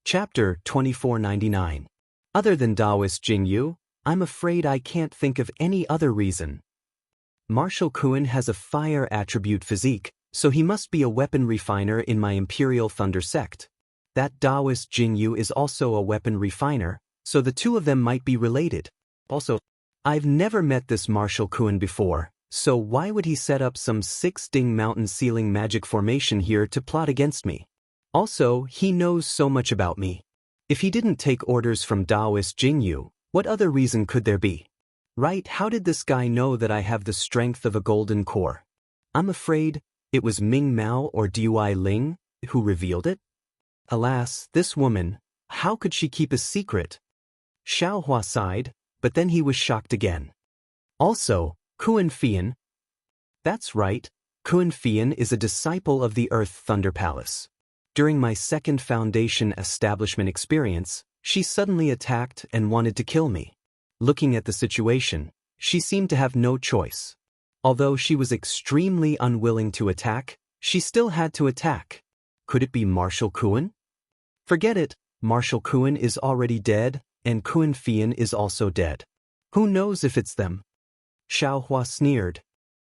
Chapter 2499. Other than Taoist Jianghu, I'm afraid I can't think of any other reason. Marshal Kuan has a fire attribute physique, so he must be a weapon refiner in my Imperial Thunder sect. That Taoist Jianghu is also a weapon refiner, so the two of them might be related. Also, I've never met this Marshal Kuan before, so why would he set up some six-ding mountain ceiling magic formation here to plot against me? Also, he knows so much about me. If he didn't take orders from Taoist Jianghu, what other reason could there be? Right, how did this guy know that I have the strength of a golden core? I'm afraid it was Ming Mao or Dui Ling who revealed it? Alas, this woman, how could she keep a secret? Xiao Hua sighed, but then he was shocked again. Also, Kuan Fian. That's right, Kuan Fian is a disciple of the Earth Thunder Palace. During my second Foundation establishment experience, she suddenly attacked and wanted to kill me. Looking at the situation, she seemed to have no choice. Although she was extremely unwilling to attack, she still had to attack. Could it be Marshal Kuan? Forget it, Marshal Kuan is already dead, and Kuan Fian is also dead. Who knows if it's them? Xiao Hua sneered.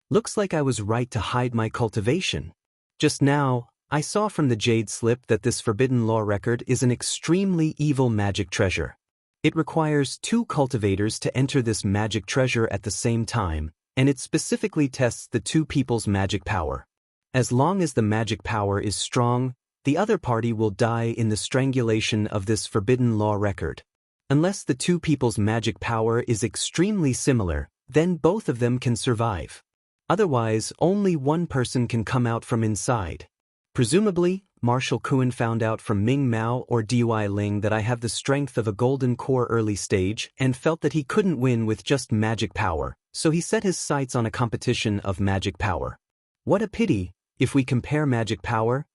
Looks like I was right to hide my cultivation. Just now, I saw from the Jade Slip that this Forbidden Law record is an extremely evil magic treasure. It requires 2 cultivators to enter this magic treasure at the same time, and it specifically tests the 2 people's magic power. As long as the magic power is strong, the other party will die in the strangulation of this Forbidden Law record. Unless the 2 people's magic power is extremely similar, then both of them can survive. Otherwise, only one person can come out from inside. Presumably, Marshal Kuan found out from Ming Mao or Dui Ling that I have the strength of a golden core early stage and felt that he couldn't win with just magic power, so he set his sights on a competition of magic power. What a pity, if we compare magic power,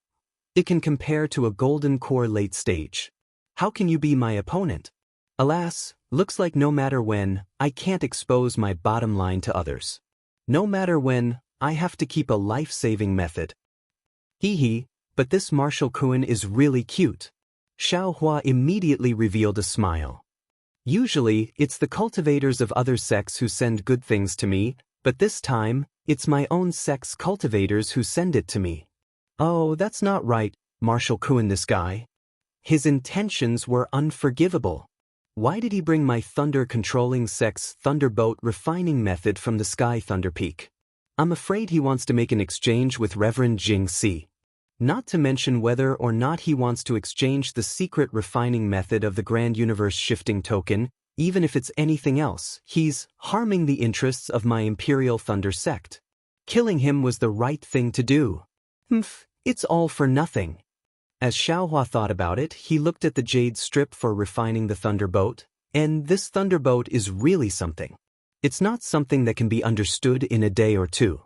it can compare to a golden core late stage. How can you be my opponent? Alas, looks like no matter when, I can't expose my bottom line to others. No matter when, I have to keep a life-saving method. Hee, but this Marshal Kuan is really cute. Xiao Hua immediately revealed a smile. Usually, it's the cultivators of other sects who send good things to me, but this time, it's my own sect's cultivators who send it to me. Oh, that's not right, Marshal Kuan, this guy. His intentions were unforgivable. Why did he bring my thunder-controlling sect's Thunderbolt refining method from the Sky Thunder Peak? I'm afraid he wants to make an exchange with Reverend Jing Si. Not to mention whether or not he wants to exchange the secret refining method of the Grand Universe Shifting Token, even if it's anything else, he's harming the interests of my Imperial Thunder sect. Killing him was the right thing to do. It's all for nothing. As Xiao Hua thought about it, he looked at the jade strip for refining the Thunderbolt, and this Thunderbolt is really something. It's not something that can be understood in a day or two.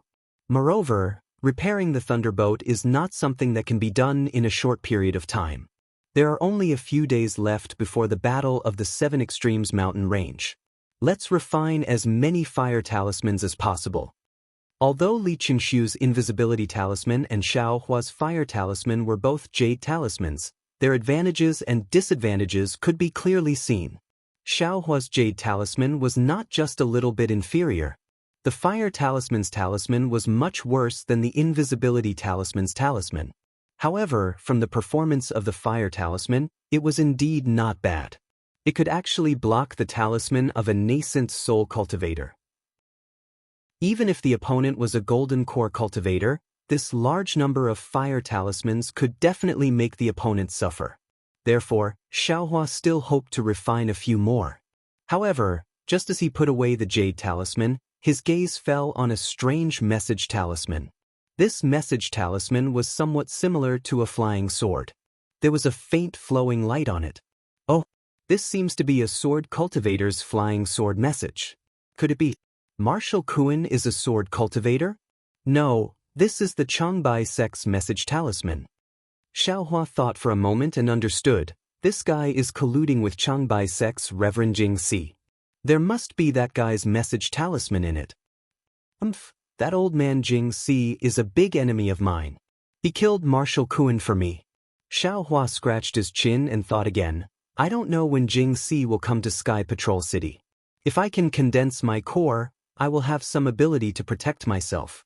Moreover, repairing the Thunderbolt is not something that can be done in a short period of time. There are only a few days left before the Battle of the 7 Extremes mountain range. Let's refine as many fire talismans as possible. Although Li Qingshu's invisibility talisman and Xiao Hua's fire talisman were both jade talismans, their advantages and disadvantages could be clearly seen. Xiao Hua's jade talisman was not just a little bit inferior. The fire talisman's talisman was much worse than the invisibility talisman's talisman. However, from the performance of the fire talisman, it was indeed not bad. It could actually block the talisman of a nascent soul cultivator. Even if the opponent was a golden core cultivator, this large number of fire talismans could definitely make the opponent suffer. Therefore, Xiao Hua still hoped to refine a few more. However, just as he put away the jade talisman, his gaze fell on a strange message talisman. This message talisman was somewhat similar to a flying sword. There was a faint flowing light on it. Oh, this seems to be a sword cultivator's flying sword message. Could it be Marshal Kuan is a sword cultivator? No, this is the Changbai sect's message talisman. Xiao Hua thought for a moment and understood. This guy is colluding with Changbai sect's Reverend Jing Si. There must be that guy's message talisman in it. That old man Jing Si is a big enemy of mine. He killed Marshal Kuan for me. Xiao Hua scratched his chin and thought again. I don't know when Jing Si will come to Sky Patrol City. If I can condense my core, I will have some ability to protect myself.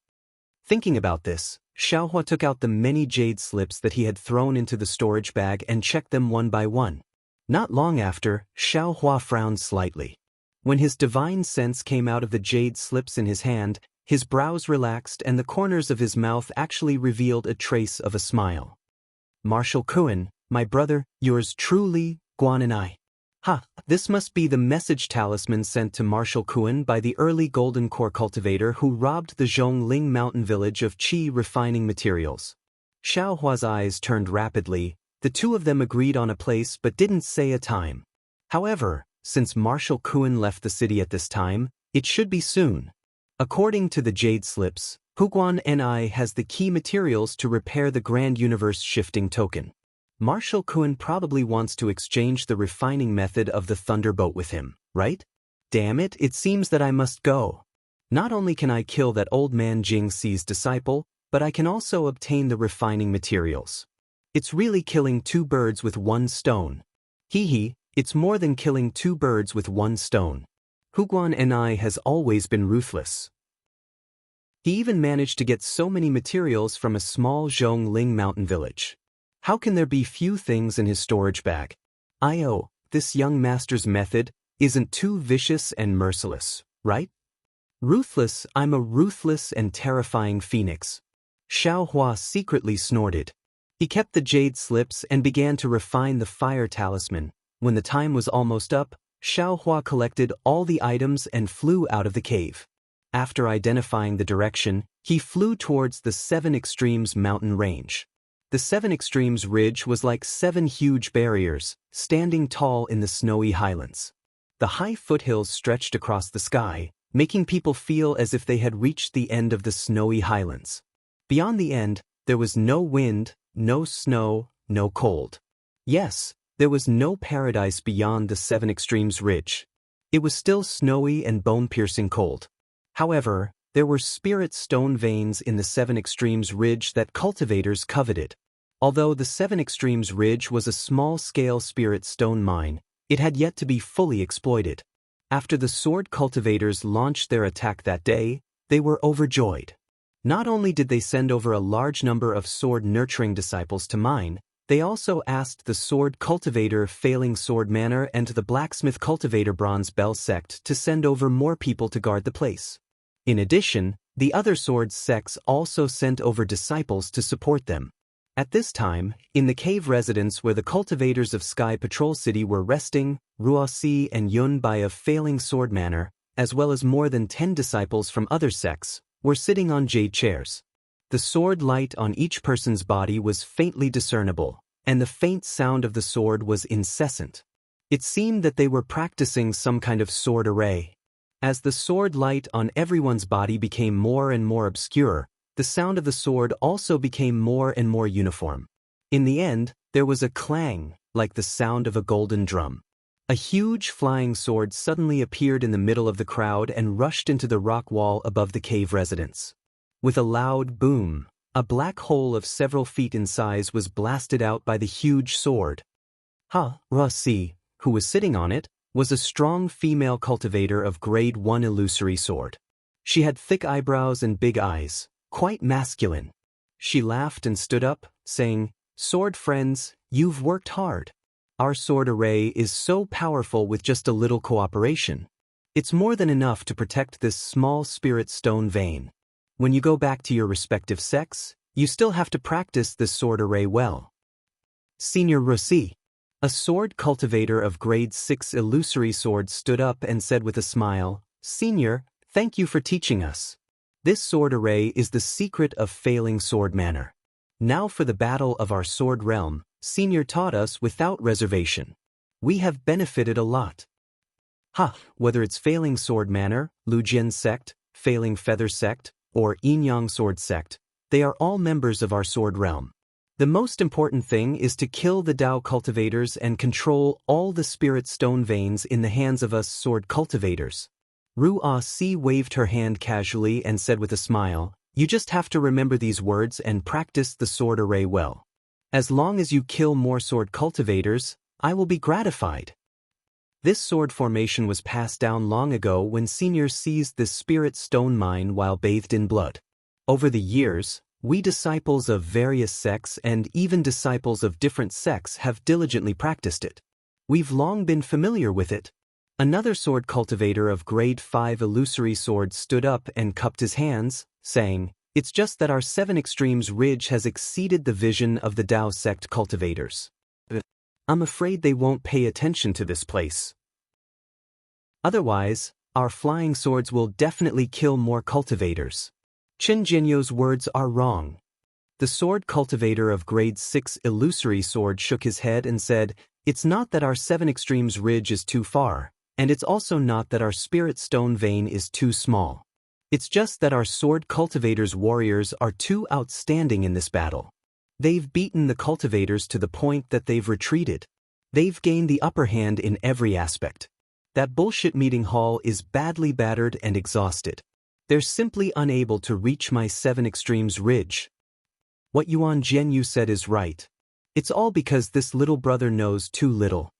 Thinking about this, Xiao Hua took out the many jade slips that he had thrown into the storage bag and checked them one by one. Not long after, Xiao Hua frowned slightly. When his divine sense came out of the jade slips in his hand, his brows relaxed and the corners of his mouth actually revealed a trace of a smile. Marshal Kuan, my brother, yours truly, Guan and I. This must be the message talisman sent to Marshal Kuan by the early golden core cultivator who robbed the Zhongling mountain village of qi refining materials. Xiao Hua's eyes turned rapidly. The two of them agreed on a place but didn't say a time. However, since Marshal Kuan left the city at this time, it should be soon. According to the jade slips, Huguan Ni has the key materials to repair the Grand Universe Shifting Token. Marshal Kuan probably wants to exchange the refining method of the Thunderbolt with him, right? Damn it, it seems that I must go. Not only can I kill that old man Jing Si's disciple, but I can also obtain the refining materials. It's really killing two birds with one stone. It's more than killing two birds with one stone. Huguan Ni has always been ruthless. He even managed to get so many materials from a small Zhongling mountain village. How can there be few things in his storage bag? This young master's method isn't too vicious and merciless, right? Ruthless, I'm a ruthless and terrifying phoenix. Xiao Hua secretly snorted. He kept the jade slips and began to refine the fire talisman. When the time was almost up, Xiao Hua collected all the items and flew out of the cave. After identifying the direction, he flew towards the Seven Extremes mountain range. The Seven Extremes ridge was like 7 huge barriers, standing tall in the snowy highlands. The high foothills stretched across the sky, making people feel as if they had reached the end of the snowy highlands. Beyond the end, there was no wind, no snow, no cold. Yes, there was no paradise beyond the Seven Extremes ridge. It was still snowy and bone-piercing cold. However, there were spirit stone veins in the Seven Extremes ridge that cultivators coveted. Although the Seven Extremes ridge was a small-scale spirit stone mine, it had yet to be fully exploited. After the sword cultivators launched their attack that day, they were overjoyed. Not only did they send over a large number of sword-nurturing disciples to mine, they also asked the sword cultivator Failing Sword Manor and the blacksmith cultivator Bronze Bell sect to send over more people to guard the place. In addition, the other swords sects also sent over disciples to support them. At this time, in the cave residence where the cultivators of Sky Patrol City were resting, Ruoxi and Yun Bai of Failing Sword Manor, as well as more than 10 disciples from other sects, were sitting on jade chairs. The sword light on each person's body was faintly discernible, and the faint sound of the sword was incessant. It seemed that they were practicing some kind of sword array. As the sword light on everyone's body became more and more obscure, the sound of the sword also became more and more uniform. In the end, there was a clang, like the sound of a golden drum. A huge flying sword suddenly appeared in the middle of the crowd and rushed into the rock wall above the cave residence. With a loud boom, a black hole of several feet in size was blasted out by the huge sword. Ruoxi, who was sitting on it, was a strong female cultivator of Grade 1 illusory sword. She had thick eyebrows and big eyes, quite masculine. She laughed and stood up, saying, "Sword friends, you've worked hard. Our sword array is so powerful with just a little cooperation. It's more than enough to protect this small spirit stone vein. When you go back to your respective sects, you still have to practice this sword array well." Senior Ruoxi, a sword cultivator of Grade 6 illusory sword, stood up and said with a smile, "Senior, thank you for teaching us. This sword array is the secret of Failing Sword Manor. Now for the battle of our sword realm, Senior taught us without reservation. We have benefited a lot." Whether it's Failing Sword Manor, Lujian sect, Failing Feather sect, or Yinyang Sword sect, they are all members of our sword realm. The most important thing is to kill the Dao cultivators and control all the spirit stone veins in the hands of us sword cultivators. Ruoxi waved her hand casually and said with a smile, "You just have to remember these words and practice the sword array well." As long as you kill more sword cultivators, I will be gratified. This sword formation was passed down long ago when seniors seized this spirit stone mine while bathed in blood. Over the years, we disciples of various sects and even disciples of different sects have diligently practiced it. We've long been familiar with it. Another sword cultivator of grade 5 illusory sword stood up and cupped his hands, saying, "It's just that our 7 Extremes Ridge has exceeded the vision of the Tao sect cultivators. I'm afraid they won't pay attention to this place. Otherwise, our flying swords will definitely kill more cultivators." Chen Jianyou's words are wrong. The sword cultivator of grade 6 illusory sword shook his head and said, "It's not that our 7 Extremes Ridge is too far, and it's also not that our spirit stone vein is too small. It's just that our sword cultivators' warriors are too outstanding in this battle. They've beaten the cultivators to the point that they've retreated. They've gained the upper hand in every aspect. That bullshit meeting hall is badly battered and exhausted. They're simply unable to reach my 7 Extremes Ridge." What Yuan Jianyu said is right. It's all because this little brother knows too little.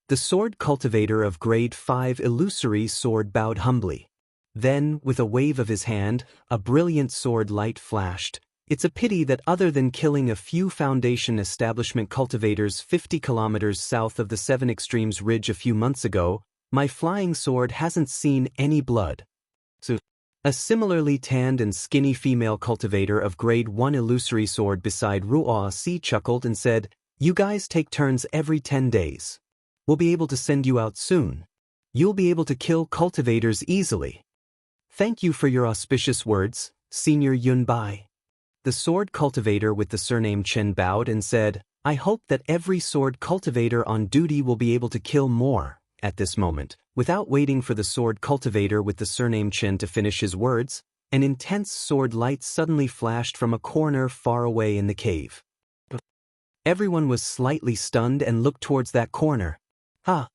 The sword cultivator of grade 5 illusory sword bowed humbly. Then, with a wave of his hand, a brilliant sword light flashed. "It's a pity that other than killing a few Foundation establishment cultivators 50 kilometers south of the 7 Extremes Ridge a few months ago, my flying sword hasn't seen any blood." So, a similarly tanned and skinny female cultivator of grade 1 illusory sword beside Ruo Si chuckled and said, "You guys take turns every 10 days. We'll be able to send you out soon. You'll be able to kill cultivators easily." "Thank you for your auspicious words, Senior Yun Bai." The sword cultivator with the surname Chen bowed and said, "I hope that every sword cultivator on duty will be able to kill more." At this moment, without waiting for the sword cultivator with the surname Chen to finish his words, an intense sword light suddenly flashed from a corner far away in the cave. Everyone was slightly stunned and looked towards that corner. "Ha!"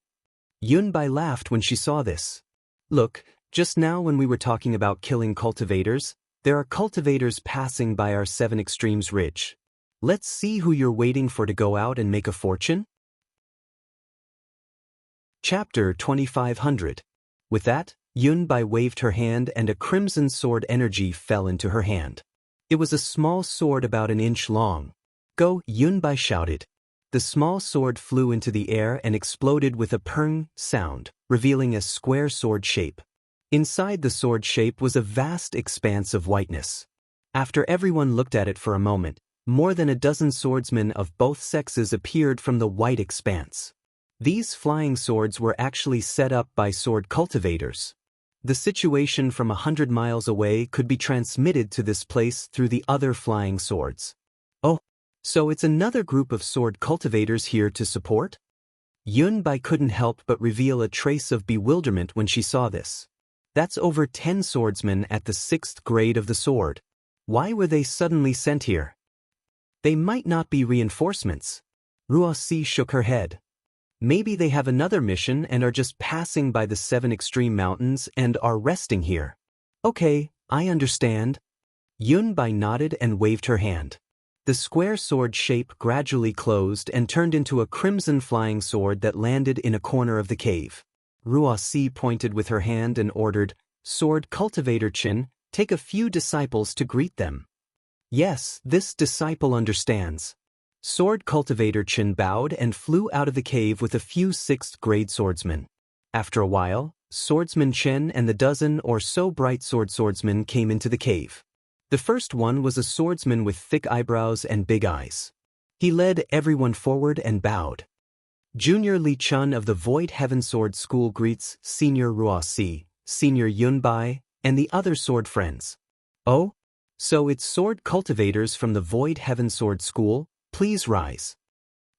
Yun Bai laughed when she saw this. "Look, just now when we were talking about killing cultivators, there are cultivators passing by our 7 Extremes Ridge. Let's see who you're waiting for to go out and make a fortune." Chapter 2500. With that, Yun Bai waved her hand and a crimson sword energy fell into her hand. It was a small sword about an inch long. "Go!" Yun Bai shouted. The small sword flew into the air and exploded with a peng sound, revealing a square sword shape. Inside the sword shape was a vast expanse of whiteness. After everyone looked at it for a moment, more than a dozen swordsmen of both sexes appeared from the white expanse. These flying swords were actually set up by sword cultivators. The situation from 100 miles away could be transmitted to this place through the other flying swords. "Oh, so it's another group of sword cultivators here to support?" Yun Bai couldn't help but reveal a trace of bewilderment when she saw this. That's over 10 swordsmen at the 6th grade of the sword. Why were they suddenly sent here? They might not be reinforcements. Ruo Si shook her head. Maybe they have another mission and are just passing by the 7 extreme mountains and are resting here. Okay, I understand. Yun Bai nodded and waved her hand. The square sword shape gradually closed and turned into a crimson flying sword that landed in a corner of the cave. Ruo Si pointed with her hand and ordered, "Sword Cultivator Chin, take a few disciples to greet them." "Yes, this disciple understands." Sword Cultivator Chin bowed and flew out of the cave with a few 6th grade swordsmen. After a while, Swordsman Chen and the dozen or so bright swordsmen came into the cave. The first one was a swordsman with thick eyebrows and big eyes. He led everyone forward and bowed. Junior Li Chun of the Void Heaven Sword School greets Senior Ruo Si, Senior Yun Bai, and the other sword friends. "Oh? So it's sword cultivators from the Void Heaven Sword School? Please rise."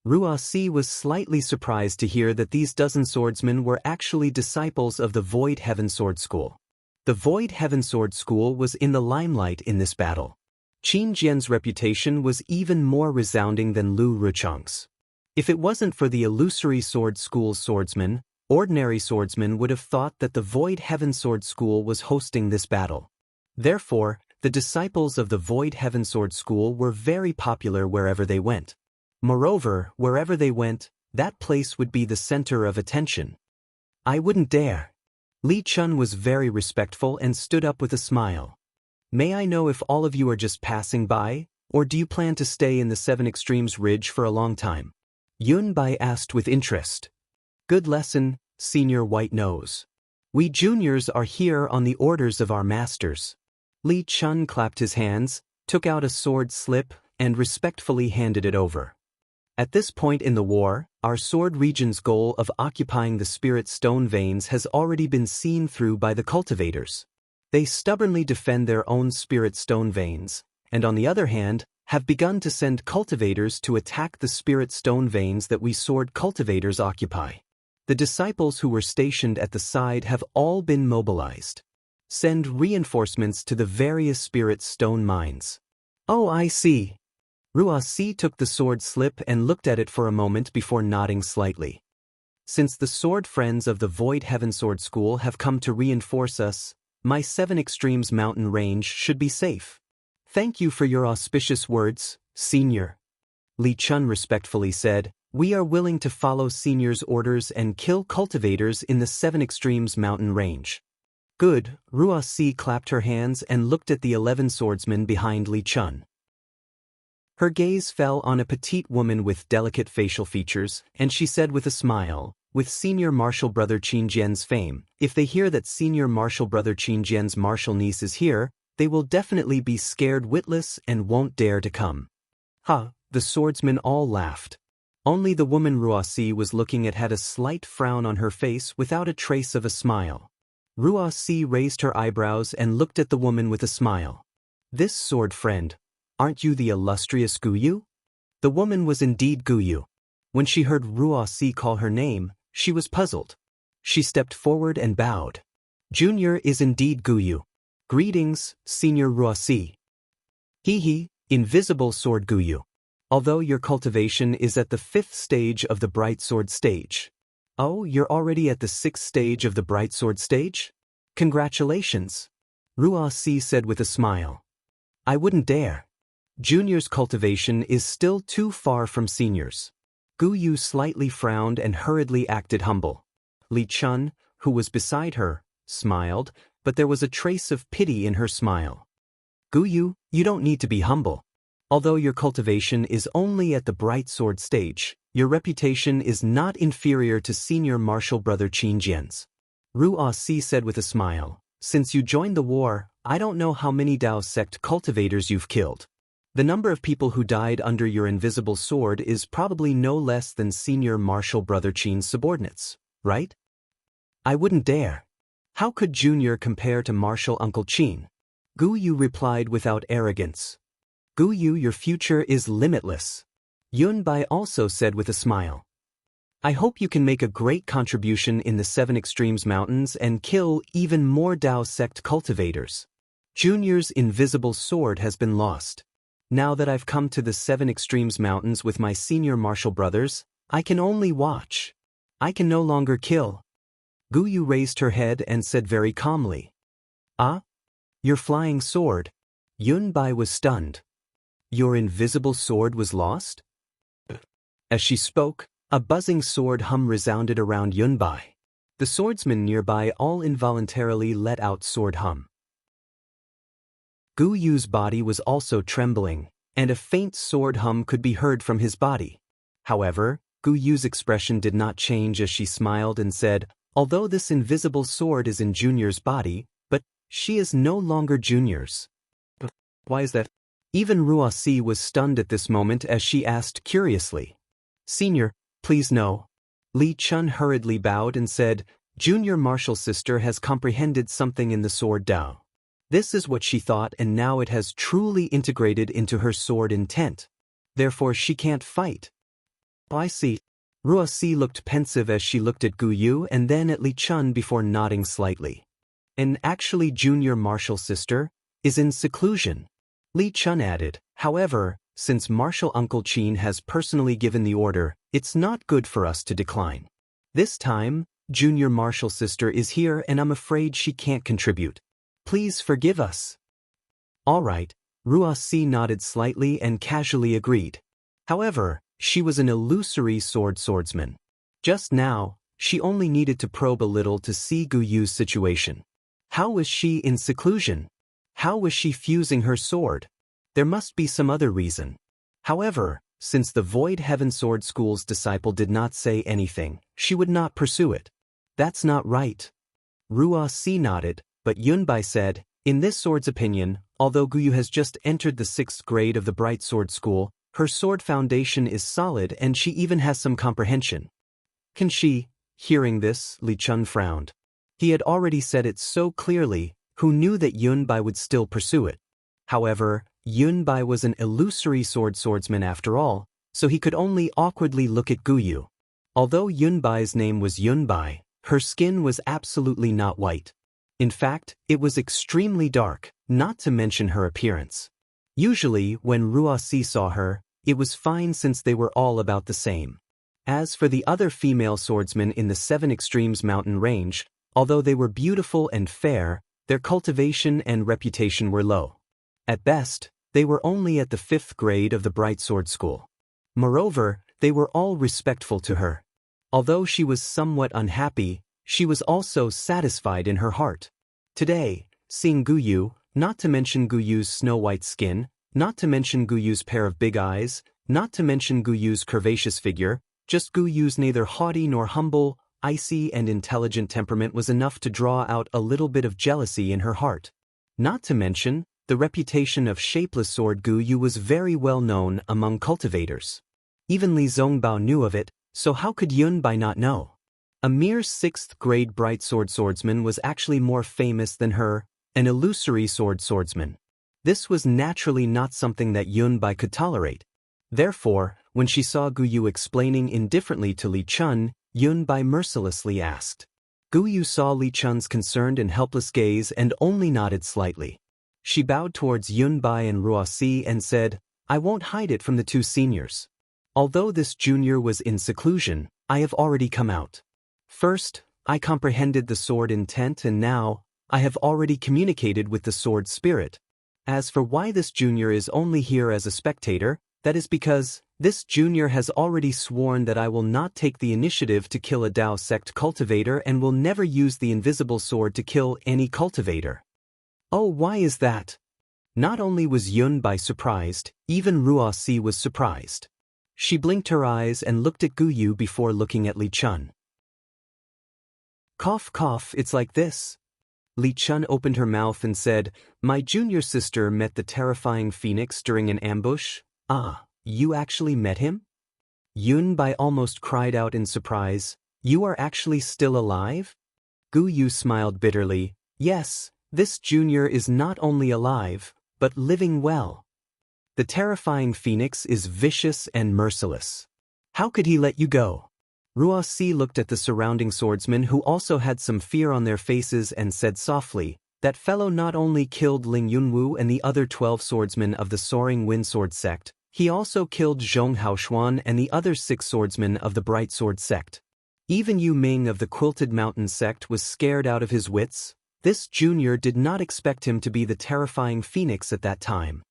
Ruo Si was slightly surprised to hear that these dozen swordsmen were actually disciples of the Void Heaven Sword School. The Void Heaven Sword School was in the limelight in this battle. Qin Jian's reputation was even more resounding than Lu Rucheng's. If it wasn't for the Illusory Sword School's swordsmen, ordinary swordsmen would have thought that the Void Heaven Sword School was hosting this battle. Therefore, the disciples of the Void Heaven Sword School were very popular wherever they went. Moreover, wherever they went, that place would be the center of attention. I wouldn't dare. Li Chun was very respectful and stood up with a smile. May I know if all of you are just passing by, or do you plan to stay in the Seven Extremes Ridge for a long time? Yun Bai asked with interest. Good lesson, Senior White Nose. We juniors are here on the orders of our masters. Li Chun clapped his hands, took out a sword slip, and respectfully handed it over. At this point in the war, our sword region's goal of occupying the spirit stone veins has already been seen through by the cultivators. They stubbornly defend their own spirit stone veins, and on the other hand, have begun to send cultivators to attack the spirit stone veins that we sword cultivators occupy. The disciples who were stationed at the side have all been mobilized. Send reinforcements to the various spirit stone mines. Oh, I see. Ruasi took the sword slip and looked at it for a moment before nodding slightly. Since the sword friends of the Void Heaven Sword School have come to reinforce us, my Seven Extremes mountain range should be safe. Thank you for your auspicious words, Senior. Li Chun respectfully said, we are willing to follow Senior's orders and kill cultivators in the Seven Extremes mountain range. Good, Ruasi clapped her hands and looked at the 11 swordsmen behind Li Chun. Her gaze fell on a petite woman with delicate facial features, and she said with a smile, with Senior Martial Brother Qin Jian's fame, if they hear that Senior Martial Brother Qin Jian's martial niece is here, they will definitely be scared witless and won't dare to come. Ha, the swordsmen all laughed. Only the woman Ruasi was looking at had a slight frown on her face without a trace of a smile. Ruasi raised her eyebrows and looked at the woman with a smile. This sword friend, aren't you the illustrious Guyu? The woman was indeed Guyu. When she heard Ruasi call her name, she was puzzled. She stepped forward and bowed. Junior is indeed Guyu. Greetings, Senior Ruasi. He, invisible sword Guyu. Although your cultivation is at the 5th stage of the Bright Sword stage. Oh, you're already at the 6th stage of the Bright Sword stage? Congratulations. Ruasi said with a smile. I wouldn't dare. Junior's cultivation is still too far from Senior's. Guyu slightly frowned and hurriedly acted humble. Li Chun, who was beside her, smiled, but there was a trace of pity in her smile. Guyu, you don't need to be humble. Although your cultivation is only at the Bright Sword stage, your reputation is not inferior to Senior Martial Brother Qin Jian's. Ruasi said with a smile, since you joined the war, I don't know how many Dao sect cultivators you've killed. The number of people who died under your invisible sword is probably no less than Senior Martial Brother Qin's subordinates, right? I wouldn't dare. How could Junior compare to Martial Uncle Qin? Guyu replied without arrogance. Guyu, your future is limitless. Yun Bai also said with a smile. I hope you can make a great contribution in the Seven Extremes Mountains and kill even more Dao sect cultivators. Junior's invisible sword has been lost. Now that I've come to the Seven Extremes Mountains with my senior martial brothers, I can only watch. I can no longer kill. Guyu raised her head and said very calmly. Ah? Your flying sword? Yun Bai was stunned. Your invisible sword was lost? As she spoke, a buzzing sword hum resounded around Yun Bai. The swordsmen nearby all involuntarily let out sword hum. Guyu's body was also trembling, and a faint sword hum could be heard from his body. However, Guyu's expression did not change as she smiled and said, although this invisible sword is in Junior's body, but she is no longer Junior's. Why is that? Even Ruasi was stunned at this moment as she asked curiously. Senior, please no. Li Chun hurriedly bowed and said, Junior Martial Sister has comprehended something in the sword Dao. This is what she thought, and now it has truly integrated into her sword intent. Therefore she can't fight. Oh, I see. Ruasi looked pensive as she looked at Guyu and then at Li Chun before nodding slightly. And actually Junior Martial Sister is in seclusion. Li Chun added, however, since Martial Uncle Qin has personally given the order, it's not good for us to decline. This time, Junior Martial Sister is here and I'm afraid she can't contribute. Please forgive us. All right, Ruasi nodded slightly and casually agreed. However, She was an illusory swordsman. Just now, she only needed to probe a little to see Gu Yu's situation. How was she in seclusion? How was she fusing her sword? There must be some other reason. However, since the Void Heaven Sword School's disciple did not say anything, she would not pursue it. That's not right. Ruoxi nodded, but Yunbai said, in this sword's opinion, although Gu Yu has just entered the 6th grade of the Bright Sword School, her sword foundation is solid and she even has some comprehension. Can she? Hearing this, Li Chun frowned. He had already said it so clearly, who knew that Yunbai would still pursue it. However, Yunbai was an illusory swordsman after all, so he could only awkwardly look at Gu Yu. Although Yunbai's name was Yunbai, her skin was absolutely not white. In fact, it was extremely dark, not to mention her appearance. Usually, when Ruoxi saw her, it was fine since they were all about the same. As for the other female swordsmen in the 7 Extremes mountain range, although they were beautiful and fair, their cultivation and reputation were low. At best, they were only at the 5th grade of the Bright Sword School. Moreover, they were all respectful to her. Although she was somewhat unhappy, she was also satisfied in her heart. Today, seeing Gu Yu, not to mention Gu Yu's snow-white skin, not to mention Gu Yu's pair of big eyes, not to mention Gu Yu's curvaceous figure, just Gu Yu's neither haughty nor humble, icy and intelligent temperament was enough to draw out a little bit of jealousy in her heart. Not to mention, the reputation of shapeless sword Gu Yu was very well known among cultivators. Even Li Zongbao knew of it, so how could Yunbai not know? A mere 6th grade bright swordsman was actually more famous than her, an illusory swordsman. This was naturally not something that Yunbai could tolerate. Therefore, when she saw Gu Yu explaining indifferently to Li Chun, Yunbai mercilessly asked. Gu Yu saw Li Chun's concerned and helpless gaze and only nodded slightly. She bowed towards Yunbai and Ruoxi and said, I won't hide it from the 2 seniors. Although this junior was in seclusion, I have already come out. First, I comprehended the sword intent and now, I have already communicated with the sword spirit. As for why this junior is only here as a spectator, that is because, this junior has already sworn that I will not take the initiative to kill a Dao sect cultivator and will never use the invisible sword to kill any cultivator. Oh, why is that? Not only was Yunbai surprised, even Ruoxi was surprised. She blinked her eyes and looked at Gu Yu before looking at Li Chun. Cough cough, it's like this. Li Chun opened her mouth and said, my junior sister met the terrifying phoenix during an ambush. Ah, you actually met him? Yunbai almost cried out in surprise, you are actually still alive? Gu Yu smiled bitterly, yes, this junior is not only alive, but living well. The terrifying phoenix is vicious and merciless. How could he let you go? Ruoxi looked at the surrounding swordsmen who also had some fear on their faces and said softly, that fellow not only killed Ling Yunwu and the other 12 swordsmen of the Soaring Wind Sword sect, he also killed Zhong Haoshuan and the other 6 swordsmen of the Bright Sword sect. Even Yu Ming of the Quilted Mountain sect was scared out of his wits. This junior did not expect him to be the terrifying phoenix at that time.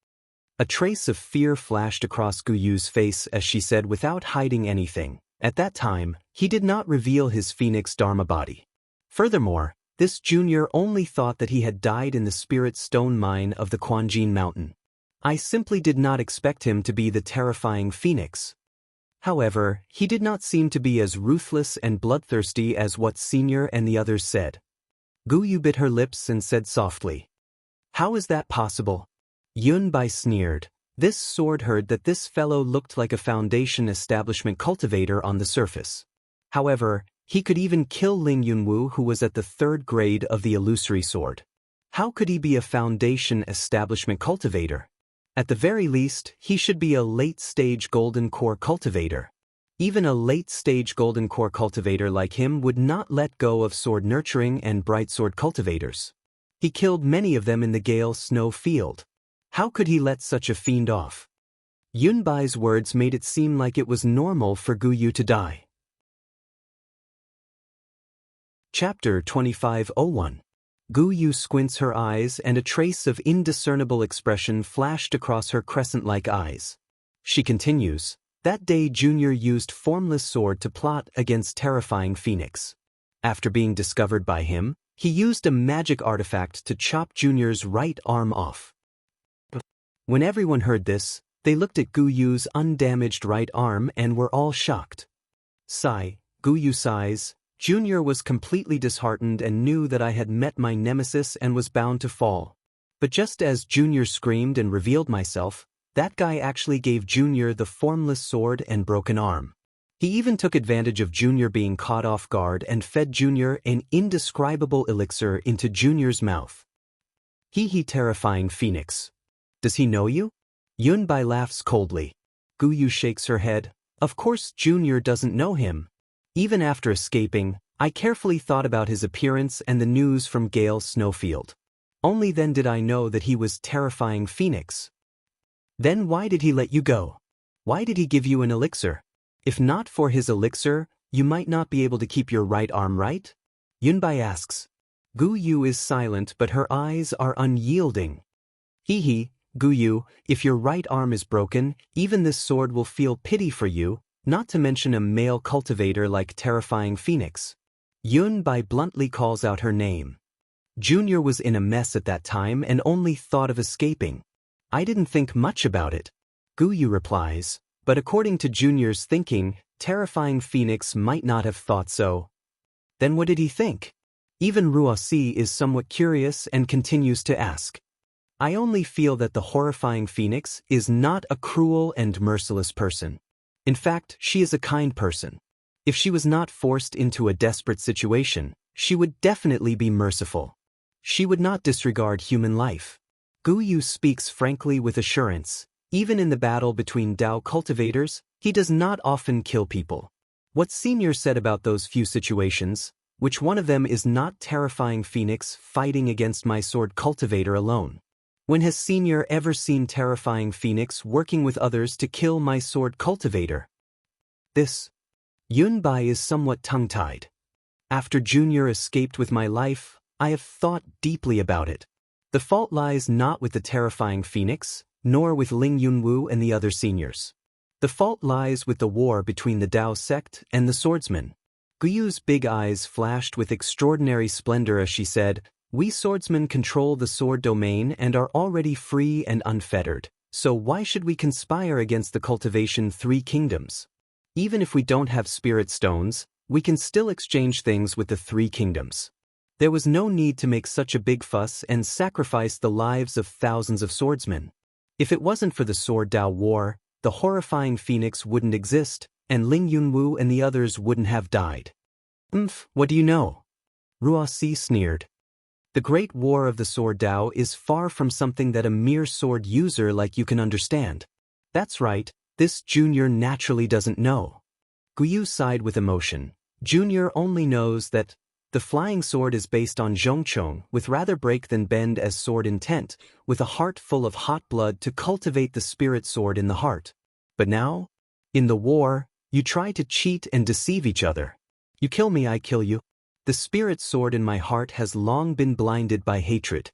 A trace of fear flashed across Gu Yu's face as she said without hiding anything. At that time, he did not reveal his phoenix dharma body. Furthermore, this junior only thought that he had died in the spirit stone mine of the Quanjin Mountain. I simply did not expect him to be the terrifying phoenix. However, he did not seem to be as ruthless and bloodthirsty as what Senior and the others said. Gu Yu bit her lips and said softly, how is that possible? Yunbai sneered. This sword heard that this fellow looked like a Foundation establishment cultivator on the surface. However, he could even kill Ling Yunwu who was at the 3rd grade of the illusory sword. How could he be a Foundation establishment cultivator? At the very least, he should be a late-stage golden core cultivator. Even a late-stage golden core cultivator like him would not let go of sword nurturing and bright sword cultivators. He killed many of them in the Gale Snow Field. How could he let such a fiend off? Yunbai's words made it seem like it was normal for Gu Yu to die. Chapter 2501. Gu Yu squints her eyes and a trace of indiscernible expression flashed across her crescent-like eyes. She continues, That day Junior used Formless Sword to plot against terrifying Phoenix. After being discovered by him, he used a magic artifact to chop Junior's right arm off. When everyone heard this, they looked at Guyu's undamaged right arm and were all shocked. Guyu sighs. Junior was completely disheartened and knew that I had met my nemesis and was bound to fall. But just as Junior screamed and revealed myself, that guy actually gave Junior the Formless Sword and broken arm. He even took advantage of Junior being caught off guard and fed Junior an indescribable elixir into Junior's mouth. He terrifying Phoenix. Does he know you? Yunbai laughs coldly. Guyu shakes her head. Of course Junior doesn't know him. Even after escaping, I carefully thought about his appearance and the news from Gale Snowfield. Only then did I know that he was terrifying Phoenix. Then why did he let you go? Why did he give you an elixir? If not for his elixir, you might not be able to keep your right arm, right? Yunbai asks. Guyu is silent but her eyes are unyielding. Guyu, if your right arm is broken, even this sword will feel pity for you, not to mention a male cultivator like terrifying Phoenix. Yunbai bluntly calls out her name. Junior was in a mess at that time and only thought of escaping. I didn't think much about it. Guyu replies, but according to Junior's thinking, terrifying Phoenix might not have thought so. Then what did he think? Even Ruosi is somewhat curious and continues to ask. I only feel that the horrifying Phoenix is not a cruel and merciless person. In fact, she is a kind person. If she was not forced into a desperate situation, she would definitely be merciful. She would not disregard human life. Guyu speaks frankly with assurance. Even in the battle between Dao cultivators, he does not often kill people. What Senior said about those few situations, which one of them is not terrifying Phoenix fighting against my sword cultivator alone? When has Senior ever seen terrifying Phoenix working with others to kill my sword cultivator? This. Yunbai is somewhat tongue-tied. After Junior escaped with my life, I have thought deeply about it. The fault lies not with the terrifying Phoenix, nor with Ling Yunwu and the other seniors. The fault lies with the war between the Dao sect and the swordsmen. Guyu's big eyes flashed with extraordinary splendor as she said, we swordsmen control the sword domain and are already free and unfettered, so why should we conspire against the Cultivation 3 kingdoms? Even if we don't have spirit stones, we can still exchange things with the 3 kingdoms. There was no need to make such a big fuss and sacrifice the lives of thousands of swordsmen. If it wasn't for the Sword Dao War, the horrifying Phoenix wouldn't exist, and Ling Yunwu and the others wouldn't have died. What do you know? Ruosi sneered. The Great War of the Sword Dao is far from something that a mere sword user like you can understand. That's right, this Junior naturally doesn't know. Guyu sighed with emotion. Junior only knows that the flying sword is based on Zhongchong with rather break than bend as sword intent, with a heart full of hot blood to cultivate the spirit sword in the heart. But now, in the war, you try to cheat and deceive each other. You kill me, I kill you. The spirit sword in my heart has long been blinded by hatred.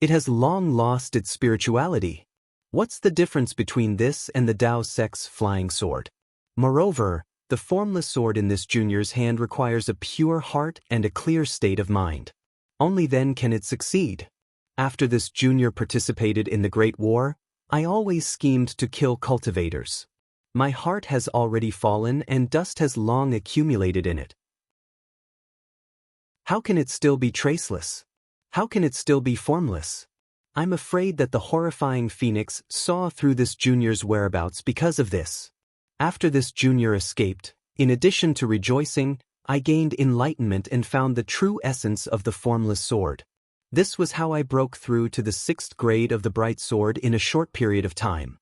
It has long lost its spirituality. What's the difference between this and the Dao sect's flying sword? Moreover, the formless sword in this Junior's hand requires a pure heart and a clear state of mind. Only then can it succeed. After this Junior participated in the Great War, I always schemed to kill cultivators. My heart has already fallen and dust has long accumulated in it. How can it still be traceless? How can it still be formless? I'm afraid that the horrifying Phoenix saw through this Junior's whereabouts because of this. After this Junior escaped, in addition to rejoicing, I gained enlightenment and found the true essence of the formless sword. This was how I broke through to the 6th grade of the bright sword in a short period of time.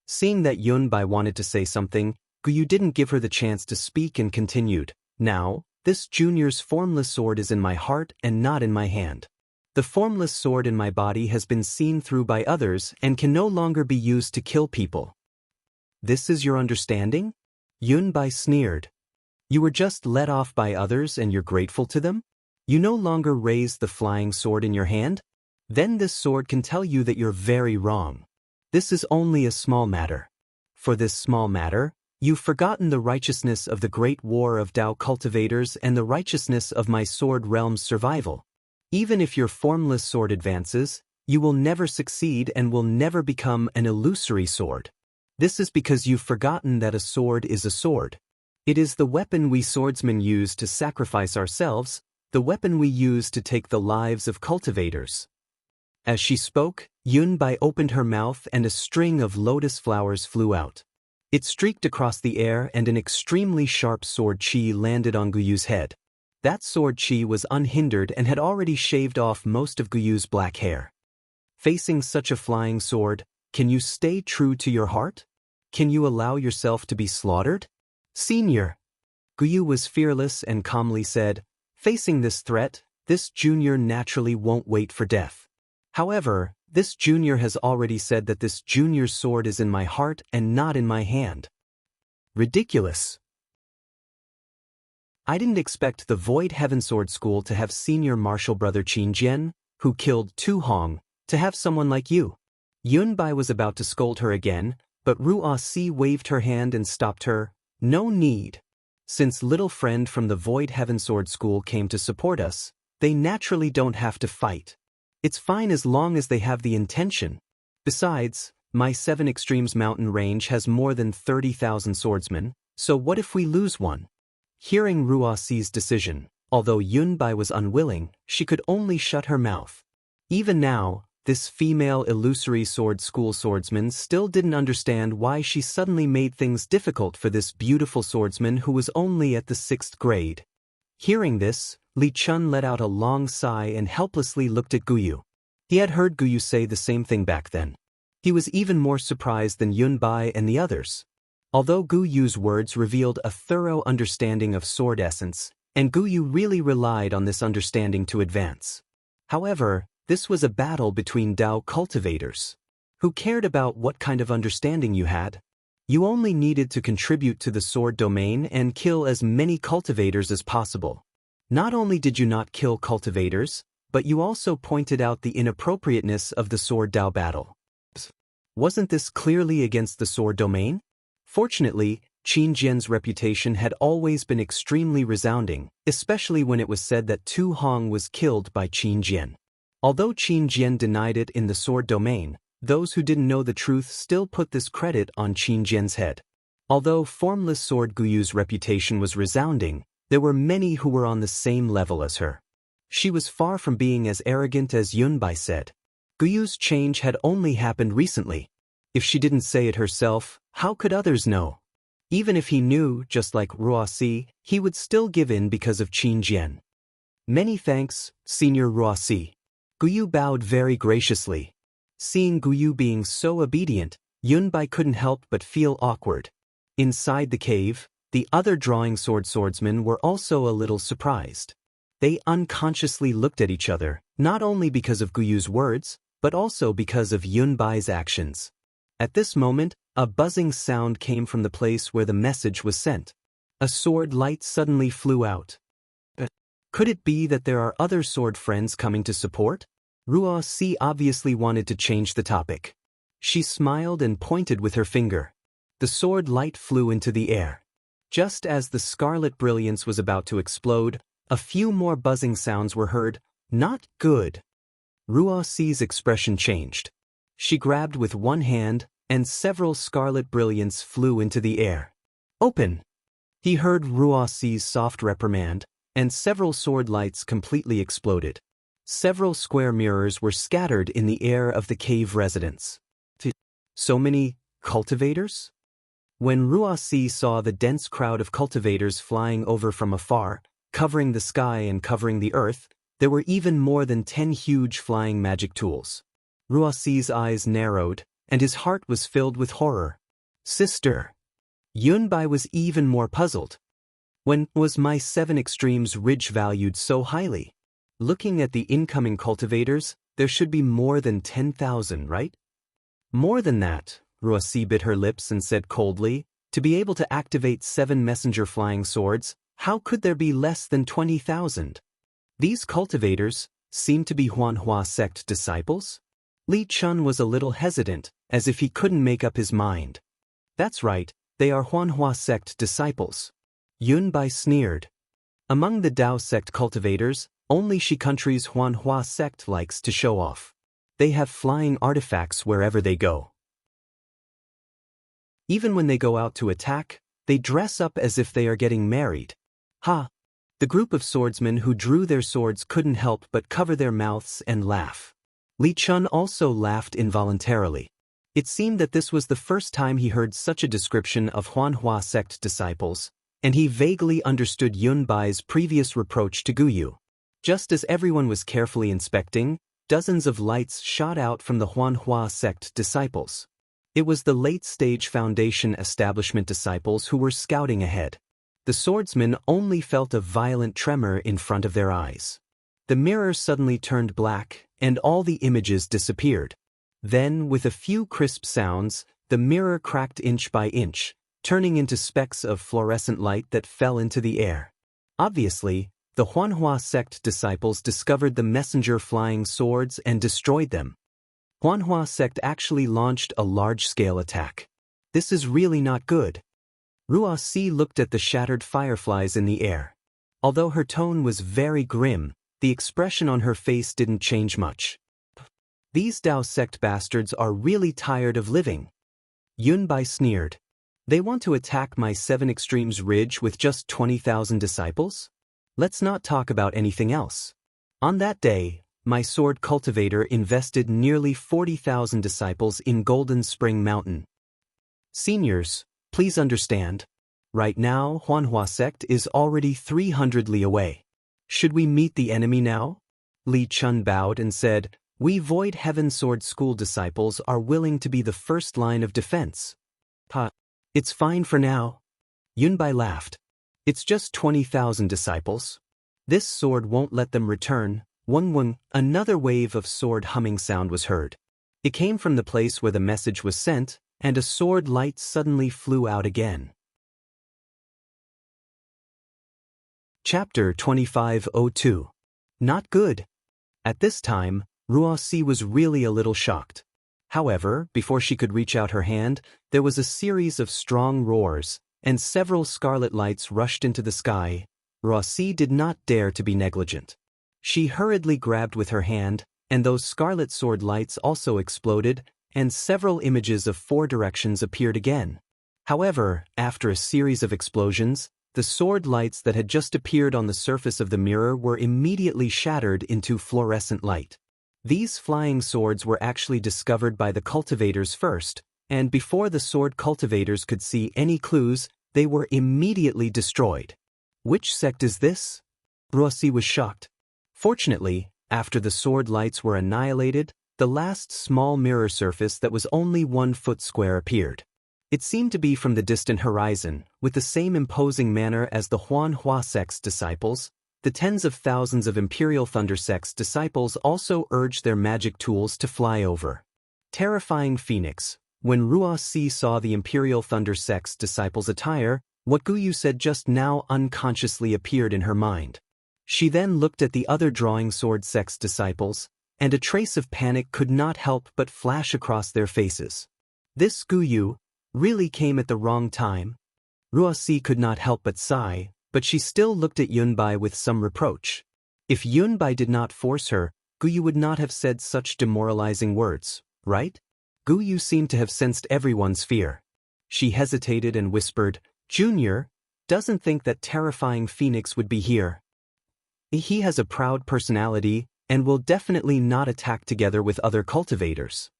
Seeing that Yunbai wanted to say something, Guyu didn't give her the chance to speak and continued. Now, this Junior's formless sword is in my heart and not in my hand. The formless sword in my body has been seen through by others and can no longer be used to kill people. This is your understanding? Yunbai sneered. You were just let off by others and you're grateful to them? You no longer raise the flying sword in your hand? Then this sword can tell you that you're very wrong. This is only a small matter. For this small matter, You've forgotten the righteousness of the great war of Dao cultivators and the righteousness of my sword realm's survival. Even if your formless sword advances, you will never succeed and will never become an illusory sword. This is because you've forgotten that a sword is a sword. It is the weapon we swordsmen use to sacrifice ourselves, the weapon we use to take the lives of cultivators. As she spoke, Yunbai opened her mouth and a string of lotus flowers flew out. It streaked across the air and an extremely sharp sword chi landed on Guyu's head. That sword chi was unhindered and had already shaved off most of Guyu's black hair. Facing such a flying sword, can you stay true to your heart? Can you allow yourself to be slaughtered? Senior. Guyu was fearless and calmly said, facing this threat, this junior naturally won't wait for death. However, this junior has already said that this junior's sword is in my heart and not in my hand. Ridiculous. I didn't expect the Void Heaven Sword School to have senior martial brother Qin Jian, who killed Tu Hong, to have someone like you. Yunbai was about to scold her again, but Ruo Si waved her hand and stopped her. No need. Since little friend from the Void Heaven Sword School came to support us, they naturally don't have to fight. It's fine as long as they have the intention. Besides, my 7 Extremes mountain range has more than 30,000 swordsmen, so what if we lose one? Hearing Ruo Si's decision, although Yunbai was unwilling, she could only shut her mouth. Even now, this female illusory sword school swordsman still didn't understand why she suddenly made things difficult for this beautiful swordsman who was only at the 6th grade. Hearing this, Li Chun let out a long sigh and helplessly looked at Guyu. He had heard Guyu say the same thing back then. He was even more surprised than Yunbai and the others. Although Guyu's words revealed a thorough understanding of sword essence, and Guyu really relied on this understanding to advance. However, this was a battle between Dao cultivators. Who cared about what kind of understanding you had? You only needed to contribute to the sword domain and kill as many cultivators as possible. Not only did you not kill cultivators, but you also pointed out the inappropriateness of the sword Dao battle. Wasn't this clearly against the sword domain? Fortunately, Qin Jian's reputation had always been extremely resounding, especially when it was said that Tu Hong was killed by Qin Jian. Although Qin Jian denied it in the sword domain, those who didn't know the truth still put this credit on Qin Jian's head. Although formless sword Guyu's reputation was resounding, there were many who were on the same level as her. She was far from being as arrogant as Yunbai said. Guyu's change had only happened recently. If she didn't say it herself, how could others know? Even if he knew, just like Ruo Si, he would still give in because of Qin Jian. Many thanks, Senior Ruo Si. Guyu bowed very graciously. Seeing Guyu being so obedient, Yunbai couldn't help but feel awkward. Inside the cave, the other drawing sword swordsmen were also a little surprised. They unconsciously looked at each other, not only because of Guyu's words, but also because of Yunbai's actions. At this moment, a buzzing sound came from the place where the message was sent. A sword light suddenly flew out. Could it be that there are other sword friends coming to support? Ruo Si obviously wanted to change the topic. She smiled and pointed with her finger. The sword light flew into the air. Just as the scarlet brilliance was about to explode, a few more buzzing sounds were heard. Not good. Ruo Si's expression changed. She grabbed with one hand, and several scarlet brilliance flew into the air. Open! He heard Ruo Si's soft reprimand, and several sword lights completely exploded. Several square mirrors were scattered in the air of the cave residence. So many cultivators? When Ruo Si saw the dense crowd of cultivators flying over from afar, covering the sky and covering the earth, there were even more than 10 huge flying magic tools. Ruo Si's eyes narrowed, and his heart was filled with horror. Sister! Yunbai was even more puzzled. When was my 7 Extremes Ridge valued so highly? Looking at the incoming cultivators, there should be more than 10,000, right? More than that, Ruo Si bit her lips and said coldly, to be able to activate 7 messenger flying swords, how could there be less than 20,000? These cultivators seem to be Huanhua sect disciples? Li Chun was a little hesitant, as if he couldn't make up his mind. That's right, They are Huanhua sect disciples. Yunbai sneered. Among the Dao sect cultivators, only Shi country's Huanhua sect likes to show off. They have flying artifacts wherever they go. Even when they go out to attack, they dress up as if they are getting married. Ha! The group of swordsmen who drew their swords couldn't help but cover their mouths and laugh. Li Chun also laughed involuntarily. It seemed that this was the first time he heard such a description of Huanhua sect disciples, and he vaguely understood Yunbai's previous reproach to Guyu. Just as everyone was carefully inspecting, dozens of lights shot out from the Huanhua sect disciples. It was the late-stage Foundation establishment disciples who were scouting ahead. The swordsmen only felt a violent tremor in front of their eyes. The mirror suddenly turned black, and all the images disappeared. Then, with a few crisp sounds, the mirror cracked inch by inch, turning into specks of fluorescent light that fell into the air. Obviously, the Huanhua sect disciples discovered the messenger flying swords and destroyed them. Huanhua sect actually launched a large-scale attack. This is really not good. Ruoxi looked at the shattered fireflies in the air. Although her tone was very grim, the expression on her face didn't change much. These Dao sect bastards are really tired of living. Yunbai sneered. They want to attack my 7 Extremes Ridge with just 20,000 disciples? Let's not talk about anything else. On that day, my sword cultivator invested nearly 40,000 disciples in Golden Spring Mountain. Seniors, please understand. Right now, Huanhua sect is already 300 li away. Should we meet the enemy now? Li Chun bowed and said, We Void Heaven Sword School disciples are willing to be the first line of defense. It's fine for now. Yunbai laughed. It's just 20,000 disciples. This sword won't let them return. Wung, another wave of sword humming sound was heard. It came from the place where the message was sent, and a sword light suddenly flew out again. Chapter 2502. Not good. At this time, Ruoxi was really a little shocked. However, before she could reach out her hand, there was a series of strong roars, and several scarlet lights rushed into the sky. Ruoxi did not dare to be negligent. She hurriedly grabbed with her hand, and those scarlet sword lights also exploded, and several images of 4 directions appeared again. However, after a series of explosions, the sword lights that had just appeared on the surface of the mirror were immediately shattered into fluorescent light. These flying swords were actually discovered by the cultivators first, and before the sword cultivators could see any clues, they were immediately destroyed. Which sect is this? Ruoxi was shocked. Fortunately, after the sword lights were annihilated, the last small mirror surface that was only 1 foot square appeared. It seemed to be from the distant horizon, with the same imposing manner as the Huanhua sect's disciples. The tens of thousands of Imperial Thunder sect's disciples also urged their magic tools to fly over. Terrifying Phoenix. When Ruoxi saw the Imperial Thunder sect's disciples' attire, what Guyu said just now unconsciously appeared in her mind. She then looked at the other drawing sword sect's disciples, and a trace of panic could not help but flash across their faces. This Guyu really came at the wrong time. Ruoxi could not help but sigh, but she still looked at Yunbai with some reproach. If Yunbai did not force her, Guyu would not have said such demoralizing words, right? Guyu seemed to have sensed everyone's fear. She hesitated and whispered, Junior doesn't think that terrifying Phoenix would be here. He has a proud personality and will definitely not attack together with other cultivators.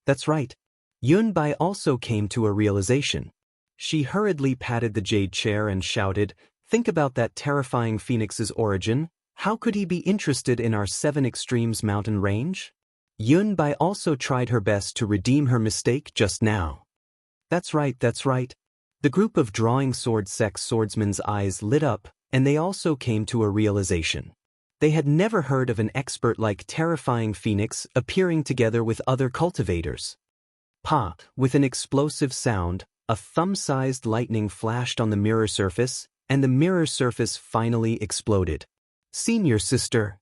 That's right. Yunbai also came to a realization. She hurriedly patted the jade chair and shouted, Think about that terrifying Phoenix's origin. How could he be interested in our 7 Extremes mountain range? Yunbai also tried her best to redeem her mistake just now. That's right. The group of drawing sword sect swordsmen's eyes lit up, and they also came to a realization. They had never heard of an expert like terrifying Phoenix appearing together with other cultivators. With an explosive sound, a thumb-sized lightning flashed on the mirror surface, and the mirror surface finally exploded. Senior sister.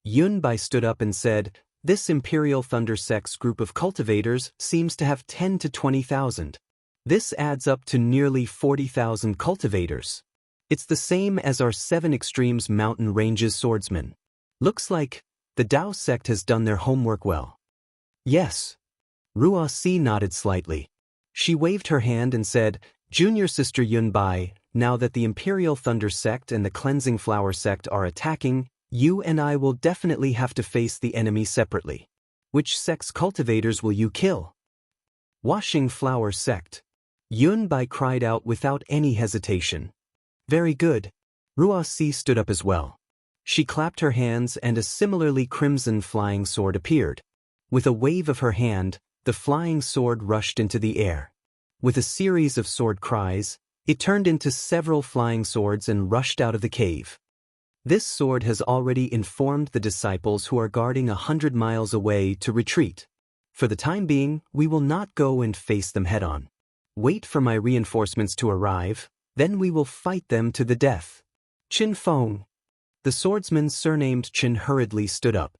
Yunbai stood up and said, This Imperial Thunder sect's group of cultivators seems to have 10 to 20,000. This adds up to nearly 40,000 cultivators. It's the same as our 7 Extremes Mountain Ranges swordsmen. Looks like the Dao sect has done their homework well. Yes. Ruoxi nodded slightly. She waved her hand and said, Junior Sister Yunbai, now that the Imperial Thunder sect and the Cleansing Flower sect are attacking, you and I will definitely have to face the enemy separately. Which sect's cultivators will you kill? Washing Flower sect. Yunbai cried out without any hesitation. Very good. Ruoxi stood up as well. She clapped her hands and a similarly crimson flying sword appeared. With a wave of her hand, the flying sword rushed into the air. With a series of sword cries, it turned into several flying swords and rushed out of the cave. This sword has already informed the disciples who are guarding 100 miles away to retreat. For the time being, we will not go and face them head-on. Wait for my reinforcements to arrive, then we will fight them to the death. Qin Feng. The swordsman surnamed Qin hurriedly stood up.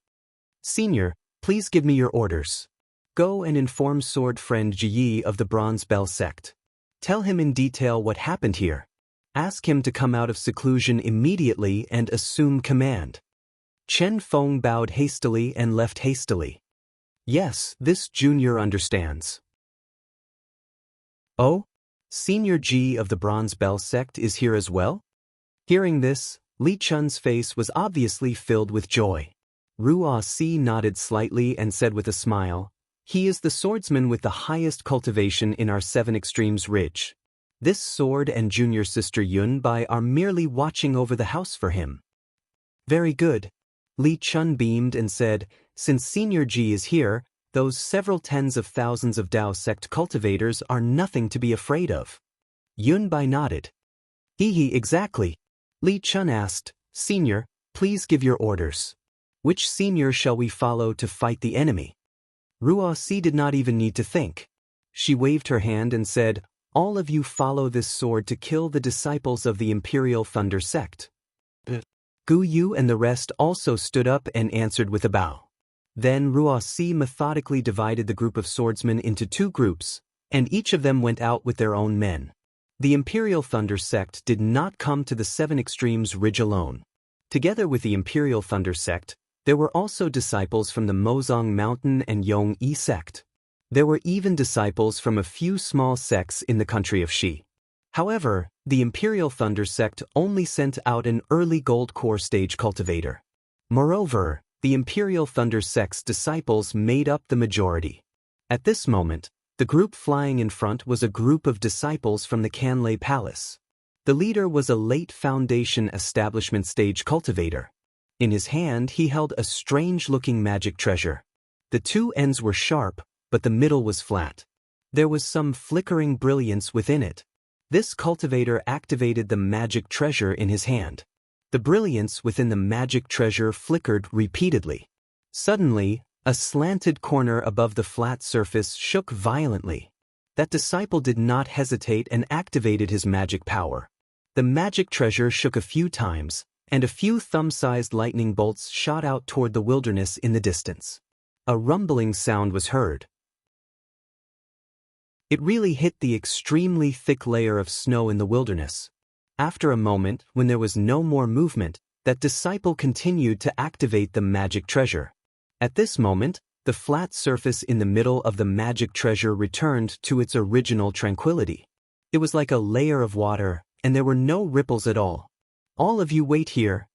Senior, please give me your orders. Go and inform sword friend Ji of the Bronze Bell sect. Tell him in detail what happened here. Ask him to come out of seclusion immediately and assume command. Chen Feng bowed hastily and left hastily. Yes, this junior understands. Oh? Senior Ji of the Bronze Bell sect is here as well? Hearing this, Li Chun's face was obviously filled with joy. Ruoxi nodded slightly and said with a smile, He is the swordsman with the highest cultivation in our 7 Extremes Ridge. This sword and junior sister Yunbai are merely watching over the house for him. Very good. Li Chun beamed and said, Since Senior Ji is here, those several tens of thousands of Dao sect cultivators are nothing to be afraid of. Yunbai nodded. Hee, exactly. Li Chun asked, Senior, please give your orders. Which senior shall we follow to fight the enemy? Ruoxi did not even need to think. She waved her hand and said, All of you follow this sword to kill the disciples of the Imperial Thunder sect. Gu Yu and the rest also stood up and answered with a bow. Then Ruoxi methodically divided the group of swordsmen into 2 groups, and each of them went out with their own men. The Imperial Thunder sect did not come to the 7 Extremes Ridge alone. Together with the Imperial Thunder sect, there were also disciples from the Mozong Mountain and Yongyi sect. There were even disciples from a few small sects in the country of Shi. However, the Imperial Thunder sect only sent out an early gold core stage cultivator. Moreover, the Imperial Thunder sect's disciples made up the majority. At this moment, the group flying in front was a group of disciples from the Canlei Palace. The leader was a late Foundation establishment stage cultivator. In his hand he held a strange-looking magic treasure. The 2 ends were sharp, but the middle was flat. There was some flickering brilliance within it. This cultivator activated the magic treasure in his hand. The brilliance within the magic treasure flickered repeatedly. Suddenly, a slanted corner above the flat surface shook violently. That disciple did not hesitate and activated his magic power. The magic treasure shook a few times, and a few thumb-sized lightning bolts shot out toward the wilderness in the distance. A rumbling sound was heard. It really hit the extremely thick layer of snow in the wilderness. After a moment, when there was no more movement, that disciple continued to activate the magic treasure. At this moment, the flat surface in the middle of the magic treasure returned to its original tranquility. It was like a layer of water, and there were no ripples at all. All of you wait here.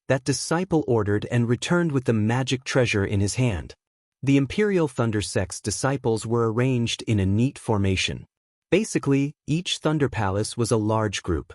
That disciple ordered and returned with the magic treasure in his hand. The Imperial Thunder sect's disciples were arranged in a neat formation. Basically, each Thunder Palace was a large group.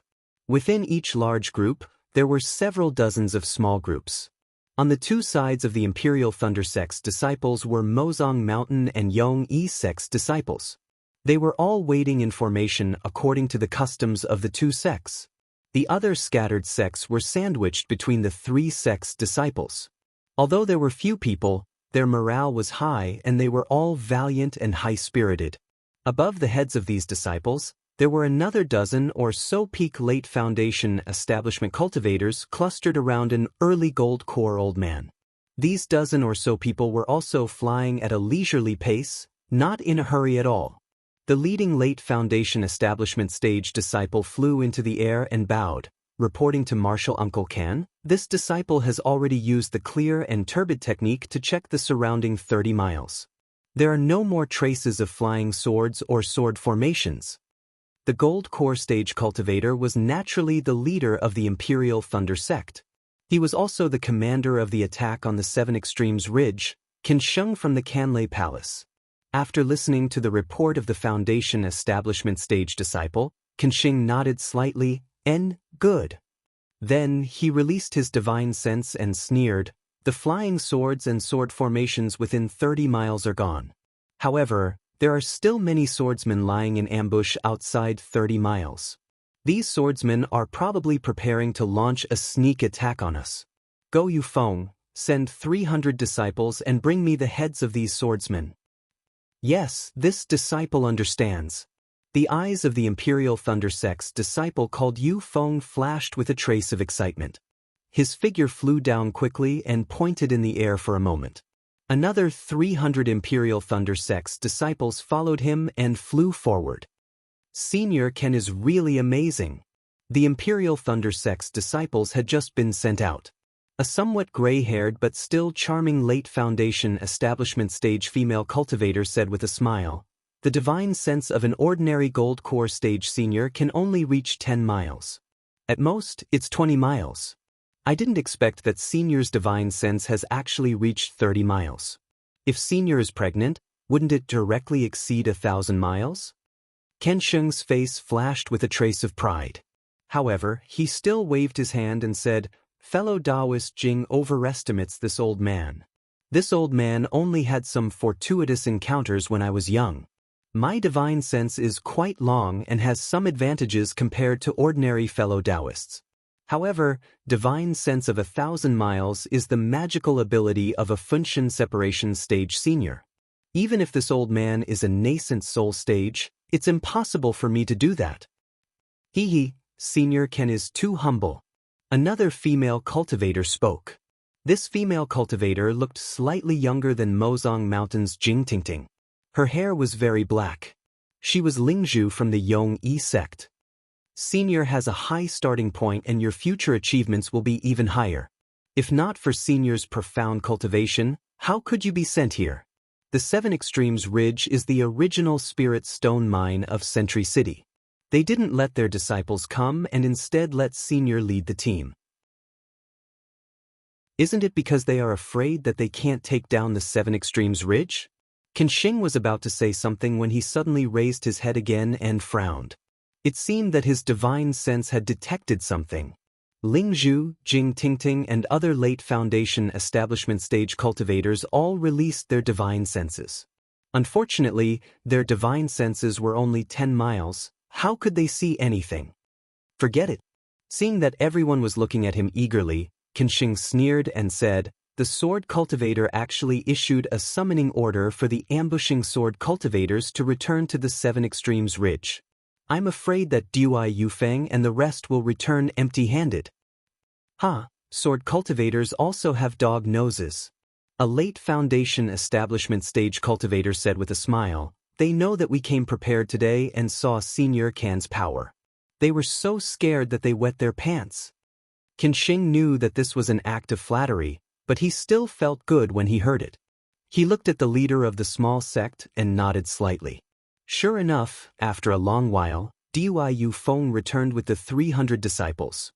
Within each large group, there were several dozens of small groups. On the 2 sides of the Imperial Thunder sect's disciples were Mozong Mountain and Yongyi sect's disciples. They were all waiting in formation according to the customs of the 2 sects. The other scattered sects were sandwiched between the 3 sects' disciples. Although there were few people, their morale was high and they were all valiant and high-spirited. Above the heads of these disciples, there were another dozen or so peak late Foundation establishment cultivators clustered around an early gold core old man. These dozen or so people were also flying at a leisurely pace, not in a hurry at all. The leading late Foundation establishment stage disciple flew into the air and bowed, reporting to Martial Uncle Can. This disciple has already used the clear and turbid technique to check the surrounding 30 miles. There are no more traces of flying swords or sword formations. The Gold Core stage cultivator was naturally the leader of the Imperial Thunder sect. He was also the commander of the attack on the Seven Extremes Ridge, Qinsheng from the Canlei Palace. After listening to the report of the Foundation establishment stage disciple, Qinsheng nodded slightly, good. Then he released his divine sense and sneered, the flying swords and sword formations within 30 miles are gone. However, there are still many swordsmen lying in ambush outside 30 miles. These swordsmen are probably preparing to launch a sneak attack on us. Go Yufeng, send 300 disciples and bring me the heads of these swordsmen. Yes, this disciple understands. The eyes of the Imperial Thunder sect's disciple called Yufeng flashed with a trace of excitement. His figure flew down quickly and pointed in the air for a moment. Another 300 Imperial Thunder sect's disciples followed him and flew forward. Senior Ken is really amazing. The Imperial Thunder sect's disciples had just been sent out. A somewhat gray-haired but still charming late Foundation establishment stage female cultivator said with a smile, the divine sense of an ordinary Gold Core stage senior can only reach 10 miles. At most, it's 20 miles. I didn't expect that Senior's divine sense has actually reached 30 miles. If Senior is pregnant, wouldn't it directly exceed 1,000 miles? Qinsheng's face flashed with a trace of pride. However, he still waved his hand and said, fellow Taoist Jing overestimates this old man. This old man only had some fortuitous encounters when I was young. My divine sense is quite long and has some advantages compared to ordinary fellow Taoists. However, divine sense of 1,000 miles is the magical ability of a Funshan separation stage senior. Even if this old man is a nascent soul stage, it's impossible for me to do that. Senior Ken is too humble. Another female cultivator spoke. This female cultivator looked slightly younger than Mozong Mountain's Jing Tingting. Her hair was very black. She was Lingzhu from the Yong-Yi sect. Senior has a high starting point and your future achievements will be even higher. If not for Senior's profound cultivation, how could you be sent here? The Seven Extremes Ridge is the original spirit stone mine of Sentry City. They didn't let their disciples come and instead let Senior lead the team. Isn't it because they are afraid that they can't take down the Seven Extremes Ridge? Qinsheng was about to say something when he suddenly raised his head again and frowned. It seemed that his divine sense had detected something. Lingzhu, Jing Tingting and other late Foundation establishment stage cultivators all released their divine senses. Unfortunately, their divine senses were only 10 miles. How could they see anything? Forget it. Seeing that everyone was looking at him eagerly, Qinsheng sneered and said, the sword cultivator actually issued a summoning order for the ambushing sword cultivators to return to the Seven Extremes Ridge. I'm afraid that Dui Yufeng and the rest will return empty-handed. Sword cultivators also have dog noses. A late Foundation establishment stage cultivator said with a smile, they know that we came prepared today and saw Senior Can's power. They were so scared that they wet their pants. Qinsheng knew that this was an act of flattery, but he still felt good when he heard it. He looked at the leader of the small sect and nodded slightly. Sure enough, after a long while, Dui Yufeng returned with the 300 disciples.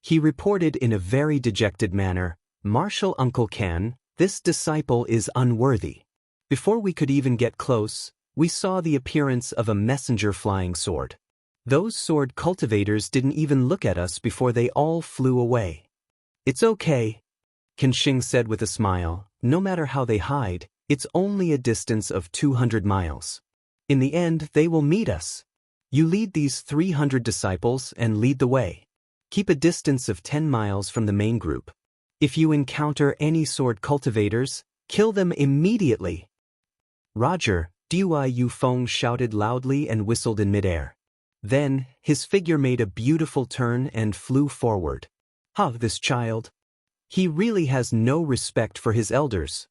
He reported in a very dejected manner, Martial Uncle Can, this disciple is unworthy. Before we could even get close, we saw the appearance of a messenger flying sword. Those sword cultivators didn't even look at us before they all flew away. It's okay, Qinsheng said with a smile, no matter how they hide, it's only a distance of 200 miles. In the end, they will meet us. You lead these 300 disciples and lead the way. Keep a distance of 10 miles from the main group. If you encounter any sword cultivators, kill them immediately. Roger, Dui Yufeng shouted loudly and whistled in midair. Then, his figure made a beautiful turn and flew forward. This child. He really has no respect for his elders.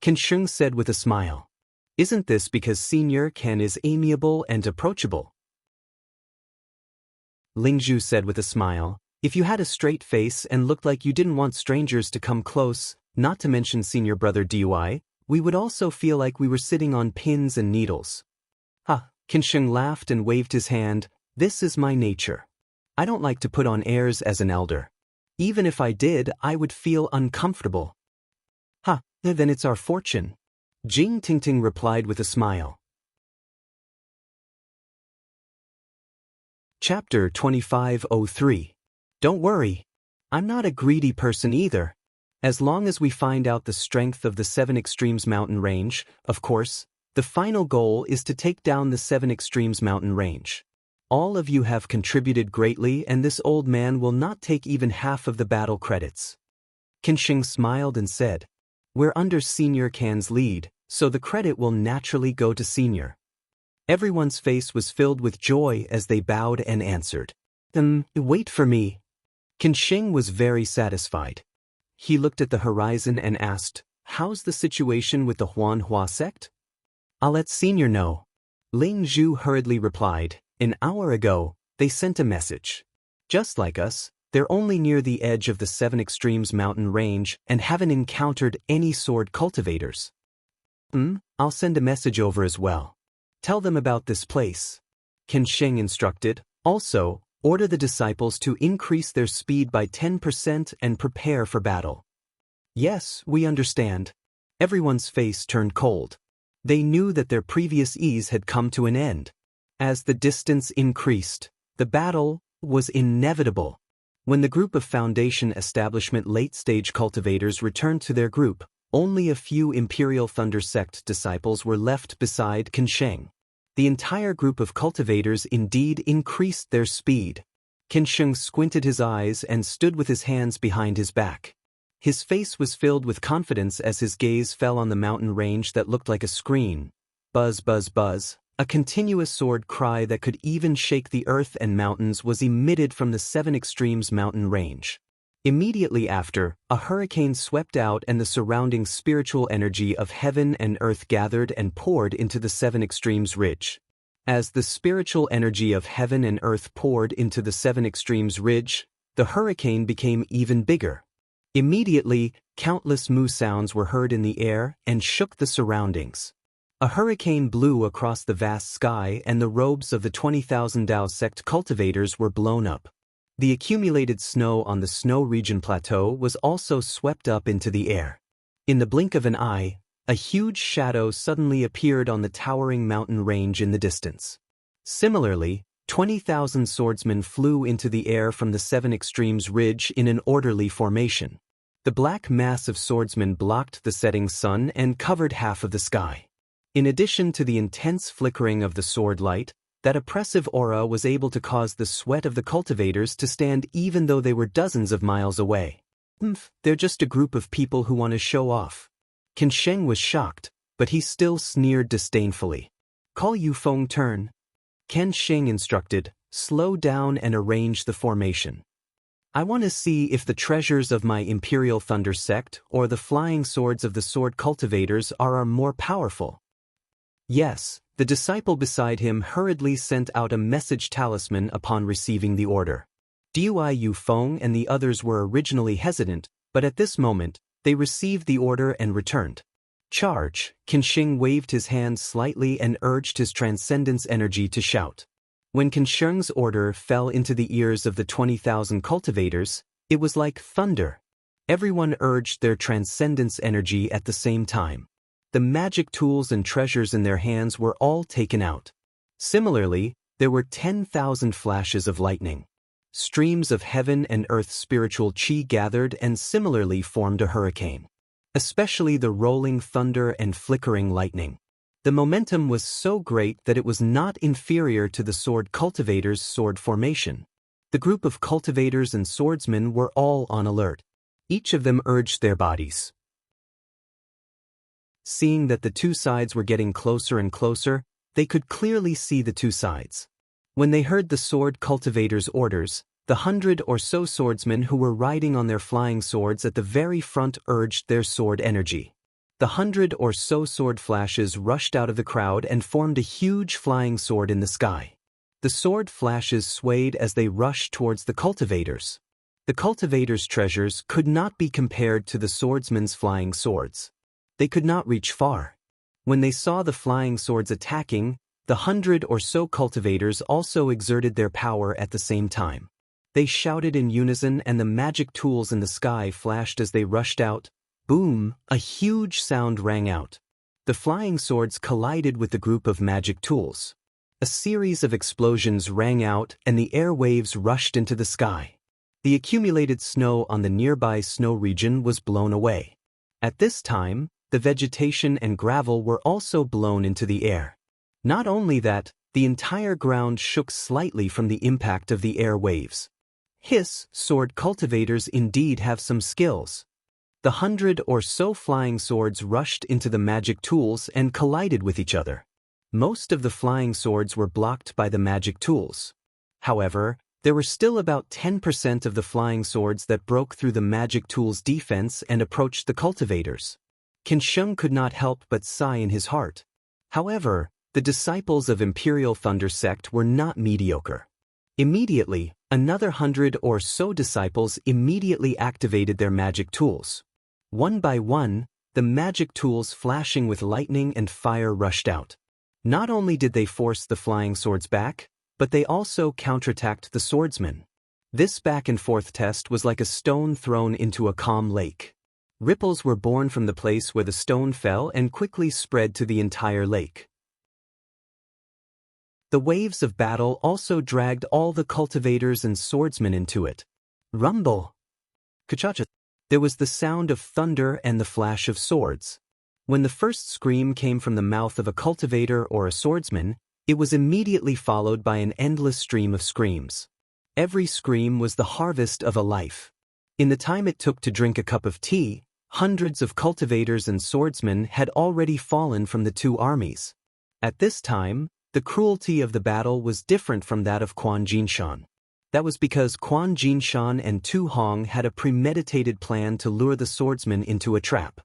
Qinsheng said with a smile. Isn't this because Senior Ken is amiable and approachable? Lingzhu said with a smile, if you had a straight face and looked like you didn't want strangers to come close, not to mention senior brother Dui, we would also feel like we were sitting on pins and needles. Ha, Qinsheng laughed and waved his hand, this is my nature. I don't like to put on airs as an elder. Even if I did, I would feel uncomfortable. Ha, then it's our fortune. Jing Tingting replied with a smile. Chapter 2503. Don't worry. I'm not a greedy person either. As long as we find out the strength of the Seven Extremes mountain range, of course, the final goal is to take down the Seven Extremes mountain range. All of you have contributed greatly and this old man will not take even half of the battle credits. Qinsheng smiled and said, we're under Senior Can's lead, so the credit will naturally go to Senior. Everyone's face was filled with joy as they bowed and answered. Wait for me. Qinsheng was very satisfied. He looked at the horizon and asked, how's the situation with the Huanhua sect? I'll let Senior know. Ling Zhu hurriedly replied, an hour ago, they sent a message. Just like us, they're only near the edge of the Seven Extremes mountain range and haven't encountered any sword cultivators. I'll send a message over as well. Tell them about this place. Qinsheng instructed. Also, order the disciples to increase their speed by 10% and prepare for battle. Yes, we understand. Everyone's face turned cold. They knew that their previous ease had come to an end. As the distance increased, the battle was inevitable. When the group of Foundation Establishment late-stage cultivators returned to their group, only a few Imperial Thunder Sect disciples were left beside Qinsheng. The entire group of cultivators indeed increased their speed. Qinsheng squinted his eyes and stood with his hands behind his back. His face was filled with confidence as his gaze fell on the mountain range that looked like a screen. Buzz, buzz, buzz. A continuous sword cry that could even shake the earth and mountains was emitted from the Seven Extremes mountain range. Immediately after, a hurricane swept out and the surrounding spiritual energy of heaven and earth gathered and poured into the Seven Extremes ridge. As the spiritual energy of heaven and earth poured into the Seven Extremes ridge, the hurricane became even bigger. Immediately, countless moo sounds were heard in the air and shook the surroundings. A hurricane blew across the vast sky and the robes of the 20,000 Dao sect cultivators were blown up. The accumulated snow on the snow region plateau was also swept up into the air. In the blink of an eye, a huge shadow suddenly appeared on the towering mountain range in the distance. Similarly, 20,000 swordsmen flew into the air from the Seven Extremes ridge in an orderly formation. The black mass of swordsmen blocked the setting sun and covered half of the sky. In addition to the intense flickering of the sword light, that oppressive aura was able to cause the sweat of the cultivators to stand even though they were dozens of miles away. They're just a group of people who want to show off. Qinsheng was shocked, but he still sneered disdainfully. Call Yufeng turn. Qinsheng instructed, slow down and arrange the formation. I want to see if the treasures of my Imperial Thunder sect or the flying swords of the sword cultivators are more powerful. Yes, the disciple beside him hurriedly sent out a message talisman upon receiving the order. Dui Yufeng and the others were originally hesitant, but at this moment, they received the order and returned. Charge! Qinsheng waved his hand slightly and urged his transcendence energy to shout. When Qinsheng's order fell into the ears of the 20,000 cultivators, it was like thunder. Everyone urged their transcendence energy at the same time. The magic tools and treasures in their hands were all taken out. Similarly, there were 10,000 flashes of lightning. Streams of heaven and earth spiritual chi gathered and similarly formed a hurricane. Especially the rolling thunder and flickering lightning. The momentum was so great that it was not inferior to the sword cultivators' sword formation. The group of cultivators and swordsmen were all on alert. Each of them urged their bodies. Seeing that the two sides were getting closer and closer, they could clearly see the two sides. When they heard the sword cultivators' orders, the 100 or so swordsmen who were riding on their flying swords at the very front urged their sword energy. The 100 or so sword flashes rushed out of the crowd and formed a huge flying sword in the sky. The sword flashes swayed as they rushed towards the cultivators. The cultivators' treasures could not be compared to the swordsmen's flying swords. They could not reach far. When they saw the flying swords attacking, the 100 or so cultivators also exerted their power at the same time. They shouted in unison and the magic tools in the sky flashed as they rushed out. Boom! A huge sound rang out. The flying swords collided with the group of magic tools. A series of explosions rang out and the air waves rushed into the sky. The accumulated snow on the nearby snow region was blown away. At this time, the vegetation and gravel were also blown into the air. Not only that, the entire ground shook slightly from the impact of the air waves. Hiss, sword cultivators indeed have some skills. The 100 or so flying swords rushed into the magic tools and collided with each other. Most of the flying swords were blocked by the magic tools. However, there were still about 10% of the flying swords that broke through the magic tools' defense and approached the cultivators. Qin Sheng could not help but sigh in his heart. However, the disciples of Imperial Thunder Sect were not mediocre. Immediately, another 100 or so disciples immediately activated their magic tools. One by one, the magic tools flashing with lightning and fire rushed out. Not only did they force the flying swords back, but they also counterattacked the swordsmen. This back-and-forth test was like a stone thrown into a calm lake. Ripples were born from the place where the stone fell and quickly spread to the entire lake. The waves of battle also dragged all the cultivators and swordsmen into it. Rumble! Ka-cha-cha! There was the sound of thunder and the flash of swords. When the first scream came from the mouth of a cultivator or a swordsman, it was immediately followed by an endless stream of screams. Every scream was the harvest of a life. In the time it took to drink a cup of tea, hundreds of cultivators and swordsmen had already fallen from the two armies. At this time, the cruelty of the battle was different from that of Quan Jinshan. That was because Quan Jinshan and Tu Hong had a premeditated plan to lure the swordsman into a trap.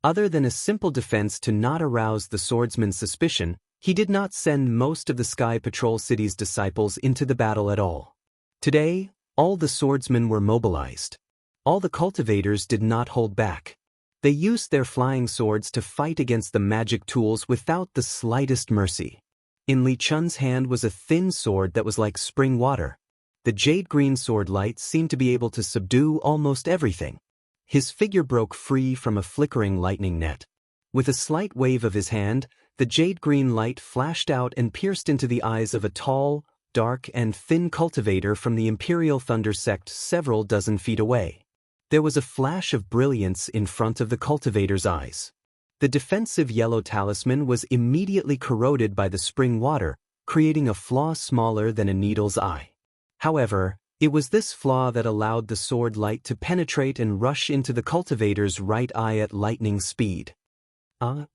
Other than a simple defense to not arouse the swordsman's suspicion, he did not send most of the Sky Patrol City's disciples into the battle at all. Today, all the swordsmen were mobilized. All the cultivators did not hold back. They used their flying swords to fight against the magic tools without the slightest mercy. In Li Chun's hand was a thin sword that was like spring water. The jade-green sword light seemed to be able to subdue almost everything. His figure broke free from a flickering lightning net. With a slight wave of his hand, the jade-green light flashed out and pierced into the eyes of a tall, dark and thin cultivator from the Imperial Thunder Sect several dozen feet away. There was a flash of brilliance in front of the cultivator's eyes. The defensive yellow talisman was immediately corroded by the spring water, creating a flaw smaller than a needle's eye. However, it was this flaw that allowed the sword light to penetrate and rush into the cultivator's right eye at lightning speed.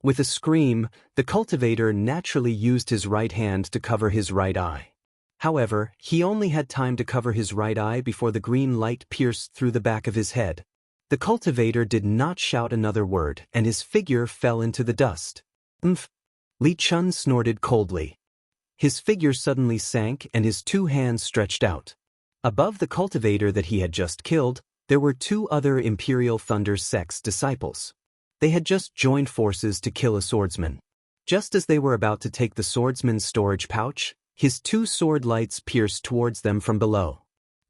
With a scream, the cultivator naturally used his right hand to cover his right eye. However, he only had time to cover his right eye before the green light pierced through the back of his head. The cultivator did not shout another word, and his figure fell into the dust. Umph! Li Chun snorted coldly. His figure suddenly sank and his two hands stretched out. Above the cultivator that he had just killed, there were two other Imperial Thunder Sect's disciples. They had just joined forces to kill a swordsman. Just as they were about to take the swordsman's storage pouch, his two sword lights pierced towards them from below.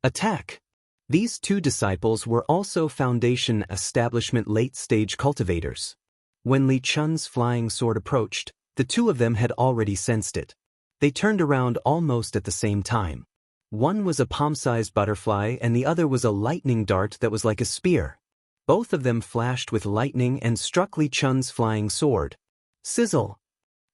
Attack! These two disciples were also Foundation Establishment late-stage cultivators. When Li Chun's flying sword approached, the two of them had already sensed it. They turned around almost at the same time. One was a palm-sized butterfly and the other was a lightning dart that was like a spear. Both of them flashed with lightning and struck Li Chun's flying sword. Sizzle!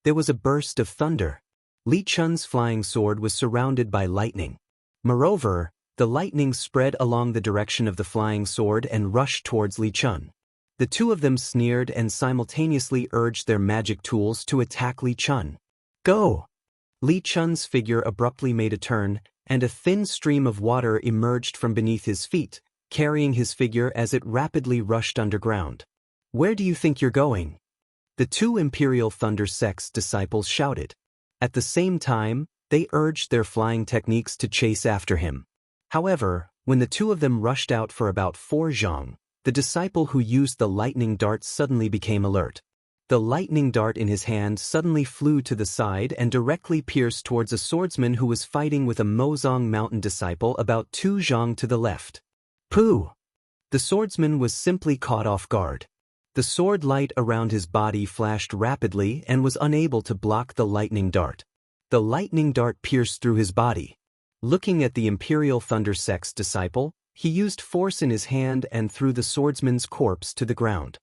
There was a burst of thunder. Li Chun's flying sword was surrounded by lightning. Moreover, the lightning spread along the direction of the flying sword and rushed towards Li Chun. The two of them sneered and simultaneously urged their magic tools to attack Li Chun. Go! Li Chun's figure abruptly made a turn, and a thin stream of water emerged from beneath his feet, carrying his figure as it rapidly rushed underground. Where do you think you're going? The two Imperial Thunder Sect's disciples shouted. At the same time, they urged their flying techniques to chase after him. However, when the two of them rushed out for about 4 zhang, the disciple who used the lightning dart suddenly became alert. The lightning dart in his hand suddenly flew to the side and directly pierced towards a swordsman who was fighting with a Mozong Mountain disciple about 2 zhang to the left. Pooh! The swordsman was simply caught off guard. The sword light around his body flashed rapidly and was unable to block the lightning dart. The lightning dart pierced through his body. Looking at the Imperial Thunder Sect's disciple, he used force in his hand and threw the swordsman's corpse to the ground.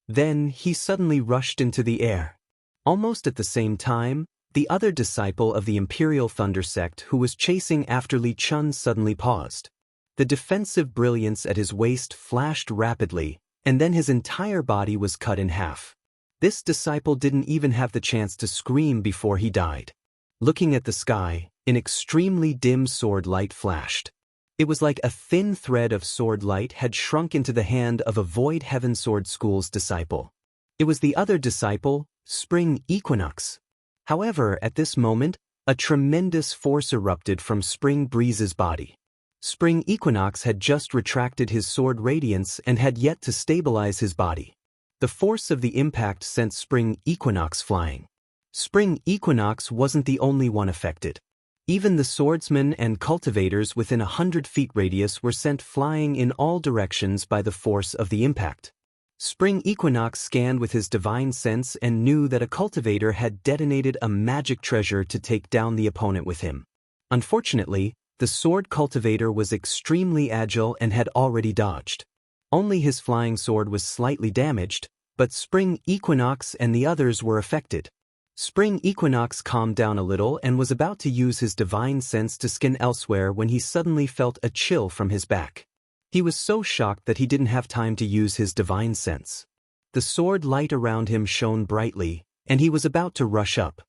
Then he suddenly rushed into the air. Almost at the same time, the other disciple of the Imperial Thunder Sect who was chasing after Li Chun suddenly paused. The defensive brilliance at his waist flashed rapidly, and then his entire body was cut in half. This disciple didn't even have the chance to scream before he died. Looking at the sky, an extremely dim sword light flashed. It was like a thin thread of sword light had shrunk into the hand of a Void Heaven Sword School's disciple. It was the other disciple, Spring Equinox. However, at this moment, a tremendous force erupted from Spring Breeze's body. Spring Equinox had just retracted his sword radiance and had yet to stabilize his body. The force of the impact sent Spring Equinox flying. Spring Equinox wasn't the only one affected. Even the swordsmen and cultivators within 100 feet radius were sent flying in all directions by the force of the impact. Spring Equinox scanned with his divine sense and knew that a cultivator had detonated a magic treasure to take down the opponent with him. Unfortunately, the sword cultivator was extremely agile and had already dodged. Only his flying sword was slightly damaged, but Spring Equinox and the others were affected. Spring Equinox calmed down a little and was about to use his divine sense to scan elsewhere when he suddenly felt a chill from his back. He was so shocked that he didn't have time to use his divine sense. The sword light around him shone brightly, and he was about to rush up.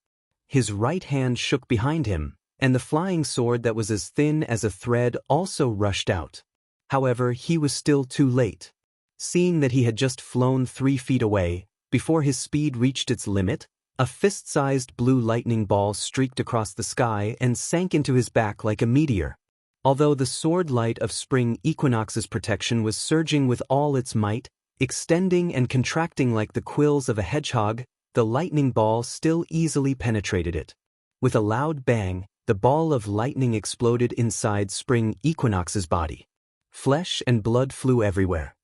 His right hand shook behind him, and the flying sword that was as thin as a thread also rushed out. However, he was still too late. Seeing that he had just flown 3 feet away, before his speed reached its limit, a fist-sized blue lightning ball streaked across the sky and sank into his back like a meteor. Although the sword light of Spring Equinox's protection was surging with all its might, extending and contracting like the quills of a hedgehog, the lightning ball still easily penetrated it. With a loud bang, the ball of lightning exploded inside Spring Equinox's body. Flesh and blood flew everywhere.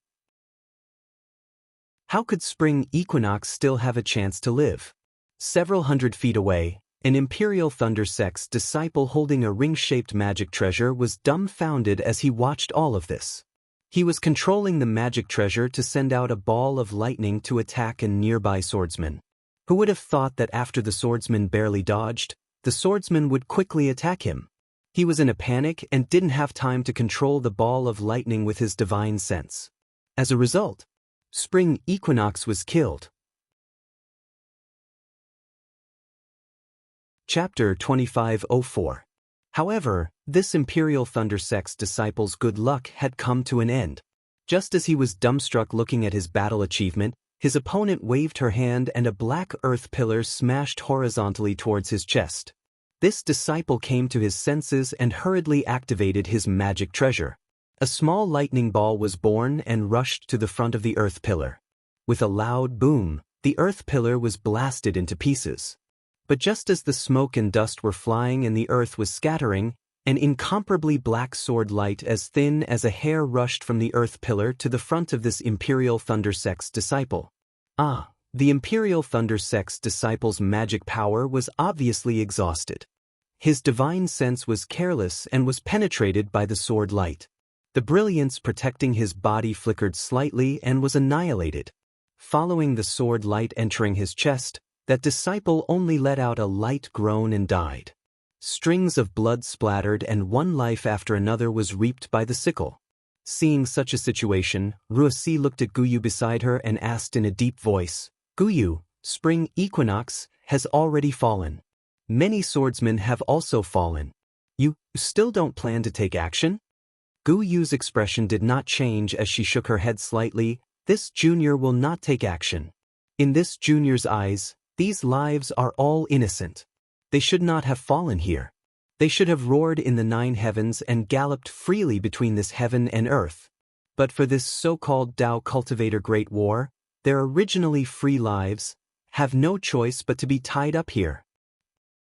How could Spring Equinox still have a chance to live? Several hundred feet away, an Imperial Thunder Sect's disciple holding a ring-shaped magic treasure was dumbfounded as he watched all of this. He was controlling the magic treasure to send out a ball of lightning to attack a nearby swordsman. Who would have thought that after the swordsman barely dodged, the swordsman would quickly attack him? He was in a panic and didn't have time to control the ball of lightning with his divine sense. As a result, Spring Equinox was killed. Chapter 2504. However, this Imperial Thunder Sect's disciple's good luck had come to an end. Just as he was dumbstruck looking at his battle achievement, his opponent waved her hand and a black earth pillar smashed horizontally towards his chest. This disciple came to his senses and hurriedly activated his magic treasure. A small lightning ball was born and rushed to the front of the earth pillar. With a loud boom, the earth pillar was blasted into pieces. But just as the smoke and dust were flying and the earth was scattering, an incomparably black sword light as thin as a hair rushed from the earth pillar to the front of this Imperial Thunder Sect's disciple. The Imperial Thunder Sect's disciple's magic power was obviously exhausted. His divine sense was careless and was penetrated by the sword light. The brilliance protecting his body flickered slightly and was annihilated. Following the sword light entering his chest, that disciple only let out a light groan and died. Strings of blood splattered and one life after another was reaped by the sickle. Seeing such a situation, Ruosi looked at Guyu beside her and asked in a deep voice, "Guyu, Spring Equinox has already fallen. Many swordsmen have also fallen. You still don't plan to take action?" Guyu's expression did not change as she shook her head slightly, This junior will not take action. In this junior's eyes, these lives are all innocent. They should not have fallen here. They should have roared in the 9 heavens and galloped freely between this heaven and earth. But for this so-called Tao cultivator Great War, their originally free lives have no choice but to be tied up here.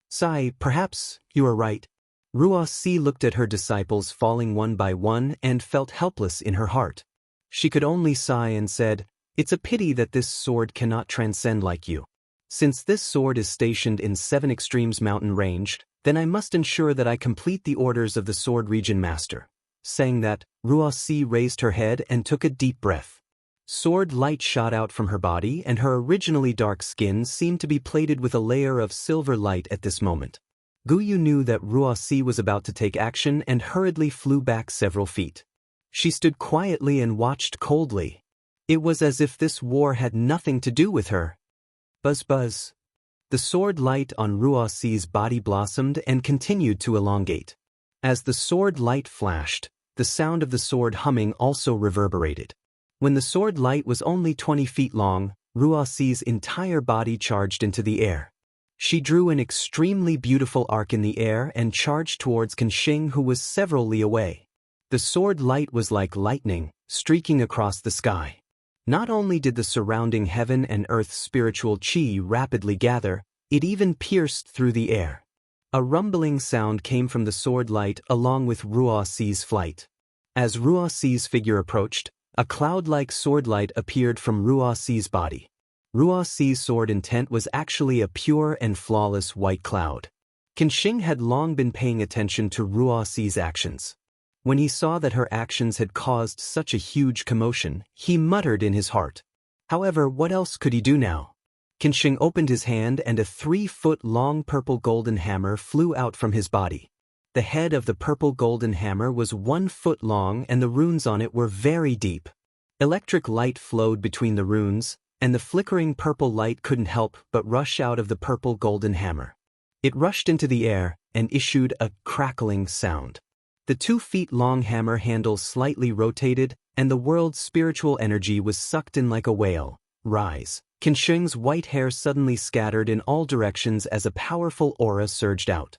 Sai, perhaps you are right. Wuxia looked at her disciples falling one by one and felt helpless in her heart. She could only sigh and said, "It's a pity that this sword cannot transcend like you. Since this sword is stationed in 7 Extremes mountain range, then I must ensure that I complete the orders of the Sword Region Master." Saying that, Wuxia raised her head and took a deep breath. Sword light shot out from her body and her originally dark skin seemed to be plated with a layer of silver light at this moment. Guyu knew that Wuxia was about to take action and hurriedly flew back several feet. She stood quietly and watched coldly. It was as if this war had nothing to do with her. Buzz buzz. The sword light on Wuxia's body blossomed and continued to elongate. As the sword light flashed, the sound of the sword humming also reverberated. When the sword light was only 20 feet long, Wuxia's entire body charged into the air. She drew an extremely beautiful arc in the air and charged towards Kenshing, who was several li away. The sword light was like lightning, streaking across the sky. Not only did the surrounding heaven and earth's spiritual qi rapidly gather, it even pierced through the air. A rumbling sound came from the sword light along with Wuxia's flight. As Wuxia's figure approached, a cloud-like sword light appeared from Wuxia's body. Wuxia's sword intent was actually a pure and flawless white cloud. Kenshing had long been paying attention to Wuxia's actions. When he saw that her actions had caused such a huge commotion, he muttered in his heart. However, what else could he do now? Kenshing opened his hand and a 3-foot-long purple golden hammer flew out from his body. The head of the purple golden hammer was 1 foot long and the runes on it were very deep. Electric light flowed between the runes, and the flickering purple light couldn't help but rush out of the purple golden hammer. It rushed into the air and issued a crackling sound. The 2-feet-long hammer handle slightly rotated, and the world's spiritual energy was sucked in like a whale. Rise. Kenshing's white hair suddenly scattered in all directions as a powerful aura surged out.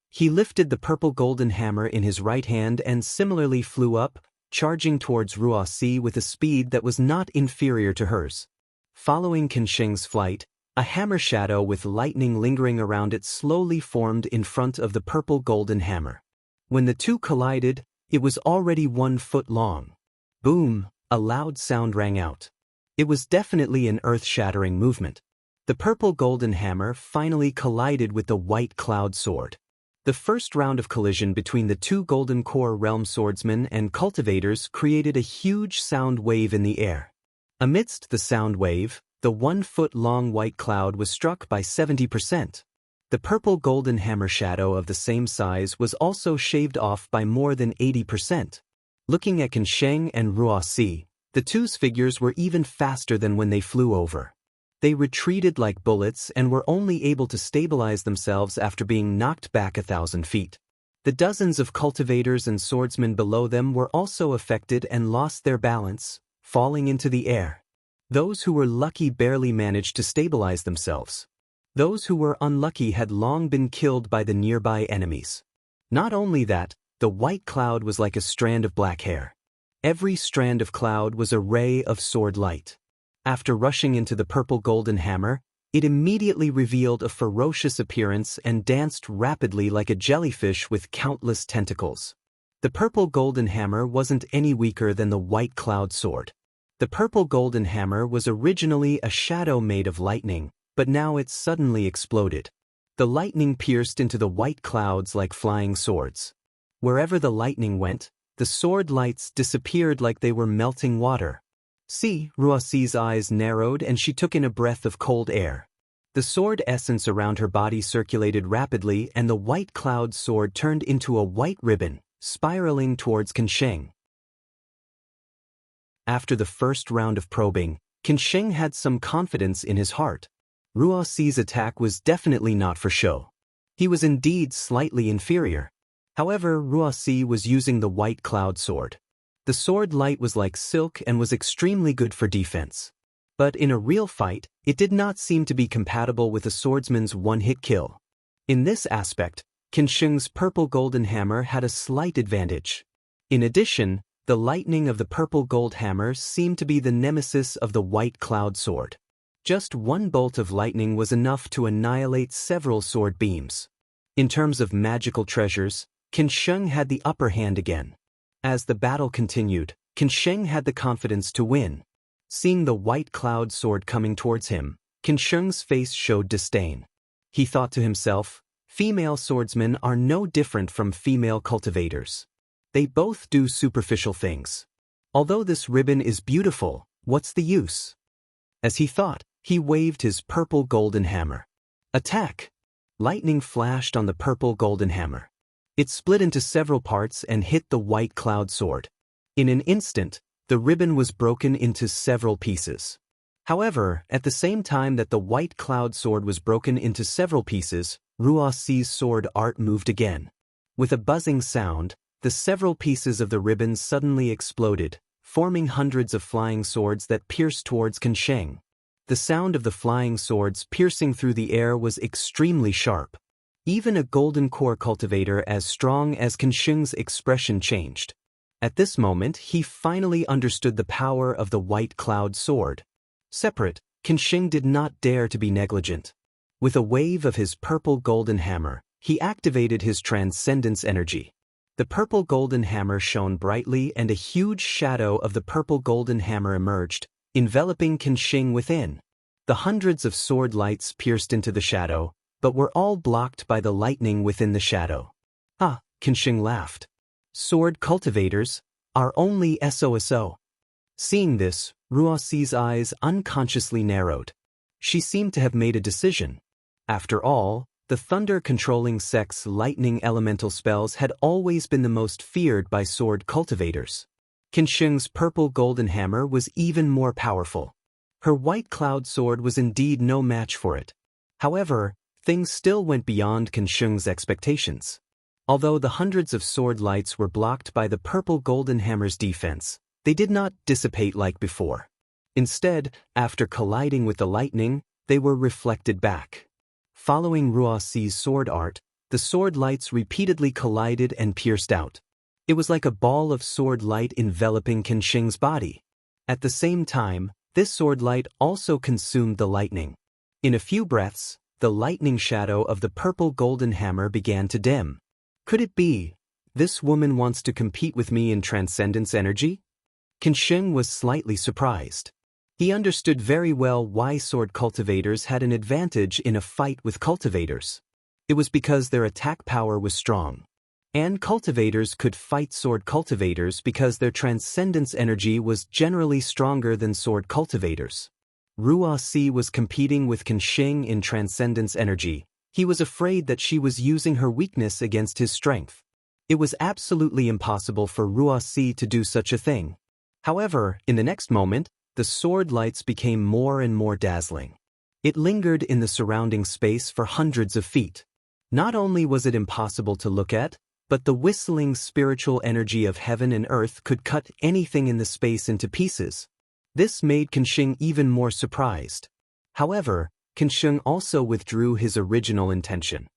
He lifted the purple golden hammer in his right hand and similarly flew up, charging towards Wuxia with a speed that was not inferior to hers. Following Kenshing's flight, a hammer shadow with lightning lingering around it slowly formed in front of the purple golden hammer. When the two collided, it was already 1 foot long. Boom! A loud sound rang out. It was definitely an earth-shattering movement. The purple golden hammer finally collided with the white cloud sword. The first round of collision between the 2 Golden Core Realm swordsmen and cultivators created a huge sound wave in the air. Amidst the sound wave, the 1-foot-long white cloud was struck by 70%. The purple golden hammer shadow of the same size was also shaved off by more than 80%. Looking at Kenshing and Wuxia, the two's figures were even faster than when they flew over. They retreated like bullets and were only able to stabilize themselves after being knocked back 1,000 feet. The dozens of cultivators and swordsmen below them were also affected and lost their balance, falling into the air. Those who were lucky barely managed to stabilize themselves. Those who were unlucky had long been killed by the nearby enemies. Not only that, the white cloud was like a strand of black hair. Every strand of cloud was a ray of sword light. After rushing into the purple golden hammer, it immediately revealed a ferocious appearance and danced rapidly like a jellyfish with countless tentacles. The purple golden hammer wasn't any weaker than the white cloud sword. The purple golden hammer was originally a shadow made of lightning, but now it suddenly exploded. The lightning pierced into the white clouds like flying swords. Wherever the lightning went, the sword lights disappeared like they were melting water. See, Wuxia's eyes narrowed and she took in a breath of cold air. The sword essence around her body circulated rapidly and the white cloud sword turned into a white ribbon, spiraling towards Kenshing. After the first round of probing, Kenshing had some confidence in his heart. Wuxia's attack was definitely not for show. He was indeed slightly inferior. However, Wuxia was using the white cloud sword. The sword light was like silk and was extremely good for defense. But in a real fight, it did not seem to be compatible with a swordsman's one-hit kill. In this aspect, Qin Sheng's purple golden hammer had a slight advantage. In addition, the lightning of the purple gold hammer seemed to be the nemesis of the white cloud sword. Just one bolt of lightning was enough to annihilate several sword beams. In terms of magical treasures, Qin Sheng had the upper hand again. As the battle continued, Qin Sheng had the confidence to win. Seeing the white cloud sword coming towards him, Qin Sheng's face showed disdain. He thought to himself, female swordsmen are no different from female cultivators. They both do superficial things. Although this ribbon is beautiful, what's the use? As he thought, he waved his purple golden hammer. Attack! Lightning flashed on the purple golden hammer. It split into several parts and hit the white cloud sword. In an instant, the ribbon was broken into several pieces. However, at the same time that the white cloud sword was broken into several pieces, Ruoxi's sword art moved again. With a buzzing sound, the several pieces of the ribbon suddenly exploded, forming hundreds of flying swords that pierced towards Qin Sheng. The sound of the flying swords piercing through the air was extremely sharp. Even a golden core cultivator as strong as Qin Sheng's expression changed. At this moment, he finally understood the power of the white cloud sword. Separate, Qin Sheng did not dare to be negligent. With a wave of his purple golden hammer, he activated his transcendence energy. The purple golden hammer shone brightly and a huge shadow of the purple golden hammer emerged, enveloping Qin Sheng within. The hundreds of sword lights pierced into the shadow, but were all blocked by the lightning within the shadow. Ah, Qin Sheng laughed. Sword cultivators are only SOSO. Seeing this, Ruoxi's eyes unconsciously narrowed. She seemed to have made a decision. After all, the thunder-controlling sex lightning elemental spells had always been the most feared by sword cultivators. Qin Sheng's purple golden hammer was even more powerful. Her white cloud sword was indeed no match for it. However, things still went beyond Qin Sheng's expectations. Although the hundreds of sword lights were blocked by the purple golden hammer's defense, they did not dissipate like before. Instead, after colliding with the lightning, they were reflected back. Following Ruoxi's sword art, the sword lights repeatedly collided and pierced out. It was like a ball of sword light enveloping Qin Sheng's body. At the same time, this sword light also consumed the lightning. In a few breaths, the lightning shadow of the purple golden hammer began to dim. Could it be, this woman wants to compete with me in transcendence energy? Qin Sheng was slightly surprised. He understood very well why sword cultivators had an advantage in a fight with cultivators. It was because their attack power was strong. And cultivators could fight sword cultivators because their transcendence energy was generally stronger than sword cultivators. Ruoxi was competing with Qin Sheng in transcendence energy. He was afraid that she was using her weakness against his strength. It was absolutely impossible for Ruoxi to do such a thing. However, in the next moment, the sword lights became more and more dazzling. It lingered in the surrounding space for hundreds of feet. Not only was it impossible to look at, but the whistling spiritual energy of heaven and earth could cut anything in the space into pieces. This made Qin Sheng even more surprised. However, Qin Sheng also withdrew his original intention.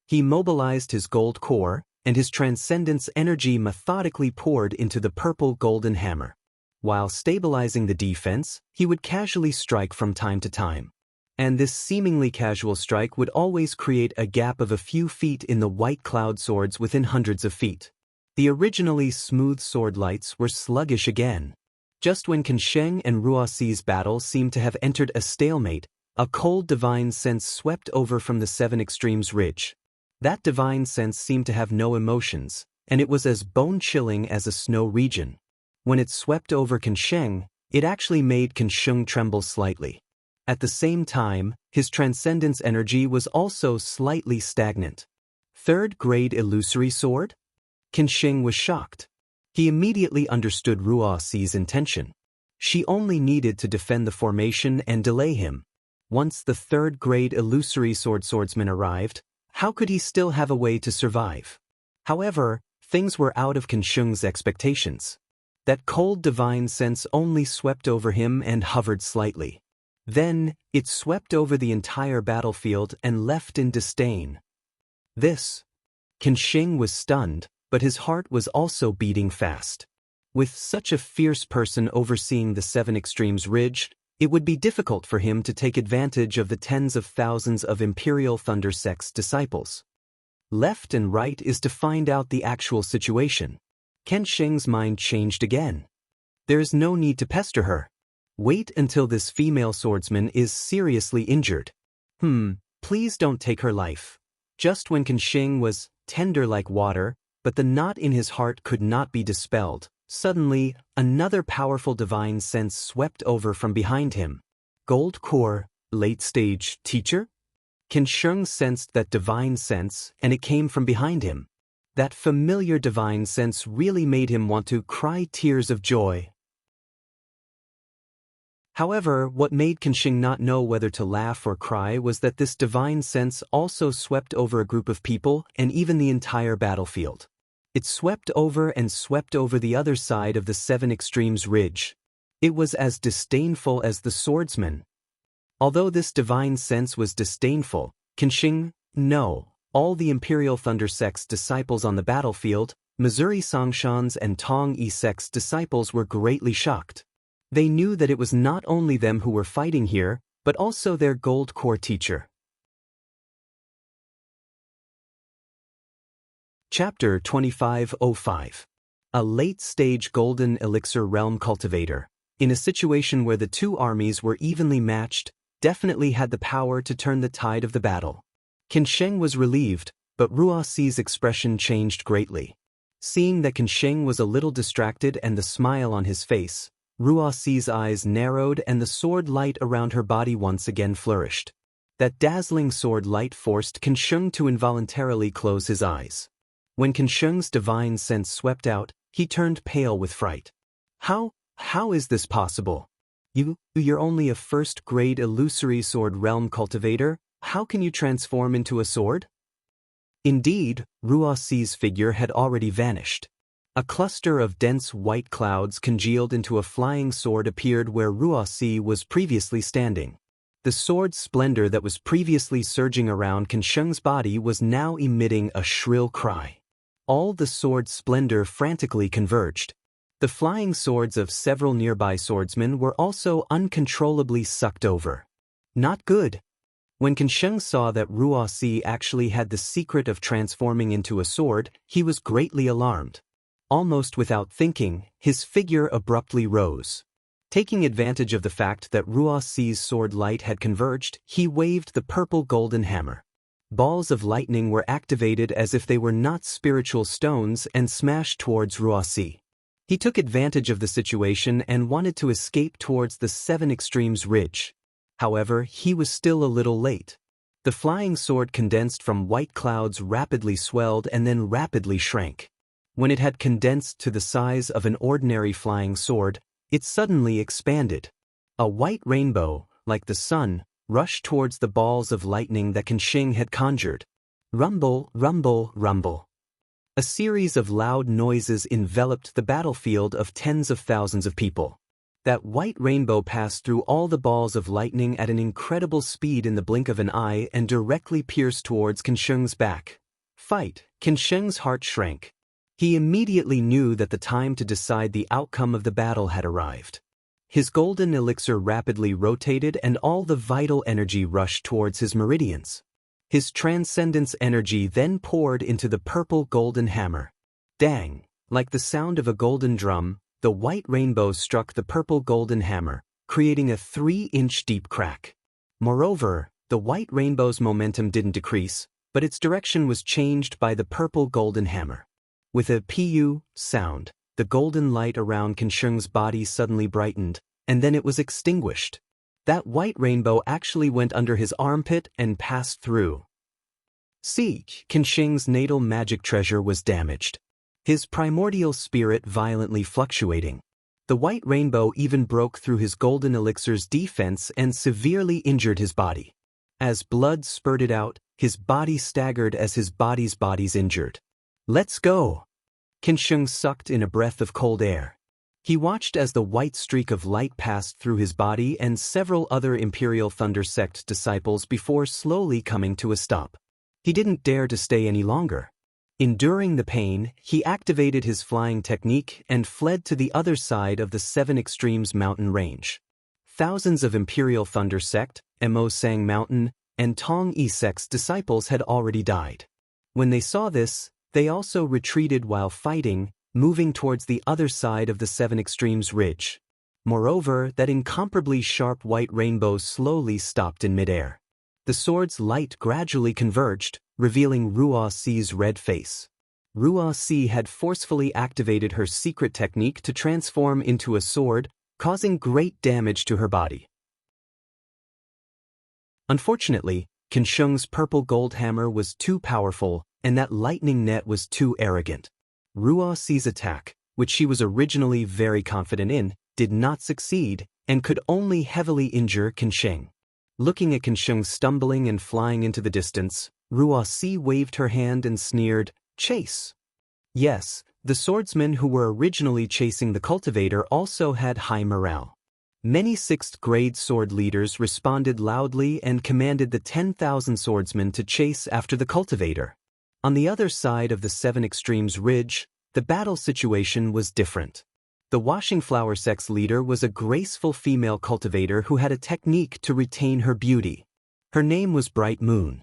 He mobilized his gold core, and his transcendence energy methodically poured into the purple golden hammer. While stabilizing the defense, he would casually strike from time to time. And this seemingly casual strike would always create a gap of a few feet in the white cloud swords within hundreds of feet. The originally smooth sword lights were sluggish again. Just when Qin Sheng and Ruoxi's battle seemed to have entered a stalemate, a cold divine sense swept over from the Seven Extremes ridge. That divine sense seemed to have no emotions, and it was as bone-chilling as a snow region. When it swept over Qin Sheng, it actually made Qin Sheng tremble slightly. At the same time, his transcendence energy was also slightly stagnant. Third-grade illusory sword? Qin Sheng was shocked. He immediately understood Ruoxi's intention. She only needed to defend the formation and delay him. Once the third-grade illusory swordsman arrived, how could he still have a way to survive? However, things were out of Qinsheng's expectations. That cold divine sense only swept over him and hovered slightly. Then, it swept over the entire battlefield and left in disdain. Qinsheng was stunned, but his heart was also beating fast. With such a fierce person overseeing the Seven Extremes Ridge, it would be difficult for him to take advantage of the tens of thousands of Imperial Thunder Sect's disciples. Left and right is to find out the actual situation. Qinsheng's mind changed again. There is no need to pester her. Wait until this female swordsman is seriously injured. Please don't take her life. Just when Qinsheng was tender like water, but the knot in his heart could not be dispelled, suddenly, another powerful divine sense swept over from behind him. Gold Core, late-stage teacher? Qinsheng sensed that divine sense, and it came from behind him. That familiar divine sense really made him want to cry tears of joy. However, what made Qinsheng not know whether to laugh or cry was that this divine sense also swept over a group of people and even the entire battlefield. It swept over and swept over the other side of the Seven Extremes Ridge. It was as disdainful as the swordsman. Although this divine sense was disdainful, Qinsheng, no, all the Imperial Thunder Sect's disciples on the battlefield, Missouri Songshan's and Tong Yi Sect's disciples were greatly shocked. They knew that it was not only them who were fighting here, but also their Gold Core teacher. Chapter 2505. A late-stage Golden Elixir Realm Cultivator, in a situation where the two armies were evenly matched, definitely had the power to turn the tide of the battle. Qinsheng was relieved, but Ruoxi's expression changed greatly. Seeing that Qinsheng was a little distracted and the smile on his face, Ruoxi's eyes narrowed and the sword light around her body once again flourished. That dazzling sword light forced Qinsheng to involuntarily close his eyes. When Qinsheng's divine sense swept out, he turned pale with fright. How is this possible? You're only a first-grade illusory sword realm cultivator. How can you transform into a sword? Indeed, Ruoxi's figure had already vanished. A cluster of dense white clouds congealed into a flying sword appeared where Ruoxi was previously standing. The sword's splendor that was previously surging around Qinsheng's body was now emitting a shrill cry. All the sword's splendor frantically converged. The flying swords of several nearby swordsmen were also uncontrollably sucked over. Not good. When Qinsheng saw that Ruoxi actually had the secret of transforming into a sword, he was greatly alarmed. Almost without thinking, his figure abruptly rose. Taking advantage of the fact that Ruoxi's sword light had converged, he waved the purple golden hammer. Balls of lightning were activated as if they were not spiritual stones and smashed towards Ruoxi. He took advantage of the situation and wanted to escape towards the Seven Extremes Ridge. However, he was still a little late. The flying sword condensed from white clouds rapidly swelled and then rapidly shrank. When it had condensed to the size of an ordinary flying sword, it suddenly expanded. A white rainbow, like the sun, rushed towards the balls of lightning that Qinsheng had conjured. Rumble, rumble, rumble. A series of loud noises enveloped the battlefield of tens of thousands of people. That white rainbow passed through all the balls of lightning at an incredible speed in the blink of an eye and directly pierced towards Qinsheng's back. Fight! Qinsheng's heart shrank. He immediately knew that the time to decide the outcome of the battle had arrived. His golden elixir rapidly rotated and all the vital energy rushed towards his meridians. His transcendence energy then poured into the purple golden hammer. Dang! Like the sound of a golden drum, the white rainbow struck the purple golden hammer, creating a 3-inch deep crack. Moreover, the white rainbow's momentum didn't decrease, but its direction was changed by the purple golden hammer. With a pu sound, the golden light around Qinsheng's body suddenly brightened, and then it was extinguished. That white rainbow actually went under his armpit and passed through. Qinsheng's natal magic treasure was damaged. His primordial spirit violently fluctuating. The white rainbow even broke through his golden elixir's defense and severely injured his body. As blood spurted out, his body staggered as his body's injured. Let's go! Qin sucked in a breath of cold air. He watched as the white streak of light passed through his body and several other Imperial Thunder Sect disciples before slowly coming to a stop. He didn't dare to stay any longer. Enduring the pain, he activated his flying technique and fled to the other side of the Seven Extremes mountain range. Thousands of Imperial Thunder Sect, Mo Sang Mountain, and Tong Yi Sect's disciples had already died. When they saw this, they also retreated while fighting, moving towards the other side of the Seven Extremes ridge. Moreover, that incomparably sharp white rainbow slowly stopped in midair. The sword's light gradually converged, revealing Wuxia's red face. Wuxia had forcefully activated her secret technique to transform into a sword, causing great damage to her body. Unfortunately, Qinsheng's purple gold hammer was too powerful, and that lightning net was too arrogant. Wuxia's attack, which she was originally very confident in, did not succeed, and could only heavily injure Qinsheng. Looking at Qinsheng stumbling and flying into the distance, Wuxia waved her hand and sneered, "Chase!" Yes, the swordsmen who were originally chasing the cultivator also had high morale. Many 6th-grade sword leaders responded loudly and commanded the 10,000 swordsmen to chase after the cultivator. On the other side of the Seven Extremes ridge, the battle situation was different. The Washing Flower Sect's leader was a graceful female cultivator who had a technique to retain her beauty. Her name was Bright Moon.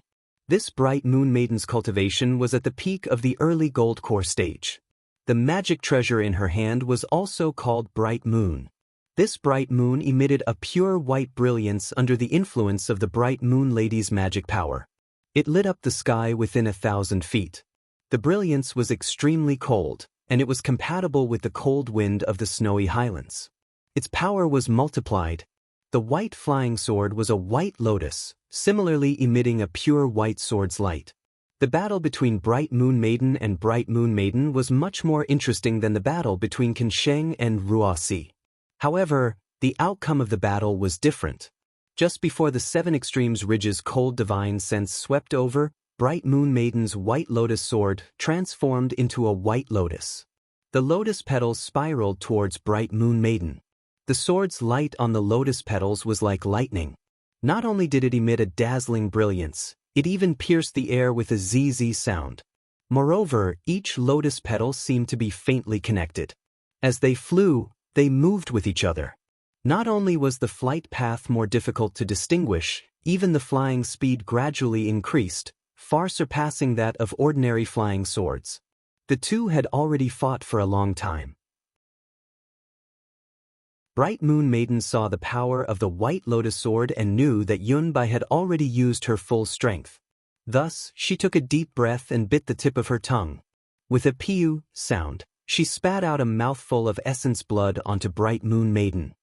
This Bright Moon Maiden's cultivation was at the peak of the early Gold Core stage. The magic treasure in her hand was also called Bright Moon. This Bright Moon emitted a pure white brilliance under the influence of the Bright Moon Lady's magic power. It lit up the sky within 1,000 feet. The brilliance was extremely cold, and it was compatible with the cold wind of the snowy highlands. Its power was multiplied. The white flying sword was a white lotus, similarly emitting a pure white sword's light. The battle between Bright Moon Maiden and Bright Moon Maiden was much more interesting than the battle between Qinsheng and Wuxia. However, the outcome of the battle was different. Just before the Seven Extremes ridge's cold divine sense swept over, Bright Moon Maiden's white lotus sword transformed into a white lotus. The lotus petals spiraled towards Bright Moon Maiden. The sword's light on the lotus petals was like lightning. Not only did it emit a dazzling brilliance, it even pierced the air with a zzz sound. Moreover, each lotus petal seemed to be faintly connected. As they flew, they moved with each other. Not only was the flight path more difficult to distinguish, even the flying speed gradually increased, far surpassing that of ordinary flying swords. The two had already fought for a long time. Bright Moon Maiden saw the power of the White Lotus Sword and knew that Yunbai had already used her full strength. Thus, she took a deep breath and bit the tip of her tongue. With a piu sound, she spat out a mouthful of essence blood onto Bright Moon Maiden.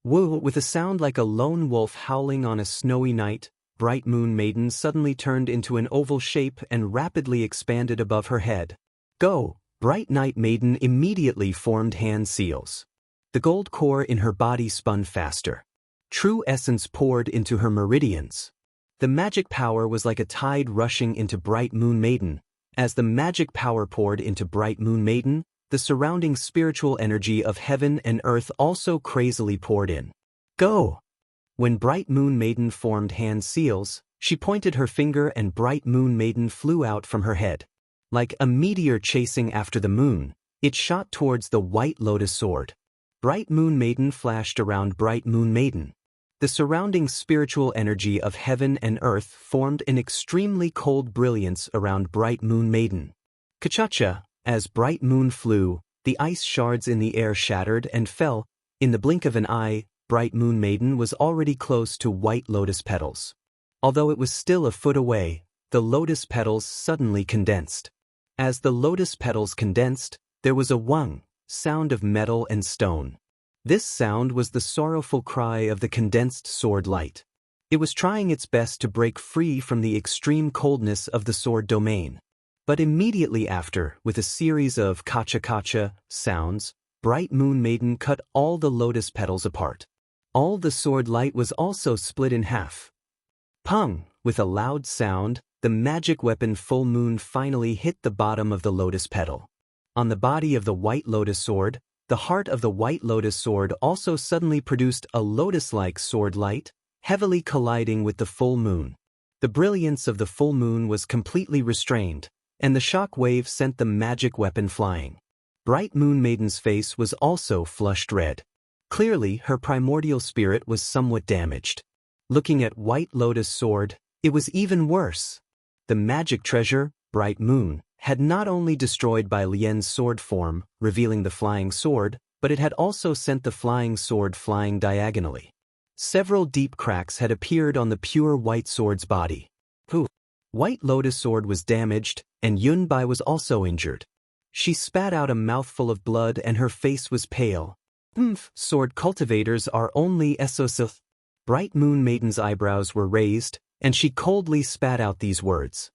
Woo! With a sound like a lone wolf howling on a snowy night, Bright Moon Maiden suddenly turned into an oval shape and rapidly expanded above her head. Go! Bright Night Maiden immediately formed hand seals. The gold core in her body spun faster. True essence poured into her meridians. The magic power was like a tide rushing into Bright Moon Maiden. As the magic power poured into Bright Moon Maiden, the surrounding spiritual energy of heaven and earth also crazily poured in. Go! When Bright Moon Maiden formed hand seals, she pointed her finger and Bright Moon Maiden flew out from her head. Like a meteor chasing after the moon, it shot towards the White Lotus Sword. Bright Moon Maiden flashed around Bright Moon Maiden. The surrounding spiritual energy of heaven and earth formed an extremely cold brilliance around Bright Moon Maiden. Ka-cha-cha! As Bright Moon flew, the ice shards in the air shattered and fell. In the blink of an eye, Bright Moon Maiden was already close to White Lotus petals. Although it was still a foot away, the lotus petals suddenly condensed. As the lotus petals condensed, there was a whang sound of metal and stone. This sound was the sorrowful cry of the condensed sword light. It was trying its best to break free from the extreme coldness of the sword domain. But immediately after, with a series of kacha-kacha sounds, Bright Moon Maiden cut all the lotus petals apart. All the sword light was also split in half. Pung! With a loud sound, the magic weapon Full Moon finally hit the bottom of the lotus petal. On the body of the White Lotus Sword, the heart of the White Lotus Sword also suddenly produced a lotus-like sword light, heavily colliding with the full moon. The brilliance of the full moon was completely restrained, and the shock wave sent the magic weapon flying. Bright Moon Maiden's face was also flushed red. Clearly, her primordial spirit was somewhat damaged. Looking at White Lotus Sword, it was even worse. The magic treasure, Bright Moon, had not only destroyed Bai Lian's sword form, revealing the flying sword, but it had also sent the flying sword flying diagonally. Several deep cracks had appeared on the pure white sword's body. White Lotus Sword was damaged, and Yun Bai was also injured. She spat out a mouthful of blood and her face was pale. Sword cultivators are only SOS. Bright Moon Maiden's eyebrows were raised, and she coldly spat out these words.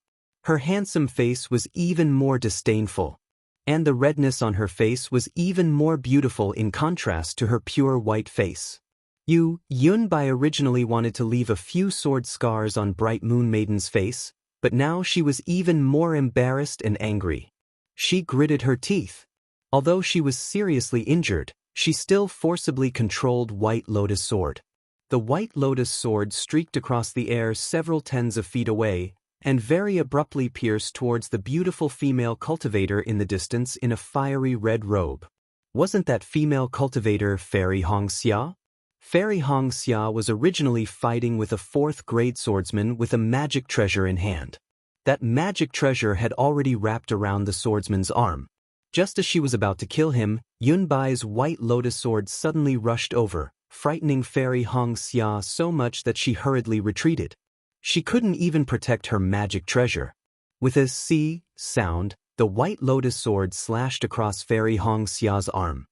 Her handsome face was even more disdainful, and the redness on her face was even more beautiful in contrast to her pure white face. Yun Bai originally wanted to leave a few sword scars on Bright Moon Maiden's face, but now she was even more embarrassed and angry. She gritted her teeth. Although she was seriously injured, she still forcibly controlled White Lotus Sword. The White Lotus Sword streaked across the air several tens of feet away, and very abruptly pierced towards the beautiful female cultivator in the distance in a fiery red robe. Wasn't that female cultivator Fairy Hongxia? Fairy Hongxia was originally fighting with a 4th-grade swordsman with a magic treasure in hand. That magic treasure had already wrapped around the swordsman's arm. Just as she was about to kill him, Yun Bai's White Lotus Sword suddenly rushed over, frightening Fairy Hongxia so much that she hurriedly retreated. She couldn't even protect her magic treasure. With a "C" sound, the White Lotus Sword slashed across Fairy Hongxia's arm.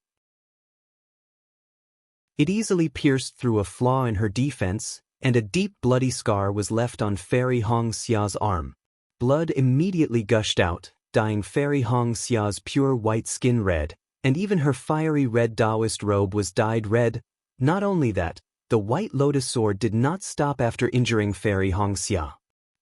It easily pierced through a flaw in her defense, and a deep bloody scar was left on Fairy Hongxia's arm. Blood immediately gushed out, dyeing Fairy Hongxia's pure white skin red, and even her fiery red Taoist robe was dyed red. Not only that, the White Lotus Sword did not stop after injuring Fairy Hongxia.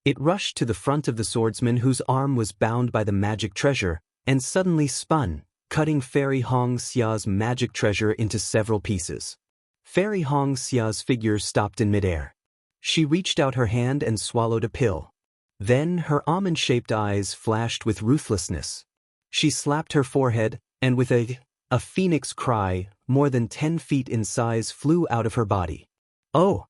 It rushed to the front of the swordsman whose arm was bound by the magic treasure, and suddenly spun, cutting Fairy Hongxia's magic treasure into several pieces. Fairy Hongxia's figure stopped in midair. She reached out her hand and swallowed a pill. Then her almond-shaped eyes flashed with ruthlessness. She slapped her forehead, and with a phoenix cry, more than 10 feet in size flew out of her body. Oh!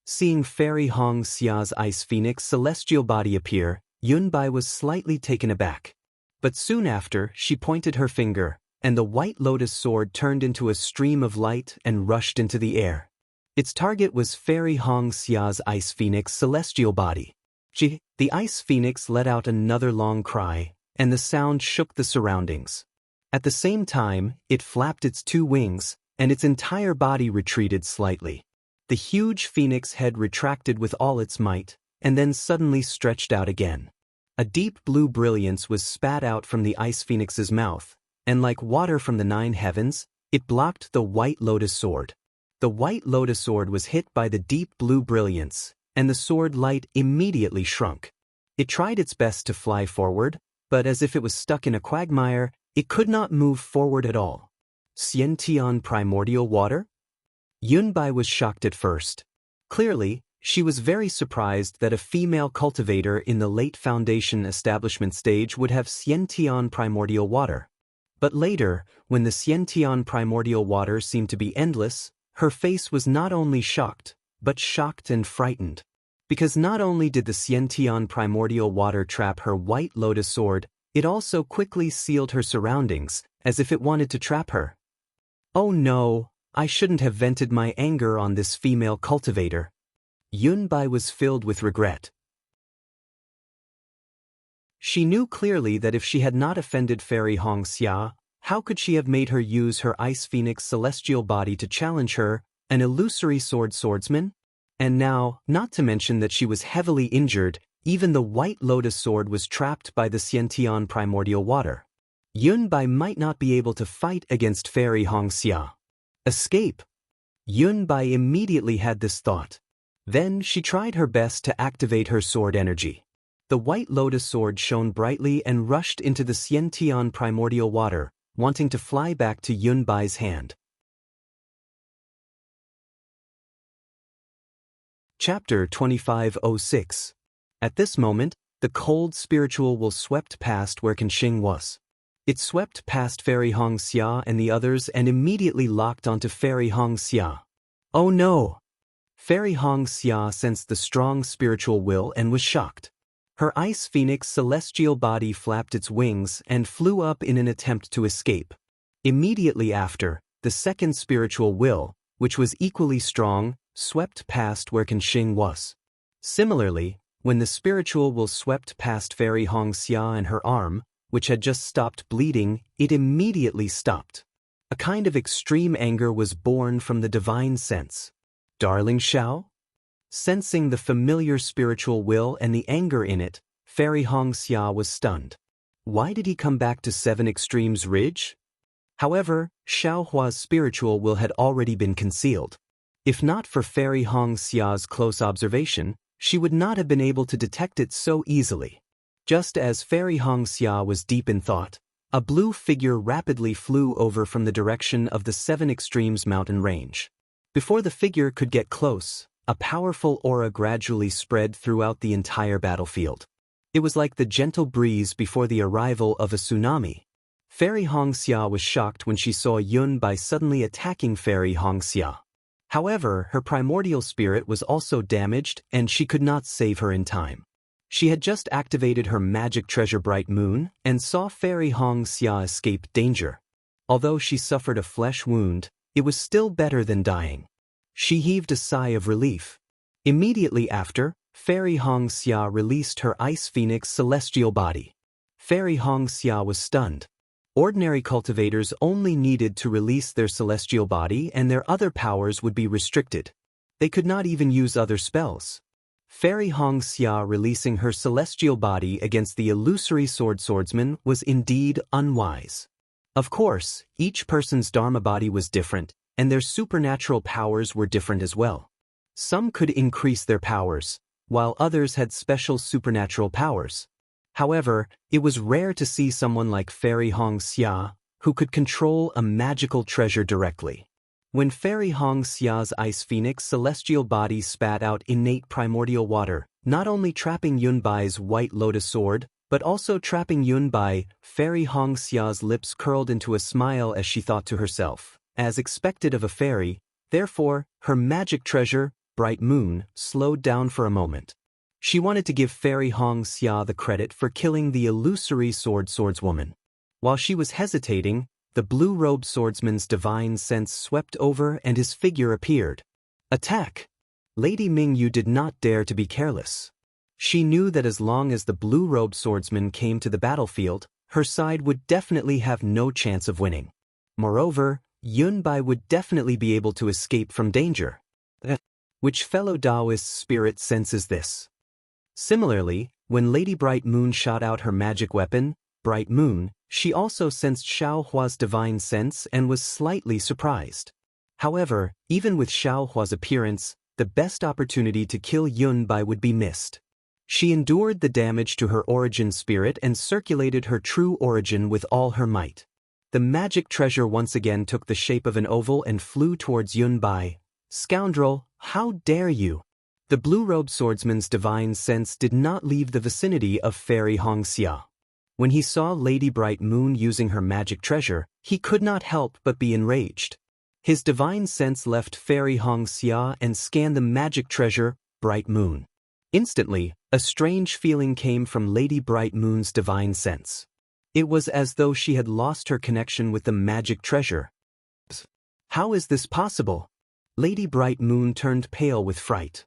Seeing Fairy Hongxia's ice phoenix celestial body appear, Yun Bai was slightly taken aback. But soon after, she pointed her finger, and the White Lotus Sword turned into a stream of light and rushed into the air. Its target was Fairy Hongxia's ice phoenix celestial body. The ice phoenix let out another long cry, and the sound shook the surroundings. At the same time, it flapped its 2 wings, and its entire body retreated slightly. The huge phoenix head retracted with all its might, and then suddenly stretched out again. A deep blue brilliance was spat out from the ice phoenix's mouth, and like water from the 9 heavens, it blocked the White Lotus Sword. The White Lotus Sword was hit by the deep blue brilliance, and the sword light immediately shrunk. It tried its best to fly forward, but as if it was stuck in a quagmire, it could not move forward at all. Xiantian primordial water? Yun Bai was shocked at first. Clearly, she was very surprised that a female cultivator in the late foundation establishment stage would have Xiantian primordial water. But later, when the Xiantian primordial water seemed to be endless, her face was not only shocked, but shocked and frightened. Because not only did the Xiantian primordial water trap her White Lotus Sword, it also quickly sealed her surroundings, as if it wanted to trap her. Oh no, I shouldn't have vented my anger on this female cultivator. Yun Bai was filled with regret. She knew clearly that if she had not offended Fairy Hongxia, how could she have made her use her Ice Phoenix celestial body to challenge her, an illusory swordsman? And now, not to mention that she was heavily injured, even the White Lotus Sword was trapped by the Xiantian primordial water. Yun Bai might not be able to fight against Fairy Hongxia. Escape! Yun Bai immediately had this thought. Then she tried her best to activate her sword energy. The white lotus sword shone brightly and rushed into the Xiantian primordial water, wanting to fly back to Yunbai's hand. Chapter 2506. At this moment, the cold spiritual will swept past where Kanxing was. It swept past Fairy Hongxia and the others and immediately locked onto Fairy Hongxia. Oh no! Fairy Hongxia sensed the strong spiritual will and was shocked. Her ice phoenix celestial body flapped its wings and flew up in an attempt to escape. Immediately after, the second spiritual will, which was equally strong, swept past where Kanxing was. Similarly, when the spiritual will swept past Fairy Hongxia and her arm, which had just stopped bleeding, it immediately stopped. A kind of extreme anger was born from the divine sense. Darling Xiao? Sensing the familiar spiritual will and the anger in it, Fairy Hongxia was stunned. Why did he come back to Seven Extremes Ridge? However, Xiao Hua's spiritual will had already been concealed. If not for Fairy Hongxia's close observation, she would not have been able to detect it so easily. Just as Fairy Hongxia was deep in thought, a blue figure rapidly flew over from the direction of the Seven Extremes mountain range. Before the figure could get close, a powerful aura gradually spread throughout the entire battlefield. It was like the gentle breeze before the arrival of a tsunami. Fairy Hongxia was shocked when she saw Yunbai suddenly attacking Fairy Hongxia. However, her primordial spirit was also damaged and she could not save her in time. She had just activated her magic treasure Bright Moon and saw Fairy Hongxia escape danger. Although she suffered a flesh wound, it was still better than dying. She heaved a sigh of relief. Immediately after, Fairy Hongxia released her ice phoenix celestial body. Fairy Hongxia was stunned. Ordinary cultivators only needed to release their celestial body and their other powers would be restricted. They could not even use other spells. Fairy Hongxia releasing her celestial body against the illusory swordsman was indeed unwise. Of course, each person's dharma body was different, and their supernatural powers were different as well. Some could increase their powers, while others had special supernatural powers. However, it was rare to see someone like Fairy Hongxia, who could control a magical treasure directly. When Fairy Hongxia's ice phoenix celestial body spat out innate primordial water, not only trapping Yunbai's white lotus sword, but also trapping Yunbai, Fairy Hongxia's lips curled into a smile as she thought to herself, as expected of a fairy, therefore, her magic treasure, Bright Moon, slowed down for a moment. She wanted to give Fairy Hongxia the credit for killing the illusory swordswoman. While she was hesitating, the blue-robed swordsman's divine sense swept over and his figure appeared. Attack! Lady Mingyu did not dare to be careless. She knew that as long as the blue-robed swordsman came to the battlefield, her side would definitely have no chance of winning. Moreover, Yunbai would definitely be able to escape from danger. Which fellow Taoist spirit senses this? Similarly, when Lady Bright Moon shot out her magic weapon, Bright Moon, she also sensed Xiao Hua's divine sense and was slightly surprised. However, even with Xiao Hua's appearance, the best opportunity to kill Yunbai would be missed. She endured the damage to her origin spirit and circulated her true origin with all her might. The magic treasure once again took the shape of an oval and flew towards Yunbai. Scoundrel, how dare you! The blue-robed swordsman's divine sense did not leave the vicinity of Fairy Hongxia. When he saw Lady Bright Moon using her magic treasure, he could not help but be enraged. His divine sense left Fairy Hongxia and scanned the magic treasure, Bright Moon. Instantly, a strange feeling came from Lady Bright Moon's divine sense. It was as though she had lost her connection with the magic treasure. How is this possible? Lady Bright Moon turned pale with fright.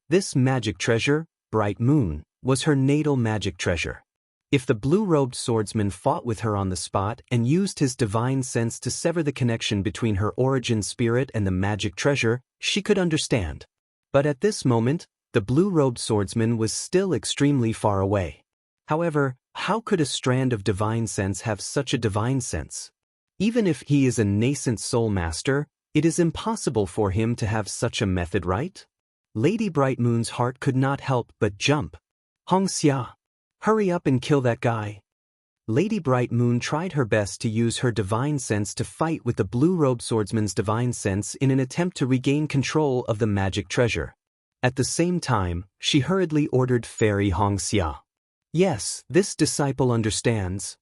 This magic treasure, Bright Moon, was her natal magic treasure. If the blue-robed swordsman fought with her on the spot and used his divine sense to sever the connection between her origin spirit and the magic treasure, she could understand. But at this moment, the blue-robed swordsman was still extremely far away. However, how could a strand of divine sense have such a divine sense? Even if he is a nascent soul master, it is impossible for him to have such a method, right? Lady Bright Moon's heart could not help but jump. Wuxia, hurry up and kill that guy. Lady Bright Moon tried her best to use her divine sense to fight with the blue-robed swordsman's divine sense in an attempt to regain control of the magic treasure. At the same time, she hurriedly ordered Fairy Wuxia. Yes, this disciple understands.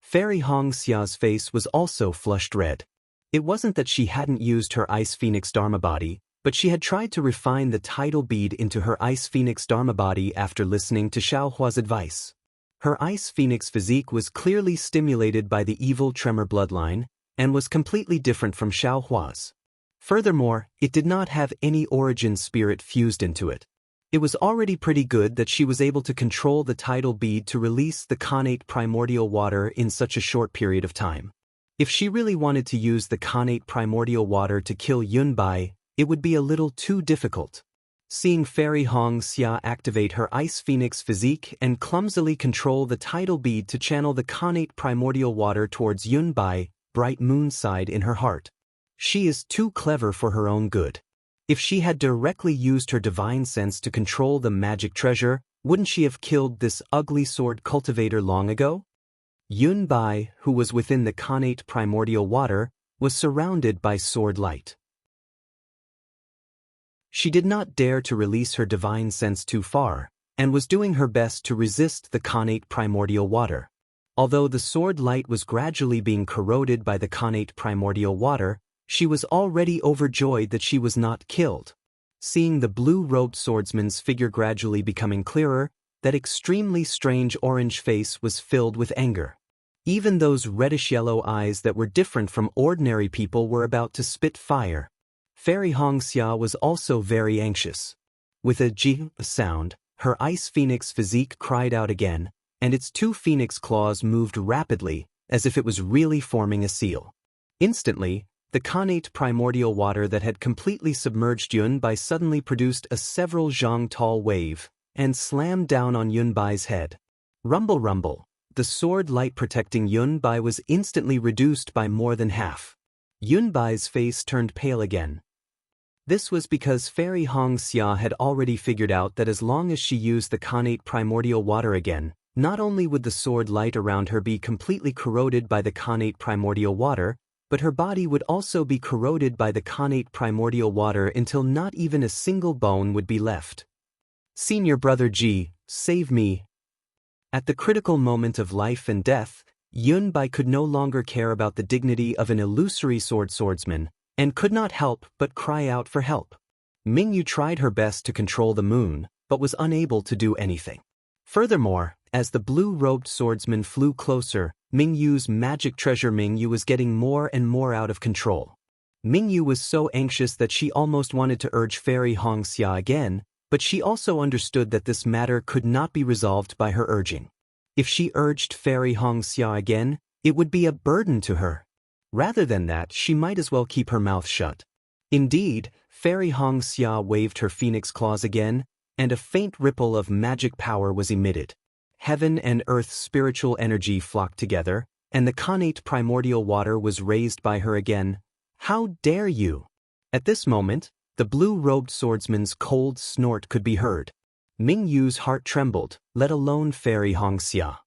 Fairy Wuxia's face was also flushed red. It wasn't that she hadn't used her Ice Phoenix Dharma body, but she had tried to refine the tidal bead into her Ice Phoenix Dharma body after listening to Xiaohua's advice. Her Ice Phoenix physique was clearly stimulated by the evil tremor bloodline, and was completely different from Xiaohua's. Furthermore, it did not have any origin spirit fused into it. It was already pretty good that she was able to control the tidal bead to release the connate primordial water in such a short period of time. If she really wanted to use the connate primordial water to kill Yunbai, it would be a little too difficult. Seeing Fairy Wuxia activate her Ice Phoenix physique and clumsily control the tidal bead to channel the connate primordial water towards Yunbai, Bright Moon's side in her heart. She is too clever for her own good. If she had directly used her divine sense to control the magic treasure, wouldn't she have killed this ugly sword cultivator long ago? Yunbai, who was within the connate primordial water, was surrounded by sword light. She did not dare to release her divine sense too far, and was doing her best to resist the connate primordial water. Although the sword light was gradually being corroded by the connate primordial water, she was already overjoyed that she was not killed. Seeing the blue-robed swordsman's figure gradually becoming clearer, that extremely strange orange face was filled with anger. Even those reddish-yellow eyes that were different from ordinary people were about to spit fire. Fairy Wuxia was also very anxious. With a "ji" sound, her Ice Phoenix physique cried out again, and its two phoenix claws moved rapidly, as if it was really forming a seal. Instantly, the connate primordial water that had completely submerged Yunbai suddenly produced a several zhang tall wave, and slammed down on Yunbai's head. Rumble rumble, the sword light protecting Yunbai was instantly reduced by more than half. Yunbai's face turned pale again. This was because Fairy Wuxia had already figured out that as long as she used the connate primordial water again, not only would the sword light around her be completely corroded by the connate primordial water, but her body would also be corroded by the connate primordial water until not even a single bone would be left. Senior Brother Ji, save me. At the critical moment of life and death, Yunbai could no longer care about the dignity of an illusory swordsman, and could not help but cry out for help. Mingyu tried her best to control the moon, but was unable to do anything. Furthermore, as the blue-robed swordsman flew closer, Mingyu's magic treasure Mingyu was getting more and more out of control. Mingyu was so anxious that she almost wanted to urge Fairy Wuxia again, but she also understood that this matter could not be resolved by her urging. If she urged Fairy Wuxia again, it would be a burden to her. Rather than that, she might as well keep her mouth shut. Indeed, Fairy Wuxia waved her phoenix claws again, and a faint ripple of magic power was emitted. Heaven and earth's spiritual energy flocked together, and the connate primordial water was raised by her again. How dare you! At this moment, the blue-robed swordsman's cold snort could be heard. Mingyu's heart trembled, let alone Fairy Wuxia.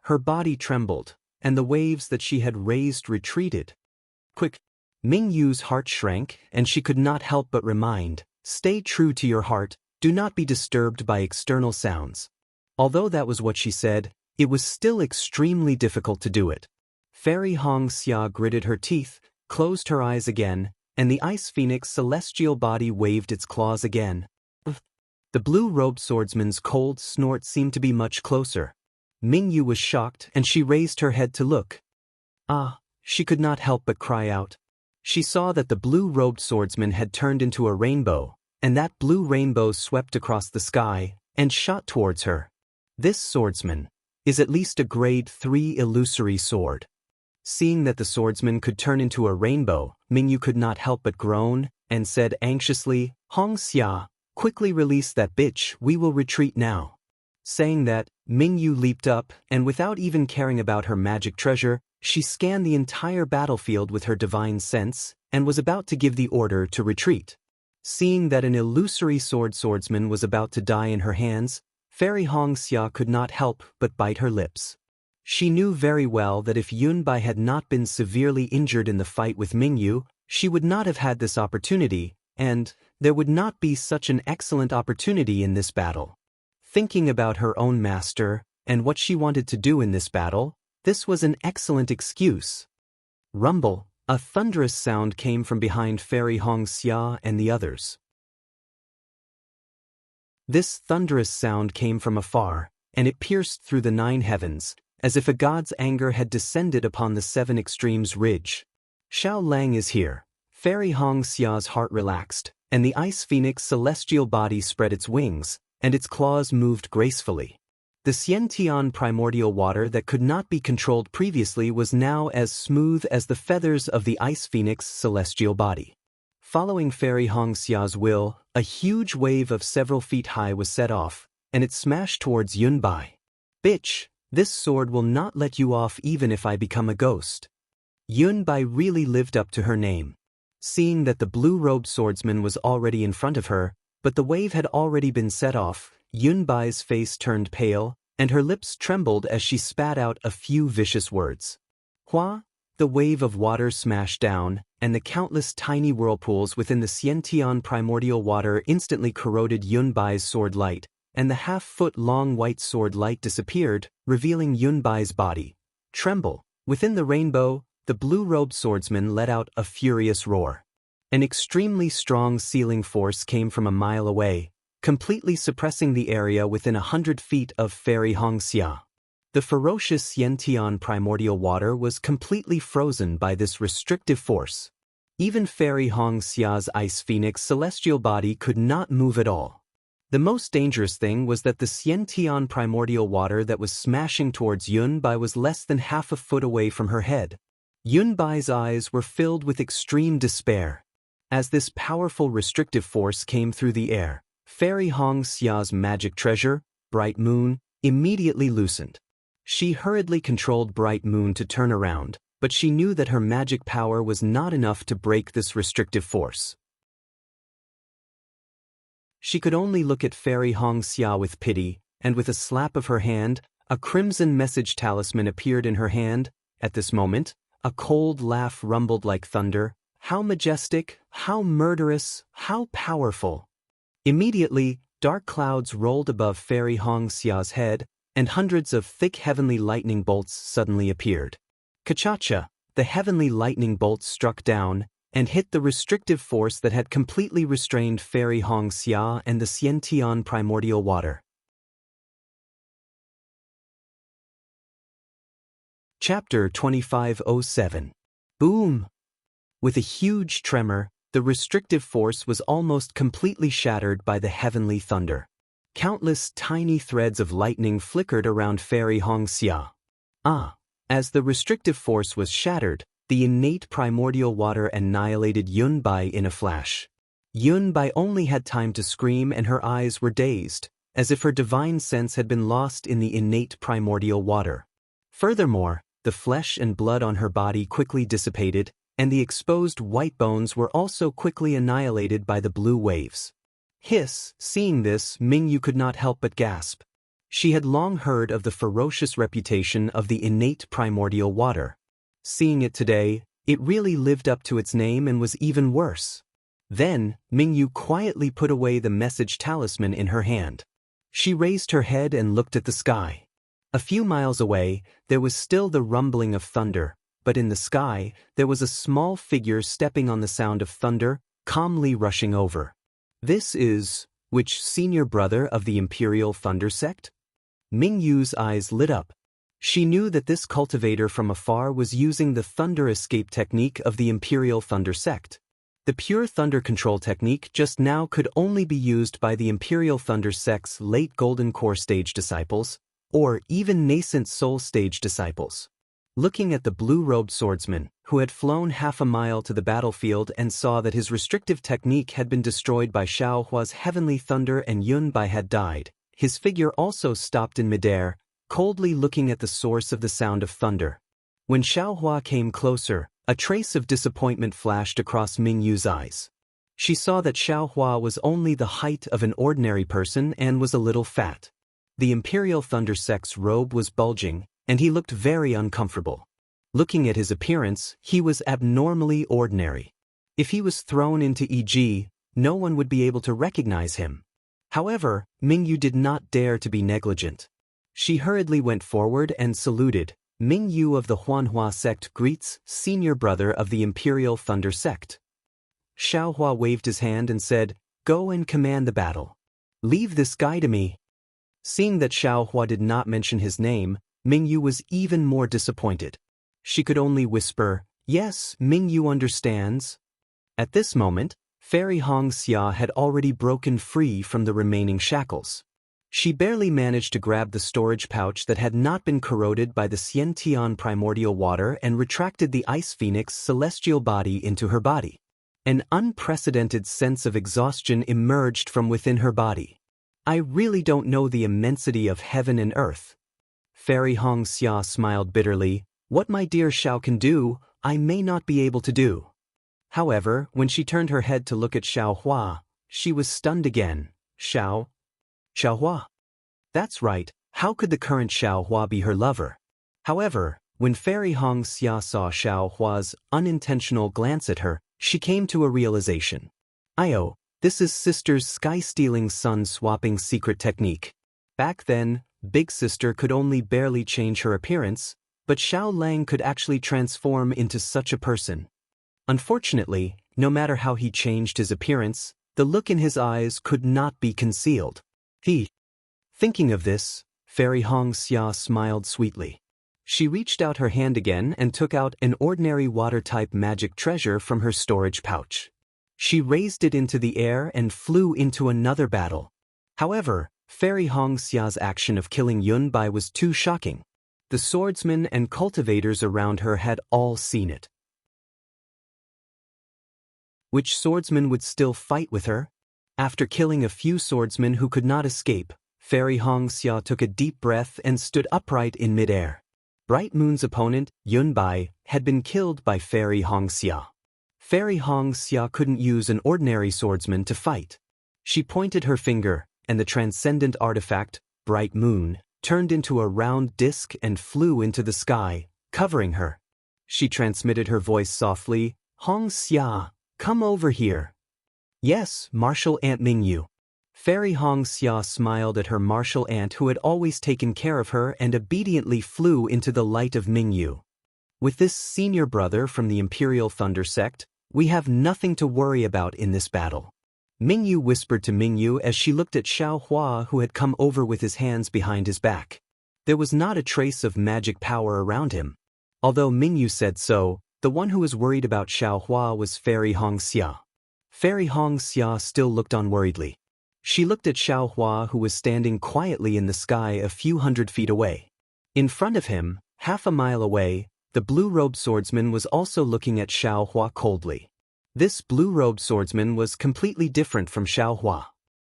Her body trembled, and the waves that she had raised retreated. Quick! Mingyu's heart shrank, and she could not help but remind, stay true to your heart, do not be disturbed by external sounds. Although that was what she said, it was still extremely difficult to do it. Fairy Wuxia gritted her teeth, closed her eyes again, and the Ice Phoenix celestial body waved its claws again. The blue-robed swordsman's cold snort seemed to be much closer. Mingyu was shocked, and she raised her head to look. Ah, she could not help but cry out. She saw that the blue-robed swordsman had turned into a rainbow, and that blue rainbow swept across the sky and shot towards her. This swordsman is at least a grade 3 illusory sword. Seeing that the swordsman could turn into a rainbow, Mingyu could not help but groan, and said anxiously, Wuxia, quickly release that bitch, we will retreat now. Saying that, Mingyu leaped up, and without even caring about her magic treasure, she scanned the entire battlefield with her divine sense, and was about to give the order to retreat. Seeing that an illusory swordsman was about to die in her hands, Fairy Hongxia could not help but bite her lips. She knew very well that if Yunbai had not been severely injured in the fight with Mingyu, she would not have had this opportunity, and there would not be such an excellent opportunity in this battle. Thinking about her own master, and what she wanted to do in this battle, this was an excellent excuse. Rumble, a thunderous sound came from behind Fairy Hongxia and the others. This thunderous sound came from afar, and it pierced through the 9 heavens, as if a god's anger had descended upon the 7 extremes ridge. Xiao Lang is here. Fairy Hongxia's heart relaxed, and the ice phoenix celestial body spread its wings, and its claws moved gracefully. The Xiantian primordial water that could not be controlled previously was now as smooth as the feathers of the ice phoenix celestial body. Following Fairy Hongxia's will, a huge wave of several feet high was set off, and it smashed towards Yunbai. Bitch, this sword will not let you off even if I become a ghost. Yunbai really lived up to her name. Seeing that the blue-robed swordsman was already in front of her, but the wave had already been set off, Yunbai's face turned pale, and her lips trembled as she spat out a few vicious words. Hua! The wave of water smashed down, and the countless tiny whirlpools within the Xiantian primordial water instantly corroded Yunbai's sword light, and the half-foot-long white sword light disappeared, revealing Yunbai's body. Tremble! Within the rainbow, the blue-robed swordsman let out a furious roar. An extremely strong sealing force came from a mile away, completely suppressing the area within 100 feet of Fairy Hongxia. The ferocious Xiantian primordial water was completely frozen by this restrictive force. Even Fairy Hongxia's ice phoenix celestial body could not move at all. The most dangerous thing was that the Xiantian primordial water that was smashing towards Yunbai was less than half a foot away from her head. Yunbai's eyes were filled with extreme despair. As this powerful restrictive force came through the air, Fairy Hongxia's magic treasure, Bright Moon, immediately loosened. She hurriedly controlled Bright Moon to turn around, but she knew that her magic power was not enough to break this restrictive force. She could only look at Fairy Hongxia with pity, and with a slap of her hand, a crimson message talisman appeared in her hand. At this moment, a cold laugh rumbled like thunder. How majestic, how murderous, how powerful. Immediately, dark clouds rolled above Fairy Hongxia's head, and hundreds of thick heavenly lightning bolts suddenly appeared. Kachacha, the heavenly lightning bolts struck down, and hit the restrictive force that had completely restrained Fairy Hongxia and the Xiantian primordial water. Chapter 2507. Boom! With a huge tremor, the restrictive force was almost completely shattered by the heavenly thunder. Countless tiny threads of lightning flickered around Fairy Hongxia. As the restrictive force was shattered, the innate primordial water annihilated Yunbai in a flash. Yunbai only had time to scream, and her eyes were dazed, as if her divine sense had been lost in the innate primordial water. Furthermore, the flesh and blood on her body quickly dissipated, and the exposed white bones were also quickly annihilated by the blue waves. Hiss! Seeing this, Mingyu could not help but gasp. She had long heard of the ferocious reputation of the innate primordial water. Seeing it today, it really lived up to its name and was even worse. Then, Mingyu quietly put away the message talisman in her hand. She raised her head and looked at the sky. A few miles away, there was still the rumbling of thunder, but in the sky, there was a small figure stepping on the sound of thunder, calmly rushing over. This is, which senior brother of the Imperial Thunder Sect? Mingyu's eyes lit up. She knew that this cultivator from afar was using the thunder escape technique of the Imperial Thunder Sect. The pure thunder control technique just now could only be used by the Imperial Thunder Sect's late Golden Core stage disciples, or even nascent Soul stage disciples. Looking at the blue-robed swordsman, who had flown half a mile to the battlefield and saw that his restrictive technique had been destroyed by Xiaohua's heavenly thunder and Yunbai had died, his figure also stopped in midair, coldly looking at the source of the sound of thunder. When Xiaohua came closer, a trace of disappointment flashed across Mingyu's eyes. She saw that Xiao Hua was only the height of an ordinary person and was a little fat. The Imperial Thunder Sect's robe was bulging, and he looked very uncomfortable. Looking at his appearance, he was abnormally ordinary. If he was thrown into EG, no one would be able to recognize him. However, Mingyu did not dare to be negligent. She hurriedly went forward and saluted. Mingyu of the Huanhua sect greets senior brother of the Imperial Thunder Sect. Xiao Hua waved his hand and said, "Go and command the battle. Leave this guy to me." Seeing that Xiao Hua did not mention his name, Mingyu was even more disappointed. She could only whisper, "Yes, Mingyu understands." At this moment, Fairy Hongxia had already broken free from the remaining shackles. She barely managed to grab the storage pouch that had not been corroded by the Xiantian primordial water and retracted the Ice Phoenix celestial body into her body. An unprecedented sense of exhaustion emerged from within her body. "I really don't know the immensity of heaven and earth." Fairy Hongxia smiled bitterly. "What my dear Xiao can do, I may not be able to do." However, when she turned her head to look at Xiao Hua, she was stunned again. Xiao Hua? That's right, how could the current Xiao Hua be her lover? However, when Fairy Hongxia saw Xiao Hua's unintentional glance at her, she came to a realization. This is Sister's sky-stealing sun-swapping secret technique. Back then, Big Sister could only barely change her appearance, but Xiao Lang could actually transform into such a person. Unfortunately, no matter how he changed his appearance, the look in his eyes could not be concealed. Thinking of this, Fairy Hongxia smiled sweetly. She reached out her hand again and took out an ordinary water-type magic treasure from her storage pouch. She raised it into the air and flew into another battle. However, Fairy Hongxia's action of killing Yunbai was too shocking. The swordsmen and cultivators around her had all seen it. Which swordsman would still fight with her? After killing a few swordsmen who could not escape, Fairy Hongxia took a deep breath and stood upright in midair. Bright Moon's opponent, Yunbai, had been killed by Fairy Hongxia. Fairy Hongxia couldn't use an ordinary swordsman to fight. She pointed her finger, and the transcendent artifact, Bright Moon, turned into a round disc and flew into the sky, covering her. She transmitted her voice softly, "Hongxia, come over here." "Yes, Martial Aunt Mingyu." Fairy Hongxia smiled at her martial aunt who had always taken care of her and obediently flew into the light of Mingyu. "With this senior brother from the Imperial Thunder Sect, we have nothing to worry about in this battle." Mingyu whispered to Mingyu as she looked at Xiao Hua, who had come over with his hands behind his back. There was not a trace of magic power around him. Although Mingyu said so, the one who was worried about Xiao Hua was Fairy Hongxia. Fairy Hongxia still looked unworriedly. She looked at Xiao Hua, who was standing quietly in the sky a few hundred feet away. In front of him, half a mile away, the blue-robed swordsman was also looking at Xiao Hua coldly. This blue-robed swordsman was completely different from Xiao Hua.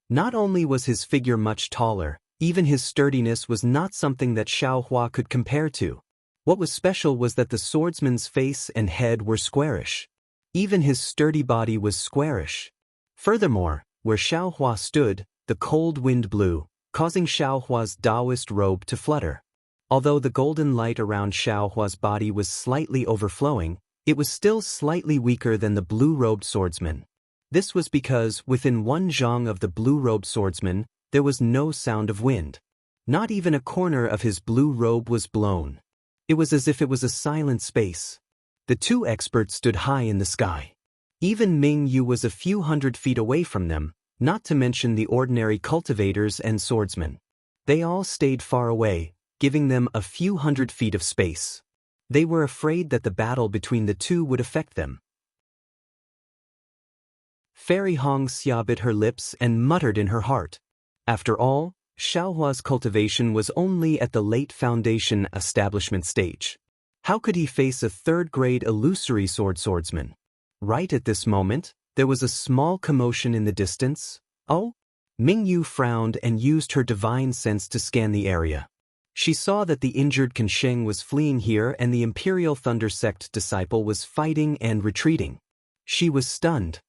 Not only was his figure much taller, even his sturdiness was not something that Xiao Hua could compare to. What was special was that the swordsman's face and head were squarish. Even his sturdy body was squarish. Furthermore, where Xiao Hua stood, the cold wind blew, causing Xiao Hua's Taoist robe to flutter. Although the golden light around Xiao Hua's body was slightly overflowing, it was still slightly weaker than the blue-robed swordsman. This was because, within one zhang of the blue-robed swordsman, there was no sound of wind. Not even a corner of his blue robe was blown. It was as if it was a silent space. The two experts stood high in the sky. Even Ming Yu was a few hundred feet away from them, not to mention the ordinary cultivators and swordsmen. They all stayed far away, giving them a few hundred feet of space. They were afraid that the battle between the two would affect them. Fairy Hongxia bit her lips and muttered in her heart. After all, Xiaohua's cultivation was only at the late foundation establishment stage. How could he face a third-grade illusory swordsman? Right at this moment, there was a small commotion in the distance. Oh? Ming Yu frowned and used her divine sense to scan the area. She saw that the injured Kansheng was fleeing here and the Imperial Thunder Sect disciple was fighting and retreating. She was stunned.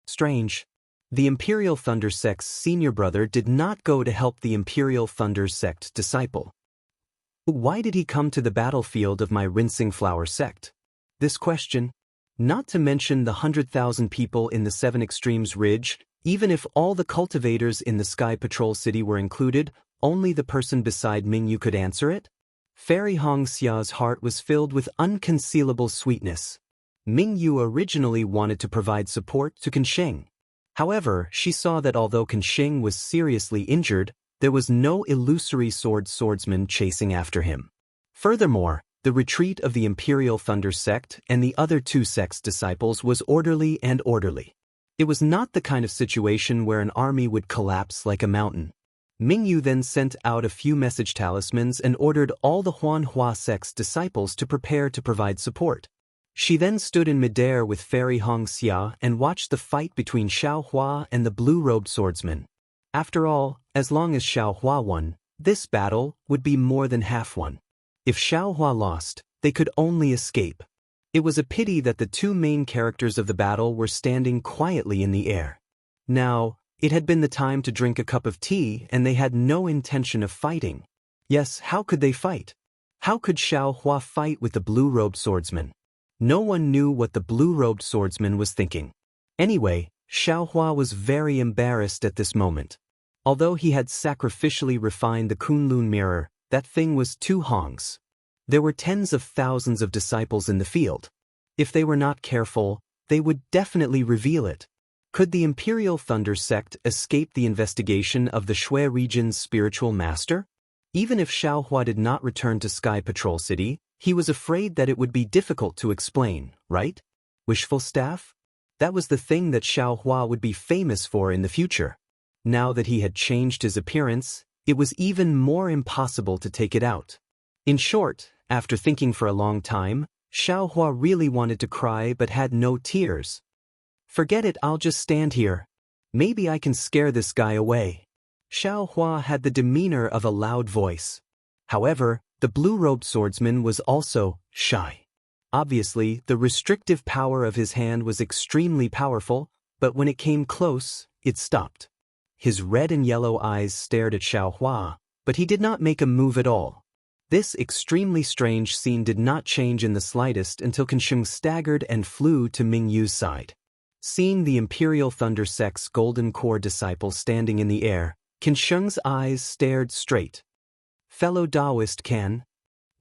Strange. The Imperial Thunder Sect's senior brother did not go to help the Imperial Thunder Sect disciple. Why did he come to the battlefield of my Rinsing Flower sect? This question, not to mention the 100,000 people in the Seven Extremes Ridge, even if all the cultivators in the Sky Patrol City were included, only the person beside Mingyu could answer it? Fairy Hongxia's heart was filled with unconcealable sweetness. Mingyu originally wanted to provide support to Kensheng. However, she saw that although Kensheng was seriously injured, there was no illusory swordsman chasing after him. Furthermore, the retreat of the Imperial Thunder Sect and the other two sects' disciples was orderly. It was not the kind of situation where an army would collapse like a mountain. Mingyu then sent out a few message talismans and ordered all the Huanhua sect's disciples to prepare to provide support. She then stood in midair with Fairy Hongxia and watched the fight between Xiaohua and the blue-robed swordsman. After all, as long as Xiaohua won, this battle would be more than half won. If Xiaohua lost, they could only escape. It was a pity that the two main characters of the battle were standing quietly in the air. Now, it had been the time to drink a cup of tea and they had no intention of fighting. Yes, how could they fight? How could Xiaohua fight with the blue-robed swordsman? No one knew what the blue-robed swordsman was thinking. Anyway, Xiaohua was very embarrassed at this moment. Although he had sacrificially refined the Kunlun mirror, that thing was two hongs. There were tens of thousands of disciples in the field. If they were not careful, they would definitely reveal it. Could the Imperial Thunder Sect escape the investigation of the Shui region's spiritual master? Even if Xiaohua did not return to Sky Patrol City, he was afraid that it would be difficult to explain, right? Wishful staff? That was the thing that Xiaohua would be famous for in the future. Now that he had changed his appearance, it was even more impossible to take it out. In short, after thinking for a long time, Xiaohua really wanted to cry but had no tears. Forget it, I'll just stand here. Maybe I can scare this guy away. Xiaohua had the demeanor of a loud voice. However, the blue-robed swordsman was also shy. Obviously, the restrictive power of his hand was extremely powerful, but when it came close, it stopped. His red and yellow eyes stared at Xiaohua, but he did not make a move at all. This extremely strange scene did not change in the slightest until Kensheng staggered and flew to Mingyu's side. Seeing the Imperial Thunder Sect's Golden Core disciple standing in the air, Kensheng's eyes stared straight. "Fellow Taoist Can?"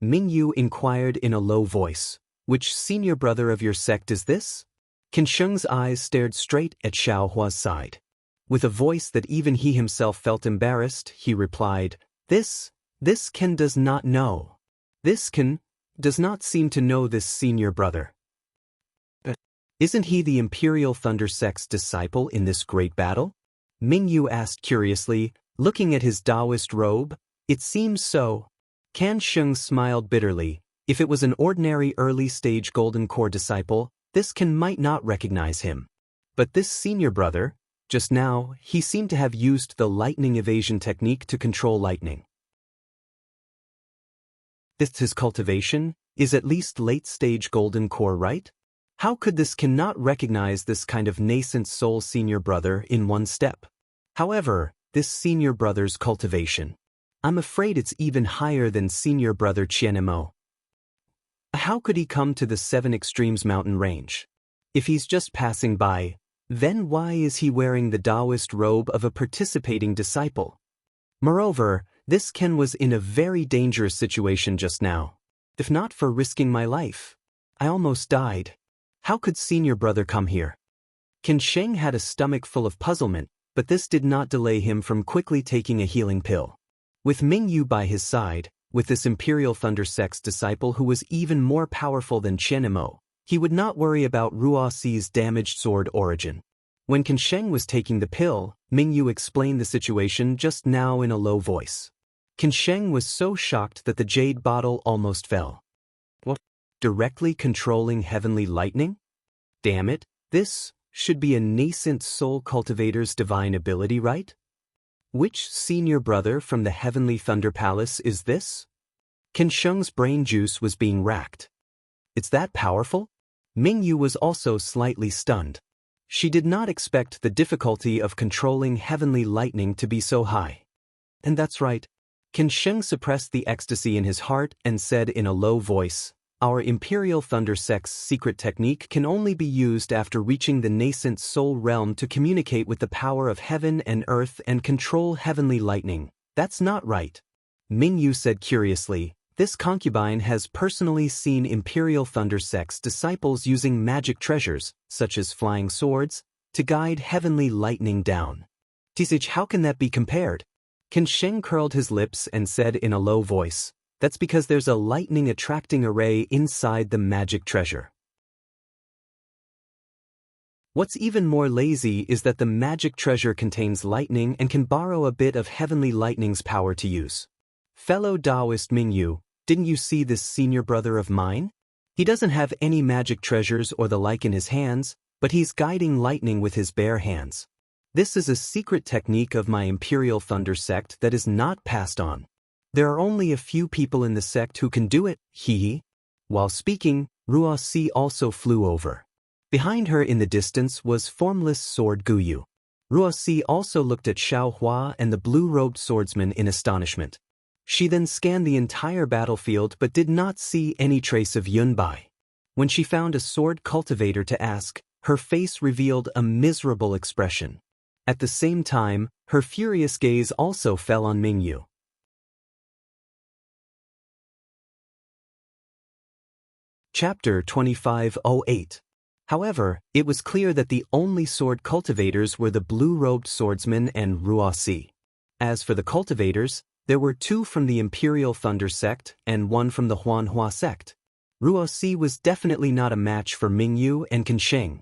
Mingyu inquired in a low voice. "Which senior brother of your sect is this?" Kensheng's eyes stared straight at Xiaohua's side. With a voice that even he himself felt embarrassed, he replied, This Ken does not know. This Ken does not seem to know this senior brother. But isn't he the Imperial Thunder Sect's disciple in this great battle?" Mingyu asked curiously, looking at his Taoist robe. "It seems so." Kansheng smiled bitterly. If it was an ordinary early-stage Golden Core disciple, this Ken might not recognize him. But this senior brother, just now, he seemed to have used the lightning evasion technique to control lightning. His cultivation is at least late-stage Golden Core, right? How could this Ken not recognize this kind of nascent soul senior brother in one step? However, this senior brother's cultivation, I'm afraid it's even higher than senior brother Qianemo. How could he come to the Seven Extremes mountain range? If he's just passing by, then why is he wearing the Taoist robe of a participating disciple? Moreover, this Ken was in a very dangerous situation just now. If not for risking my life, I almost died. How could senior brother come here? Kensheng had a stomach full of puzzlement, but this did not delay him from quickly taking a healing pill. With Mingyu by his side, with this Imperial Thunder Sect's disciple who was even more powerful than Qianemo, he would not worry about Ruoxi's damaged sword origin. When Kensheng was taking the pill, Mingyu explained the situation just now in a low voice. Kensheng was so shocked that the jade bottle almost fell. What? Directly controlling heavenly lightning? Damn it, this should be a nascent soul cultivator's divine ability, right? Which senior brother from the Heavenly Thunder Palace is this? Kensheng's brain juice was being racked. It's that powerful? Mingyu was also slightly stunned. She did not expect the difficulty of controlling heavenly lightning to be so high. And that's right. Qin Sheng suppressed the ecstasy in his heart and said in a low voice, "Our Imperial Thunder Sect's secret technique can only be used after reaching the nascent soul realm to communicate with the power of heaven and earth and control heavenly lightning. That's not right." Mingyu said curiously, "This concubine has personally seen Imperial Thunder Sect's disciples using magic treasures, such as flying swords, to guide heavenly lightning down. Tisich, how can that be compared?" Qin Sheng curled his lips and said in a low voice, "That's because there's a lightning-attracting array inside the magic treasure." What's even more lazy is that the magic treasure contains lightning and can borrow a bit of heavenly lightning's power to use. Fellow Taoist Mingyu, didn't you see this senior brother of mine? He doesn't have any magic treasures or the like in his hands, but he's guiding lightning with his bare hands. This is a secret technique of my Imperial Thunder Sect that is not passed on. There are only a few people in the sect who can do it, hee. While speaking, Ruoxi also flew over. Behind her in the distance was formless sword Guyu. Ruoxi also looked at Xiaohua and the blue-robed swordsman in astonishment. She then scanned the entire battlefield but did not see any trace of Yunbai. When she found a sword cultivator to ask, her face revealed a miserable expression. At the same time, her furious gaze also fell on Mingyu. Chapter 2508. However, it was clear that the only sword cultivators were the blue-robed swordsman and Ruoxi. As for the cultivators, there were 2 from the Imperial Thunder Sect and 1 from the Huanhua Sect. Ruoxi was definitely not a match for Mingyu and Qin Sheng.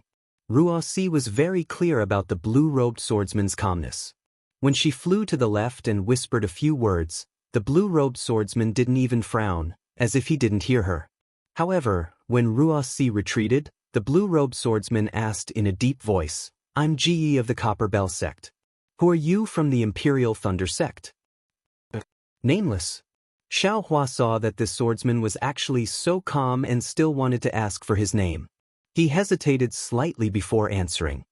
Ruoxi was very clear about the blue-robed swordsman's calmness. When she flew to the left and whispered a few words, the blue-robed swordsman didn't even frown, as if he didn't hear her. However, when Ruoxi retreated, the blue-robed swordsman asked in a deep voice, "I'm Ji of the Copper Bell Sect. Who are you from the Imperial Thunder Sect?" Nameless. Xiaohua saw that this swordsman was actually so calm and still wanted to ask for his name. He hesitated slightly before answering.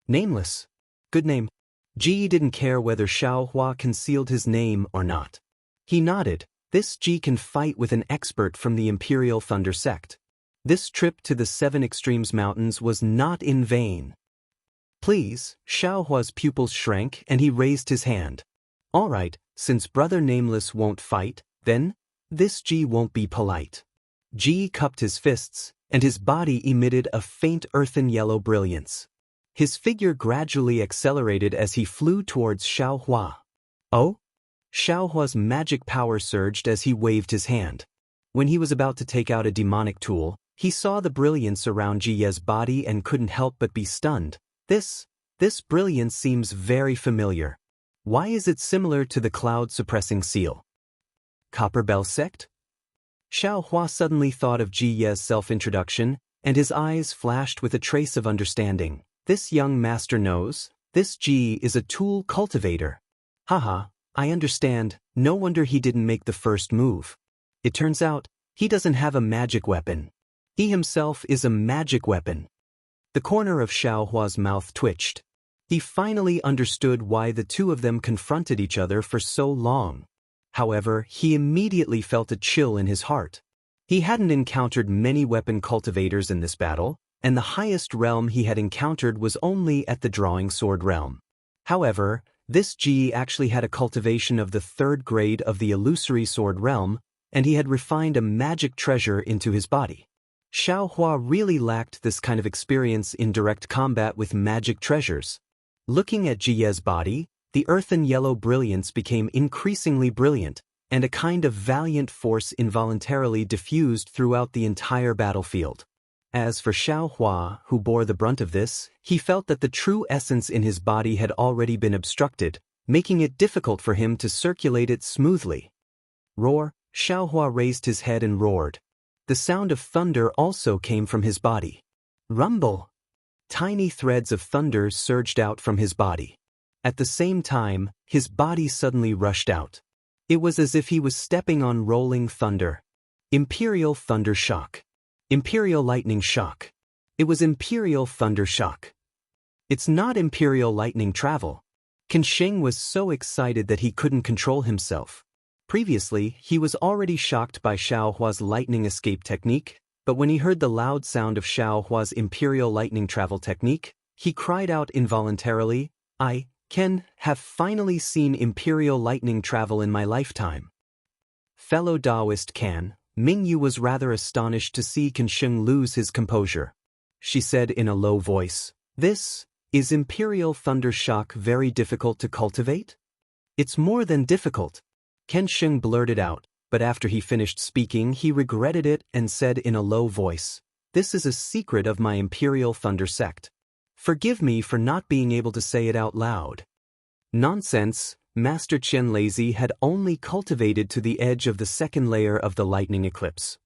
Nameless. Good name. Ji didn't care whether Xiaohua concealed his name or not. He nodded. This Ji can fight with an expert from the Imperial Thunder Sect. This trip to the 7 Extremes Mountains was not in vain. Please, Xiaohua's pupils shrank and he raised his hand. All right, since Brother Nameless won't fight, then this Ji won't be polite. Ji cupped his fists, and his body emitted a faint earthen yellow brilliance. His figure gradually accelerated as he flew towards Xiaohua. Oh? Xiaohua's magic power surged as he waved his hand. When he was about to take out a demonic tool, he saw the brilliance around Jiye's body and couldn't help but be stunned. This brilliance seems very familiar. Why is it similar to the cloud-suppressing seal? Copper Bell Sect? Xiaohua suddenly thought of Jiye's self-introduction, and his eyes flashed with a trace of understanding. This young master knows, this Ji is a tool cultivator. Haha, I understand, no wonder he didn't make the first move. It turns out, he doesn't have a magic weapon. He himself is a magic weapon. The corner of Xiaohua's mouth twitched. He finally understood why the 2 of them confronted each other for so long. However, he immediately felt a chill in his heart. He hadn't encountered many weapon cultivators in this battle, and the highest realm he had encountered was only at the drawing sword realm. However, this Ji actually had a cultivation of the 3rd grade of the illusory sword realm, and he had refined a magic treasure into his body. Xiaohua really lacked this kind of experience in direct combat with magic treasures. Looking at Jiye's body, the earthen yellow brilliance became increasingly brilliant, and a kind of valiant force involuntarily diffused throughout the entire battlefield. As for Xiaohua, who bore the brunt of this, he felt that the true essence in his body had already been obstructed, making it difficult for him to circulate it smoothly. Roar! Xiaohua raised his head and roared. The sound of thunder also came from his body. Rumble! Tiny threads of thunder surged out from his body. At the same time, his body suddenly rushed out. It was as if he was stepping on rolling thunder. Imperial Thunder Shock. Imperial Lightning Shock. It was Imperial Thunder Shock. It's not Imperial lightning travel. Qin Sheng was so excited that he couldn't control himself. Previously, he was already shocked by Xiao Hua's lightning escape technique, but when he heard the loud sound of Xiao Hua's Imperial lightning travel technique, he cried out involuntarily, "I have finally seen Imperial lightning travel in my lifetime." Fellow Taoist Can, Mingyu was rather astonished to see Qin Sheng lose his composure. She said in a low voice, "Is Imperial Thunder Shock very difficult to cultivate?" "It's more than difficult," Qin Sheng blurted out, but after he finished speaking he regretted it and said in a low voice, "This is a secret of my Imperial Thunder sect. Forgive me for not being able to say it out loud." Nonsense, Master Chen Lazy had only cultivated to the edge of the second layer of the lightning eclipse.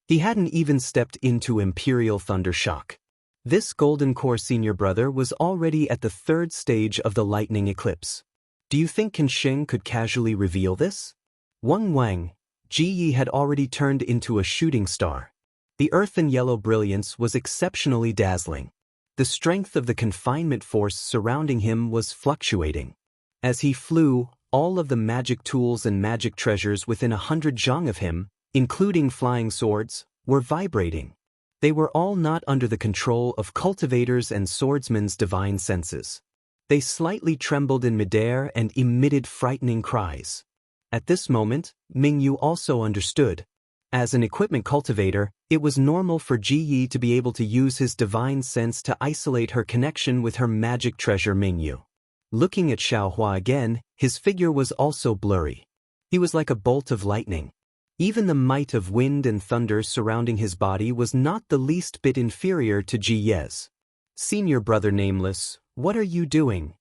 He hadn't even stepped into Imperial Thunder Shock. This Golden Core senior brother was already at the third stage of the lightning eclipse. Do you think Qin Sheng could casually reveal this? Wang, Ji Yi had already turned into a shooting star. The earthen yellow brilliance was exceptionally dazzling. The strength of the confinement force surrounding him was fluctuating. As he flew, all of the magic tools and magic treasures within 100 zhang of him, including flying swords, were vibrating. They were all not under the control of cultivators and swordsmen's divine senses. They slightly trembled in midair and emitted frightening cries. At this moment, Mingyu also understood. As an equipment cultivator, it was normal for Ji Yi to be able to use his divine sense to isolate her connection with her magic treasure Mingyu. Looking at Xiao Hua again, his figure was also blurry. He was like a bolt of lightning. Even the might of wind and thunder surrounding his body was not the least bit inferior to Ji Ye's. "Senior brother Nameless, what are you doing?"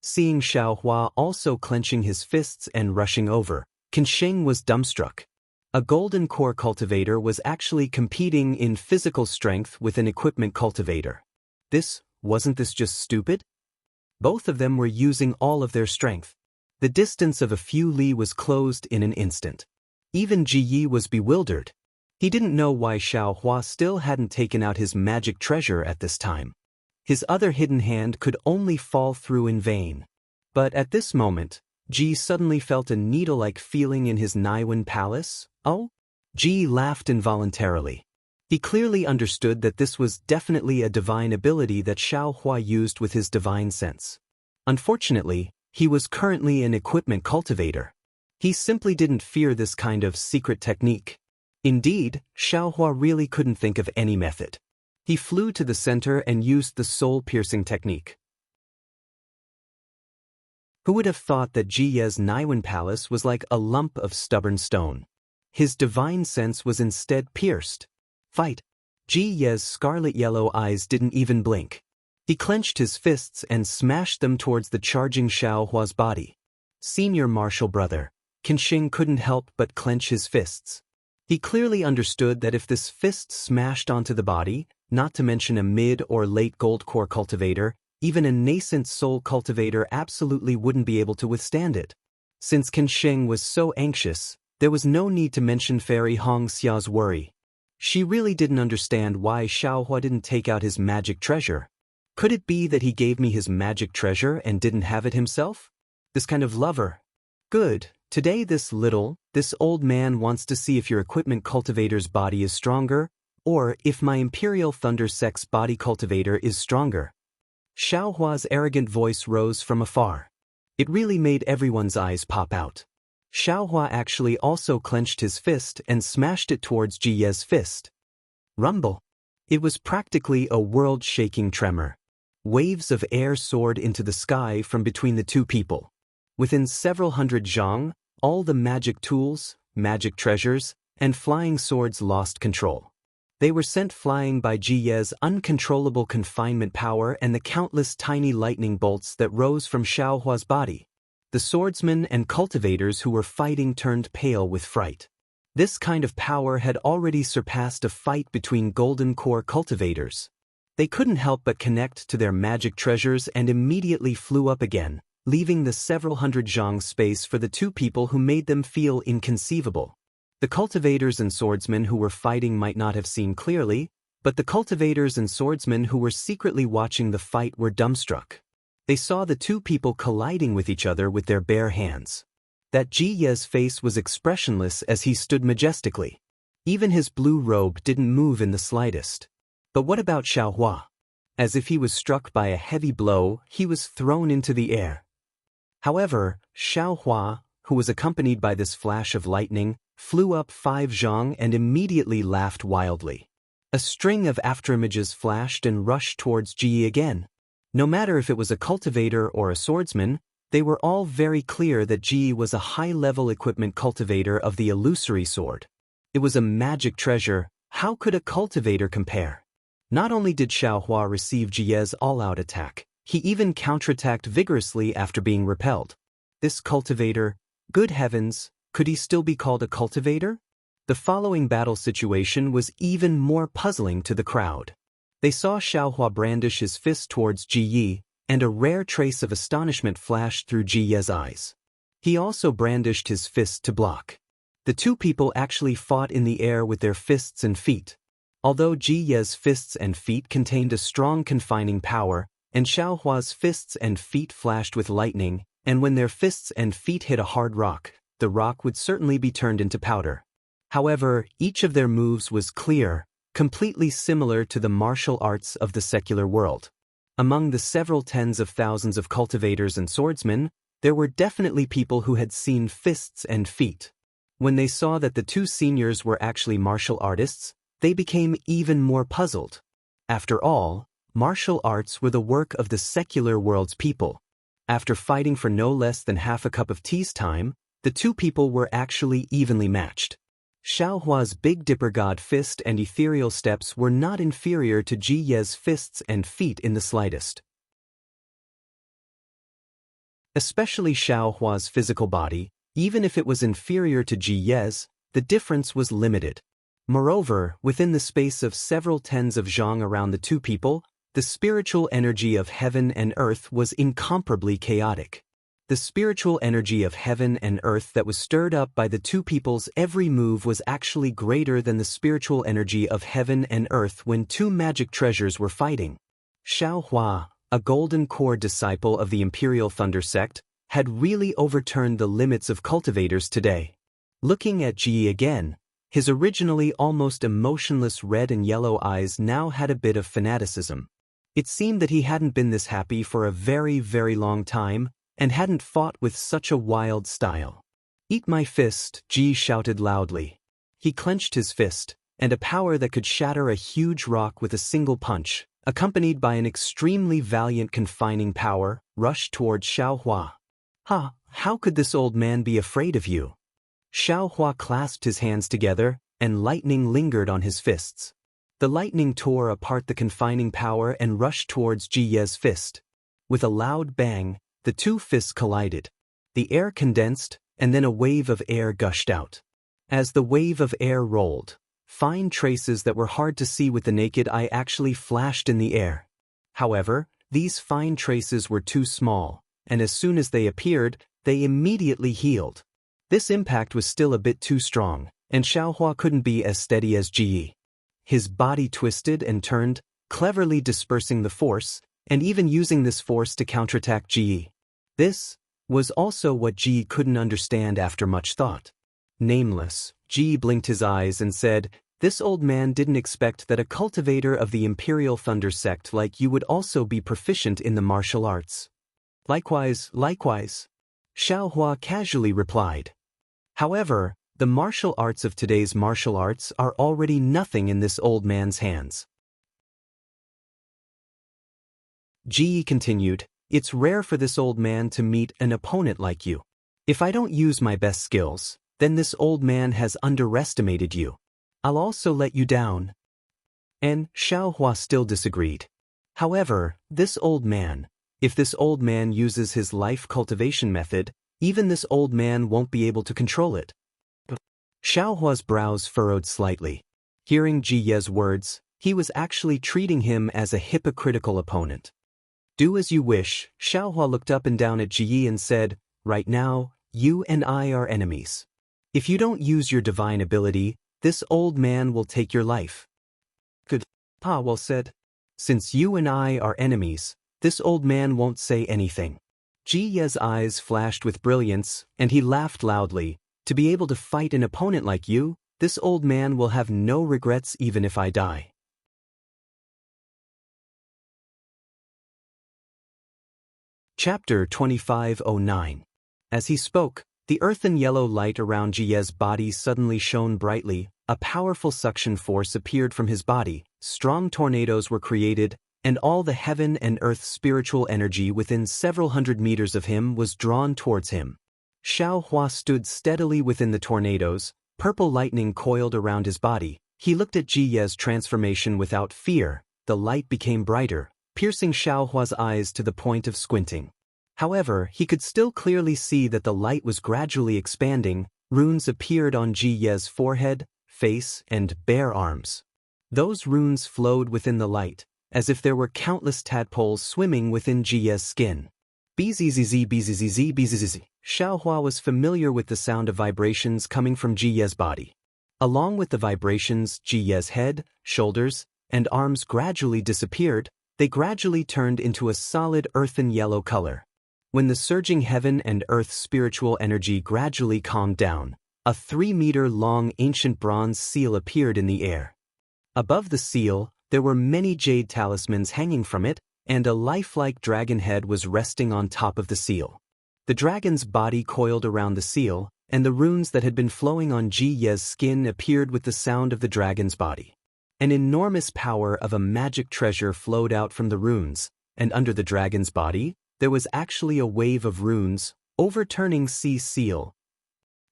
Seeing Xiao Hua also clenching his fists and rushing over, Qin Sheng was dumbstruck. A golden core cultivator was actually competing in physical strength with an equipment cultivator. Wasn't this just stupid? Both of them were using all of their strength. The distance of a few li was closed in an instant. Even Ji Yi was bewildered. He didn't know why Xiao Hua still hadn't taken out his magic treasure at this time. His other hidden hand could only fall through in vain. But at this moment, Ji suddenly felt a needle-like feeling in his Naiwen palace. "Oh?" Ji laughed involuntarily. He clearly understood that this was definitely a divine ability that Xiao Hua used with his divine sense. Unfortunately, he was currently an equipment cultivator. He simply didn't fear this kind of secret technique. Indeed, Xiao Hua really couldn't think of any method. He flew to the center and used the soul-piercing technique. Who would have thought that Ji Ye's Naiwen palace was like a lump of stubborn stone? His divine sense was instead pierced. "Fight!" Ji Ye's scarlet-yellow eyes didn't even blink. He clenched his fists and smashed them towards the charging Xiao Hua's body. Senior martial brother, Qin Sheng couldn't help but clench his fists. He clearly understood that if this fist smashed onto the body, not to mention a mid or late gold core cultivator, even a nascent soul cultivator absolutely wouldn't be able to withstand it. Since Qin Sheng was so anxious, there was no need to mention Fairy Hong Xia's worry. She really didn't understand why Xiao Hua didn't take out his magic treasure. Could it be that he gave me his magic treasure and didn't have it himself? This kind of lover. Good. Today this old man wants to see if your equipment cultivator's body is stronger, or if my Imperial Thunder Sect's body cultivator is stronger. Xiao Hua's arrogant voice rose from afar. It really made everyone's eyes pop out. Xiao Hua actually also clenched his fist and smashed it towards Ji Ye's fist. Rumble. It was practically a world-shaking tremor. Waves of air soared into the sky from between the two people. Within several hundred zhang, all the magic tools, magic treasures, and flying swords lost control. They were sent flying by Ji Ye's uncontrollable confinement power and the countless tiny lightning bolts that rose from Xiao Hua's body. The swordsmen and cultivators who were fighting turned pale with fright. This kind of power had already surpassed a fight between golden core cultivators. They couldn't help but connect to their magic treasures and immediately flew up again, leaving the several hundred zhang space for the two people who made them feel inconceivable. The cultivators and swordsmen who were fighting might not have seen clearly, But the cultivators and swordsmen who were secretly watching the fight were dumbstruck. They saw the two people colliding with each other with their bare hands. That Ji Ye's face was expressionless as he stood majestically. Even his blue robe didn't move in the slightest. But what about Xiao Hua? As if he was struck by a heavy blow, he was thrown into the air. However, Xiao Hua, who was accompanied by this flash of lightning, flew up 5 zhang and immediately laughed wildly. A string of afterimages flashed and rushed towards Ji again. No matter if it was a cultivator or a swordsman, they were all very clear that Ji was a high-level equipment cultivator of the illusory sword. It was a magic treasure. How could a cultivator compare? Not only did Xiao Hua receive Ji's all-out attack, he even counterattacked vigorously after being repelled. This cultivator, good heavens, could he still be called a cultivator? The following battle situation was even more puzzling to the crowd. They saw Xiao Hua brandish his fist towards Ji Yi, and a rare trace of astonishment flashed through Ji Ye's eyes. He also brandished his fist to block. The two people actually fought in the air with their fists and feet. Although Ji Ye's fists and feet contained a strong confining power, and Xiao Hua's fists and feet flashed with lightning, and when their fists and feet hit a hard rock, the rock would certainly be turned into powder. However, each of their moves was clear, completely similar to the martial arts of the secular world. Among the several tens of thousands of cultivators and swordsmen, there were definitely people who had seen fists and feet. When they saw that the two seniors were actually martial artists, they became even more puzzled. After all, martial arts were the work of the secular world's people. After fighting for no less than half a cup of tea's time, the two people were actually evenly matched. Xiao Hua's Big Dipper God fist and ethereal steps were not inferior to Ji Ye's fists and feet in the slightest. Especially Xiao Hua's physical body, even if it was inferior to Ji Ye's, the difference was limited. Moreover, within the space of several tens of zhang around the two people, the spiritual energy of heaven and earth was incomparably chaotic. The spiritual energy of heaven and earth that was stirred up by the two people's every move was actually greater than the spiritual energy of heaven and earth when two magic treasures were fighting. Xiao Hua, a golden core disciple of the Imperial Thunder sect, had really overturned the limits of cultivators today. Looking at Ji again, his originally almost emotionless red and yellow eyes now had a bit of fanaticism. It seemed that he hadn't been this happy for a very, very long time, and hadn't fought with such a wild style. "Eat my fist," Ji shouted loudly. He clenched his fist, and a power that could shatter a huge rock with a single punch, accompanied by an extremely valiant confining power, rushed towards Xiao Hua. "Ha, how could this old man be afraid of you?" Xiao Hua clasped his hands together, and lightning lingered on his fists. The lightning tore apart the confining power and rushed towards Ji Ye's fist. With a loud bang, the two fists collided. The air condensed, and then a wave of air gushed out. As the wave of air rolled, fine traces that were hard to see with the naked eye actually flashed in the air. However, these fine traces were too small, and as soon as they appeared, they immediately healed. This impact was still a bit too strong, and Xiao Hua couldn't be as steady as Ji. His body twisted and turned, cleverly dispersing the force, and even using this force to counterattack Ji. This was also what Ji couldn't understand after much thought. Nameless, Ji blinked his eyes and said, "This old man didn't expect that a cultivator of the Imperial Thunder sect like you would also be proficient in the martial arts." Likewise. Xiao Hua casually replied. However, the martial arts of today's martial arts are already nothing in this old man's hands. Ji continued, "It's rare for this old man to meet an opponent like you. If I don't use my best skills, then this old man has underestimated you. I'll also let you down." And Xiao Hua still disagreed. However, if this old man uses his life cultivation method, even this old man won't be able to control it. Xiao Hua's brows furrowed slightly. Hearing Ji Ye's words, he was actually treating him as a hypocritical opponent. "Do as you wish." Xiao Hua looked up and down at Ji Yi and said, "Right now, you and I are enemies. If you don't use your divine ability, this old man will take your life." Pa well said. Since you and I are enemies, this old man won't say anything. Ji Ye's eyes flashed with brilliance, and he laughed loudly. To be able to fight an opponent like you, this old man will have no regrets even if I die. Chapter 2509. As he spoke, the earthen yellow light around Ji Ye's body suddenly shone brightly. A powerful suction force appeared from his body, strong tornadoes were created, and all the heaven and earth spiritual energy within several hundred meters of him was drawn towards him. Xiao Hua stood steadily within the tornadoes, purple lightning coiled around his body. He looked at Ji Ye's transformation without fear. The light became brighter, piercing Xiao Hua's eyes to the point of squinting. However, he could still clearly see that the light was gradually expanding. Runes appeared on Ji Ye's forehead, face, and bare arms. Those runes flowed within the light, as if there were countless tadpoles swimming within Ji Ye's skin. Bzzz bzzz bzzz. Xiao Hua was familiar with the sound of vibrations coming from Ji Ye's body. Along with the vibrations, Ji Ye's head, shoulders, and arms gradually disappeared. They gradually turned into a solid earthen yellow color. When the surging heaven and earth spiritual energy gradually calmed down, a 3-meter-long ancient bronze seal appeared in the air. Above the seal, there were many jade talismans hanging from it, and a lifelike dragon head was resting on top of the seal. The dragon's body coiled around the seal, and the runes that had been flowing on Ji Ye's skin appeared with the sound of the dragon's body. An enormous power of a magic treasure flowed out from the runes, and under the dragon's body, there was actually a wave of runes, overturning sea seal.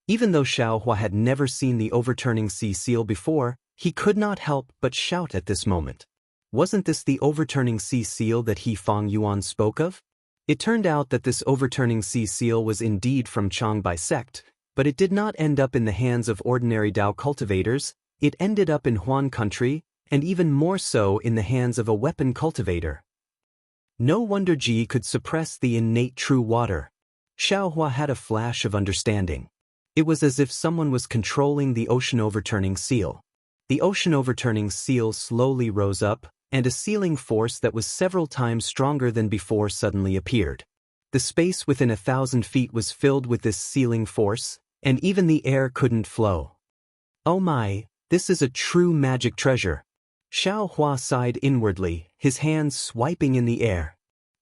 Even though Xiao Hua had never seen the overturning sea seal before, he could not help but shout at this moment. Wasn't this the overturning sea seal that He Fang Yuan spoke of? It turned out that this overturning sea seal was indeed from Changbai sect, but it did not end up in the hands of ordinary Dao cultivators. It ended up in Huan country, and even more so in the hands of a weapon cultivator. No wonder Ji could suppress the innate true water. Xiao Hua had a flash of understanding. It was as if someone was controlling the ocean overturning seal. The ocean overturning seal slowly rose up, and a sealing force that was several times stronger than before suddenly appeared. The space within 1,000 feet was filled with this sealing force, and even the air couldn't flow. Oh my, this is a true magic treasure. Xiao Hua sighed inwardly, his hands swiping in the air.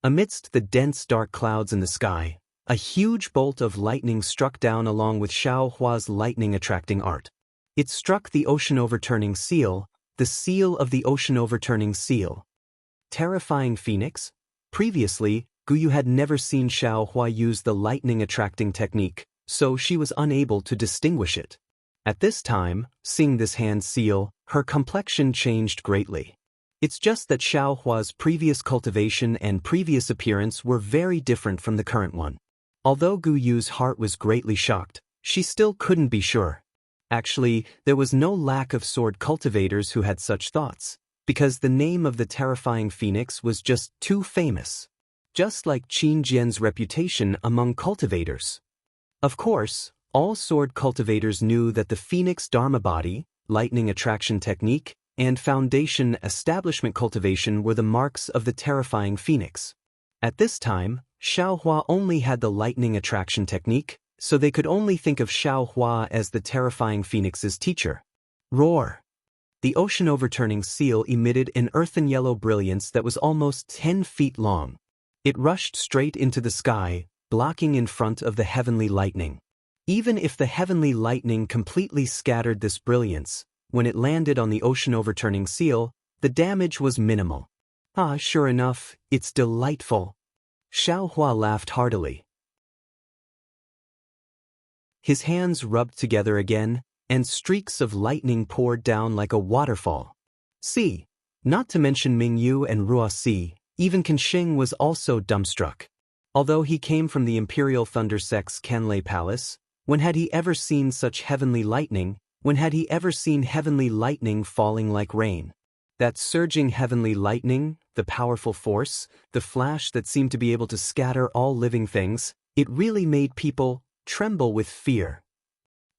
Amidst the dense dark clouds in the sky, a huge bolt of lightning struck down along with Xiao Hua's lightning-attracting art. It struck the ocean-overturning seal, the seal of the ocean-overturning seal. Terrifying Phoenix? Previously, Guyu had never seen Xiao Hua use the lightning-attracting technique, so she was unable to distinguish it. At this time, seeing this hand seal, her complexion changed greatly. It's just that Xiao Hua's previous cultivation and previous appearance were very different from the current one. Although Gu Yu's heart was greatly shocked, she still couldn't be sure. Actually, there was no lack of sword cultivators who had such thoughts, because the name of the terrifying phoenix was just too famous. Just like Qin Jian's reputation among cultivators. Of course, all sword cultivators knew that the Phoenix Dharma body, lightning attraction technique, and foundation establishment cultivation were the marks of the terrifying phoenix. At this time, Xiao Hua only had the lightning attraction technique, so they could only think of Xiao Hua as the terrifying phoenix's teacher. Roar! The ocean overturning seal emitted an earthen yellow brilliance that was almost 10 feet long. It rushed straight into the sky, blocking in front of the heavenly lightning. Even if the heavenly lightning completely scattered this brilliance, when it landed on the ocean overturning seal, the damage was minimal. Ah, sure enough, it's delightful. Xiao Hua laughed heartily. His hands rubbed together again, and streaks of lightning poured down like a waterfall. See, not to mention Mingyu and Ruoxi, even Kensheng was also dumbstruck. Although he came from the Imperial Thunder Sect's Kanlei Palace, when had he ever seen such heavenly lightning? When had he ever seen heavenly lightning falling like rain? That surging heavenly lightning, the powerful force, the flash that seemed to be able to scatter all living things, it really made people tremble with fear.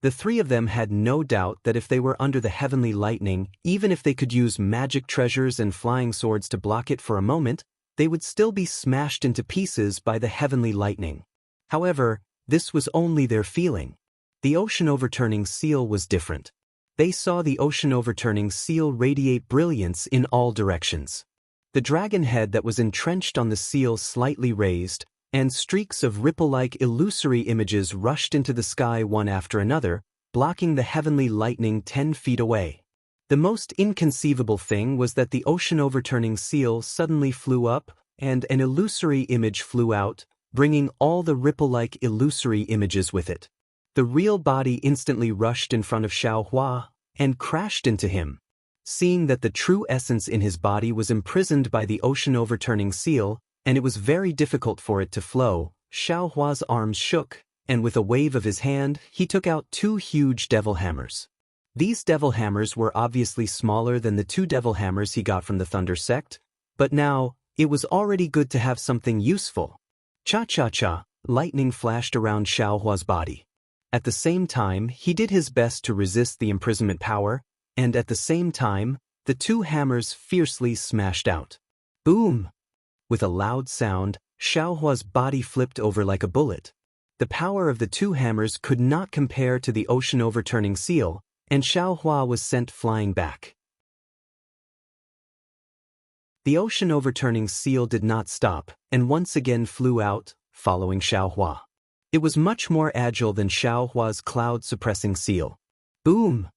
The three of them had no doubt that if they were under the heavenly lightning, even if they could use magic treasures and flying swords to block it for a moment, they would still be smashed into pieces by the heavenly lightning. However, this was only their feeling. The ocean-overturning seal was different. They saw the ocean-overturning seal radiate brilliance in all directions. The dragon head that was entrenched on the seal slightly raised, and streaks of ripple-like illusory images rushed into the sky one after another, blocking the heavenly lightning 10 feet away. The most inconceivable thing was that the ocean-overturning seal suddenly flew up, and an illusory image flew out, bringing all the ripple-like illusory images with it. The real body instantly rushed in front of Xiaohua and crashed into him. Seeing that the true essence in his body was imprisoned by the ocean-overturning seal, and it was very difficult for it to flow, Xiaohua's arms shook, and with a wave of his hand, he took out 2 huge devil hammers. These devil hammers were obviously smaller than the 2 devil hammers he got from the Thunder Sect, but now, it was already good to have something useful. Cha-cha-cha, lightning flashed around Xiaohua's body. At the same time, he did his best to resist the imprisonment power, and at the same time, the 2 hammers fiercely smashed out. Boom! With a loud sound, Xiaohua's body flipped over like a bullet. The power of the 2 hammers could not compare to the ocean-overturning seal, and Xiaohua was sent flying back. The ocean-overturning seal did not stop, and once again flew out, following Xiaohua. It was much more agile than Xiaohua's cloud-suppressing seal. Boom!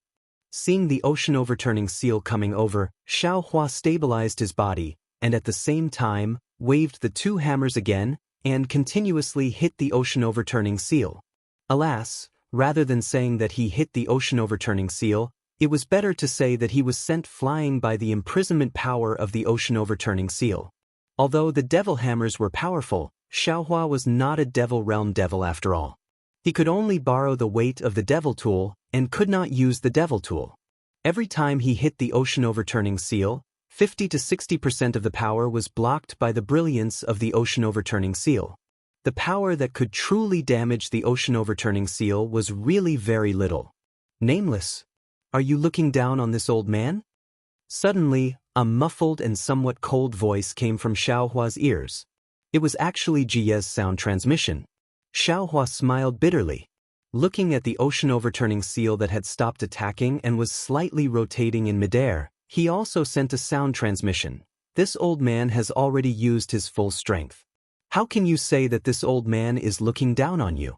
Seeing the ocean-overturning seal coming over, Xiaohua stabilized his body, and at the same time, waved the 2 hammers again, and continuously hit the ocean-overturning seal. Alas, rather than saying that he hit the ocean-overturning seal, it was better to say that he was sent flying by the imprisonment power of the ocean-overturning seal. Although the devil hammers were powerful, Xiaohua was not a devil realm devil after all. He could only borrow the weight of the devil tool, and could not use the devil tool. Every time he hit the ocean-overturning seal, 50 to 60% of the power was blocked by the brilliance of the ocean-overturning seal. The power that could truly damage the ocean-overturning seal was really very little. Nameless, are you looking down on this old man? Suddenly, a muffled and somewhat cold voice came from Xiaohua's ears. It was actually Jie's sound transmission. Xiaohua smiled bitterly. Looking at the ocean-overturning seal that had stopped attacking and was slightly rotating in midair, he also sent a sound transmission. This old man has already used his full strength. How can you say that this old man is looking down on you?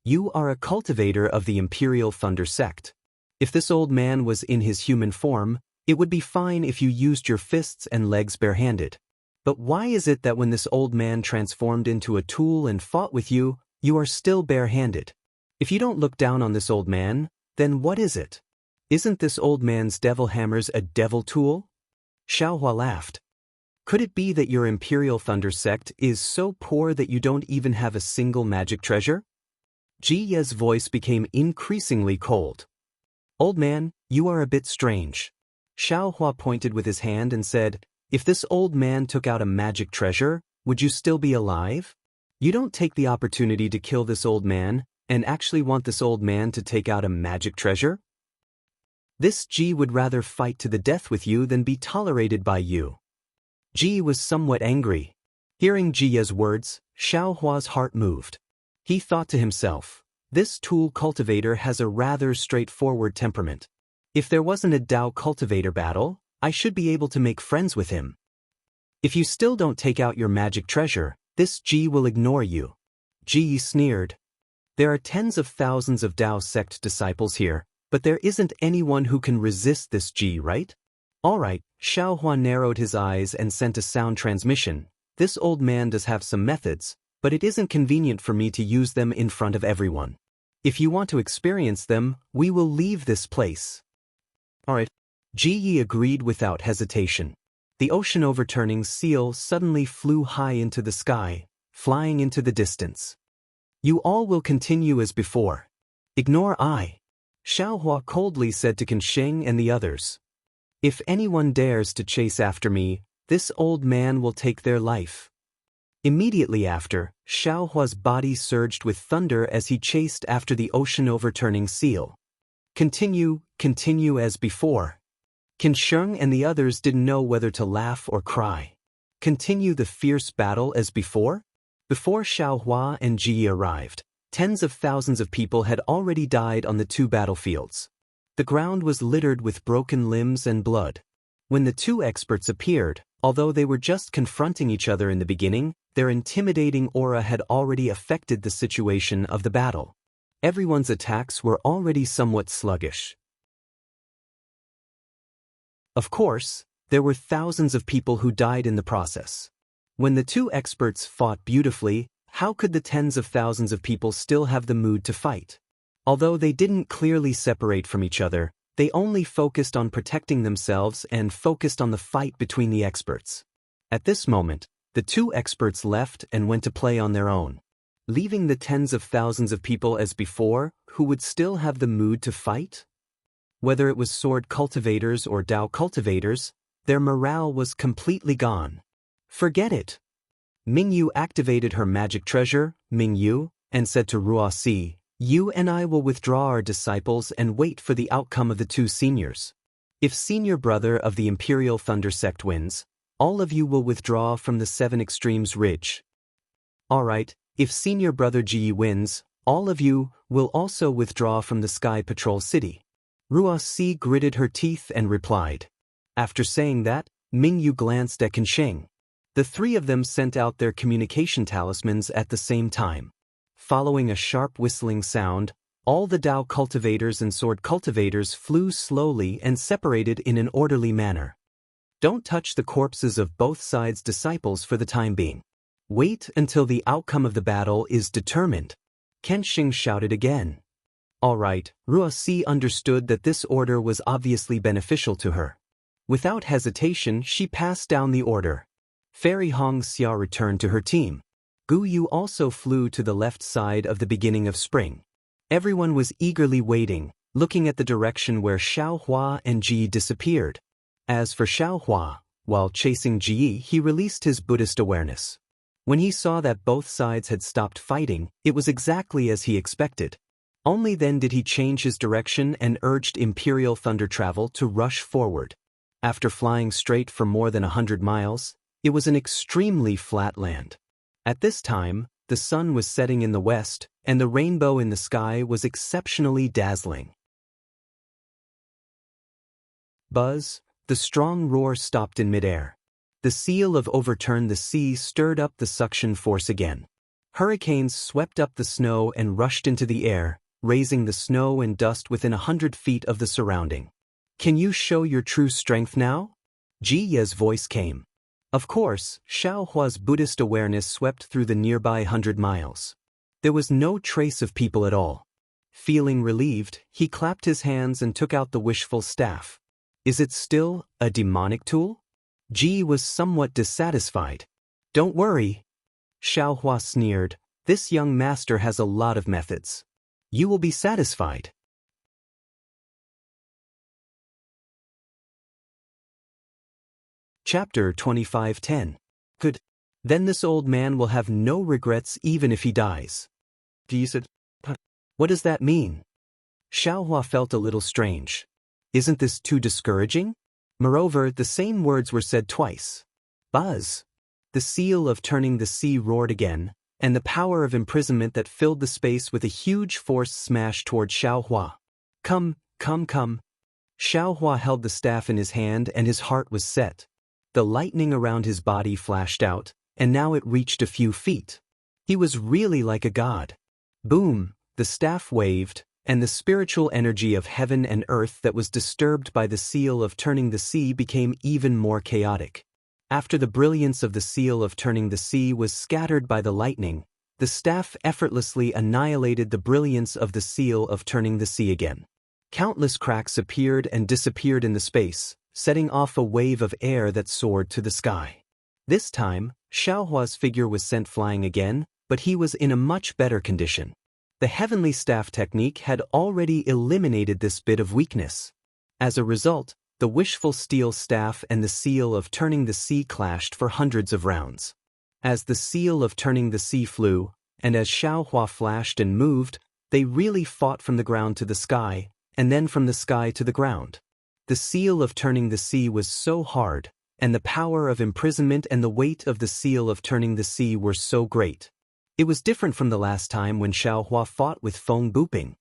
You are a cultivator of the Imperial Thunder Sect. If this old man was in his human form, it would be fine if you used your fists and legs barehanded. But why is it that when this old man transformed into a tool and fought with you, you are still barehanded? If you don't look down on this old man, then what is it? Isn't this old man's devil hammers a devil tool? Xiaohua laughed. Could it be that your Imperial Thunder Sect is so poor that you don't even have a single magic treasure? Jie's voice became increasingly cold. Old man, you are a bit strange. Xiaohua pointed with his hand and said, if this old man took out a magic treasure, would you still be alive? You don't take the opportunity to kill this old man, and actually want this old man to take out a magic treasure? This Ji would rather fight to the death with you than be tolerated by you. Ji was somewhat angry. Hearing Jie's words, Xiaohua's heart moved. He thought to himself, this tool cultivator has a rather straightforward temperament. If there wasn't a Dao cultivator battle, I should be able to make friends with him. If you still don't take out your magic treasure, this Ji will ignore you. Ji sneered. There are tens of thousands of Dao sect disciples here, but there isn't anyone who can resist this Ji, right? Alright, Xiaohua narrowed his eyes and sent a sound transmission. This old man does have some methods, but it isn't convenient for me to use them in front of everyone. If you want to experience them, we will leave this place. Alright. Ji agreed without hesitation. The ocean-overturning seal suddenly flew high into the sky, flying into the distance. You all will continue as before. Ignore I. Xiaohua coldly said to Kansheng and the others. If anyone dares to chase after me, this old man will take their life. Immediately after, Xiaohua's body surged with thunder as he chased after the ocean-overturning seal. Continue as before. Qin Sheng and the others didn't know whether to laugh or cry. Continue the fierce battle as before? Before Xiaohua and Ji arrived, tens of thousands of people had already died on the two battlefields. The ground was littered with broken limbs and blood. When the two experts appeared, although they were just confronting each other in the beginning, their intimidating aura had already affected the situation of the battle. Everyone's attacks were already somewhat sluggish. Of course, there were thousands of people who died in the process. When the two experts fought beautifully, how could the tens of thousands of people still have the mood to fight? Although they didn't clearly separate from each other, they only focused on protecting themselves and focused on the fight between the experts. At this moment, the two experts left and went to play on their own, leaving the tens of thousands of people as before, who would still have the mood to fight? Whether it was sword cultivators or Dao cultivators, their morale was completely gone. Forget it. Mingyu activated her magic treasure, Mingyu, and said to Ruoxi, "You and I will withdraw our disciples and wait for the outcome of the two seniors. If senior brother of the Imperial Thunder Sect wins, all of you will withdraw from the Seven Extremes Ridge. Alright, if senior brother Ji wins, all of you will also withdraw from the Sky Patrol City." Ruoxi gritted her teeth and replied. After saying that, Mingyu glanced at Qinsheng. The three of them sent out their communication talismans at the same time. Following a sharp whistling sound, all the Dao cultivators and sword cultivators flew slowly and separated in an orderly manner. Don't touch the corpses of both sides' disciples for the time being. Wait until the outcome of the battle is determined. Qinsheng shouted again. Alright, Ruoxi understood that this order was obviously beneficial to her. Without hesitation, she passed down the order. Fairy Hongxia returned to her team. Gu Yu also flew to the left side of the beginning of spring. Everyone was eagerly waiting, looking at the direction where Xiaohua and Ji disappeared. As for Xiaohua, while chasing Ji, he released his Buddhist awareness. When he saw that both sides had stopped fighting, it was exactly as he expected. Only then did he change his direction and urged Imperial Thunder Travel to rush forward. After flying straight for more than 100 miles, it was an extremely flat land. At this time, the sun was setting in the west, and the rainbow in the sky was exceptionally dazzling. Buzz, the strong roar stopped in midair. The seal of overturn the sea stirred up the suction force again. Hurricanes swept up the snow and rushed into the air, raising the snow and dust within 100 feet of the surrounding. Can you show your true strength now? Ji Ye's voice came. Of course, Xiaohua's Buddhist awareness swept through the nearby 100 miles. There was no trace of people at all. Feeling relieved, he clapped his hands and took out the wishful staff. Is it still a demonic tool? Ji was somewhat dissatisfied. Don't worry. Xiaohua sneered. This young master has a lot of methods. You will be satisfied. Chapter 25:10. Good. Then this old man will have no regrets even if he dies. Ji said, what does that mean? Xiaohua felt a little strange. Isn't this too discouraging? Moreover, the same words were said twice. Buzz. The seal of turning the sea roared again, and the power of imprisonment that filled the space with a huge force smashed toward Xiaohua. Come. Xiaohua held the staff in his hand and his heart was set. The lightning around his body flashed out, and now it reached a few feet. He was really like a god. Boom, the staff waved, and the spiritual energy of heaven and earth that was disturbed by the seal of turning the sea became even more chaotic. After the brilliance of the seal of turning the sea was scattered by the lightning, the staff effortlessly annihilated the brilliance of the seal of turning the sea again. Countless cracks appeared and disappeared in the space, setting off a wave of air that soared to the sky. This time, Xiaohua's figure was sent flying again, but he was in a much better condition. The heavenly staff technique had already eliminated this bit of weakness. As a result, the wishful steel staff and the seal of turning the sea clashed for hundreds of rounds. As the seal of turning the sea flew, and as Xiaohua flashed and moved, they really fought from the ground to the sky, and then from the sky to the ground. The seal of turning the sea was so hard, and the power of imprisonment and the weight of the seal of turning the sea were so great. It was different from the last time when Xiaohua fought with Feng Buping.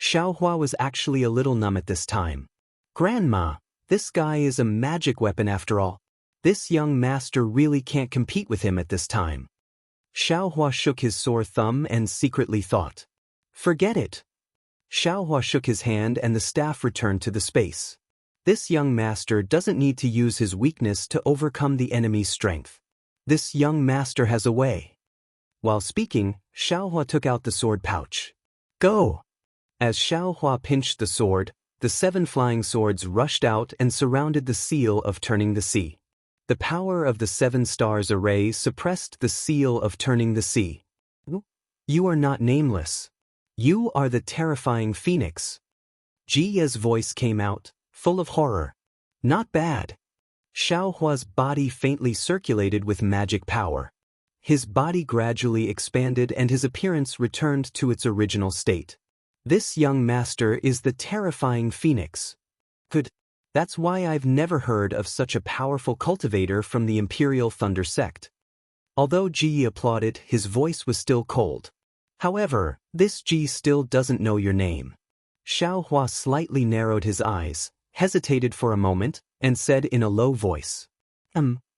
Xiaohua was actually a little numb at this time. Grandma, this guy is a magic weapon after all. This young master really can't compete with him at this time. Xiaohua shook his sore thumb and secretly thought. Forget it. Xiaohua shook his hand and the staff returned to the space. This young master doesn't need to use his weakness to overcome the enemy's strength. This young master has a way. While speaking, Xiaohua took out the sword pouch. Go! As Xiaohua pinched the sword, the 7 flying swords rushed out and surrounded the seal of turning the sea. The power of the 7 stars array suppressed the seal of turning the sea. You are not nameless. You are the terrifying phoenix. Jiya's voice came out, full of horror. Not bad. Xiaohua's body faintly circulated with magic power. His body gradually expanded and his appearance returned to its original state. This young master is the terrifying phoenix. Good. That's why I've never heard of such a powerful cultivator from the Imperial Thunder sect. Although Ji applauded, his voice was still cold. However, this Ji still doesn't know your name. Xiaohua slightly narrowed his eyes, hesitated for a moment, and said in a low voice.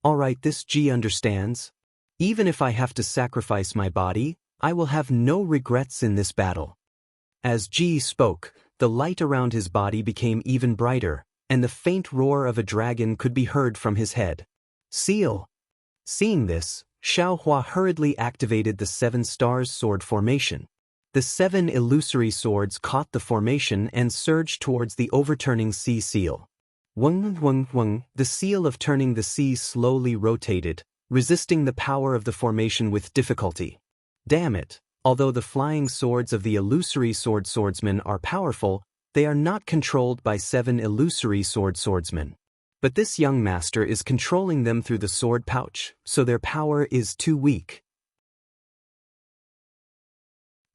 Alright, this Ji understands. Even if I have to sacrifice my body, I will have no regrets in this battle. As Ji spoke, the light around his body became even brighter, and the faint roar of a dragon could be heard from his head. Seal! Seeing this, Xiaohua hurriedly activated the 7 stars sword formation. The 7 illusory swords caught the formation and surged towards the overturning sea seal. Weng weng weng, the seal of turning the sea slowly rotated, resisting the power of the formation with difficulty. Damn it, although the flying swords of the illusory swordsmen are powerful, they are not controlled by 7 illusory swordsmen. But this young master is controlling them through the sword pouch, so their power is too weak.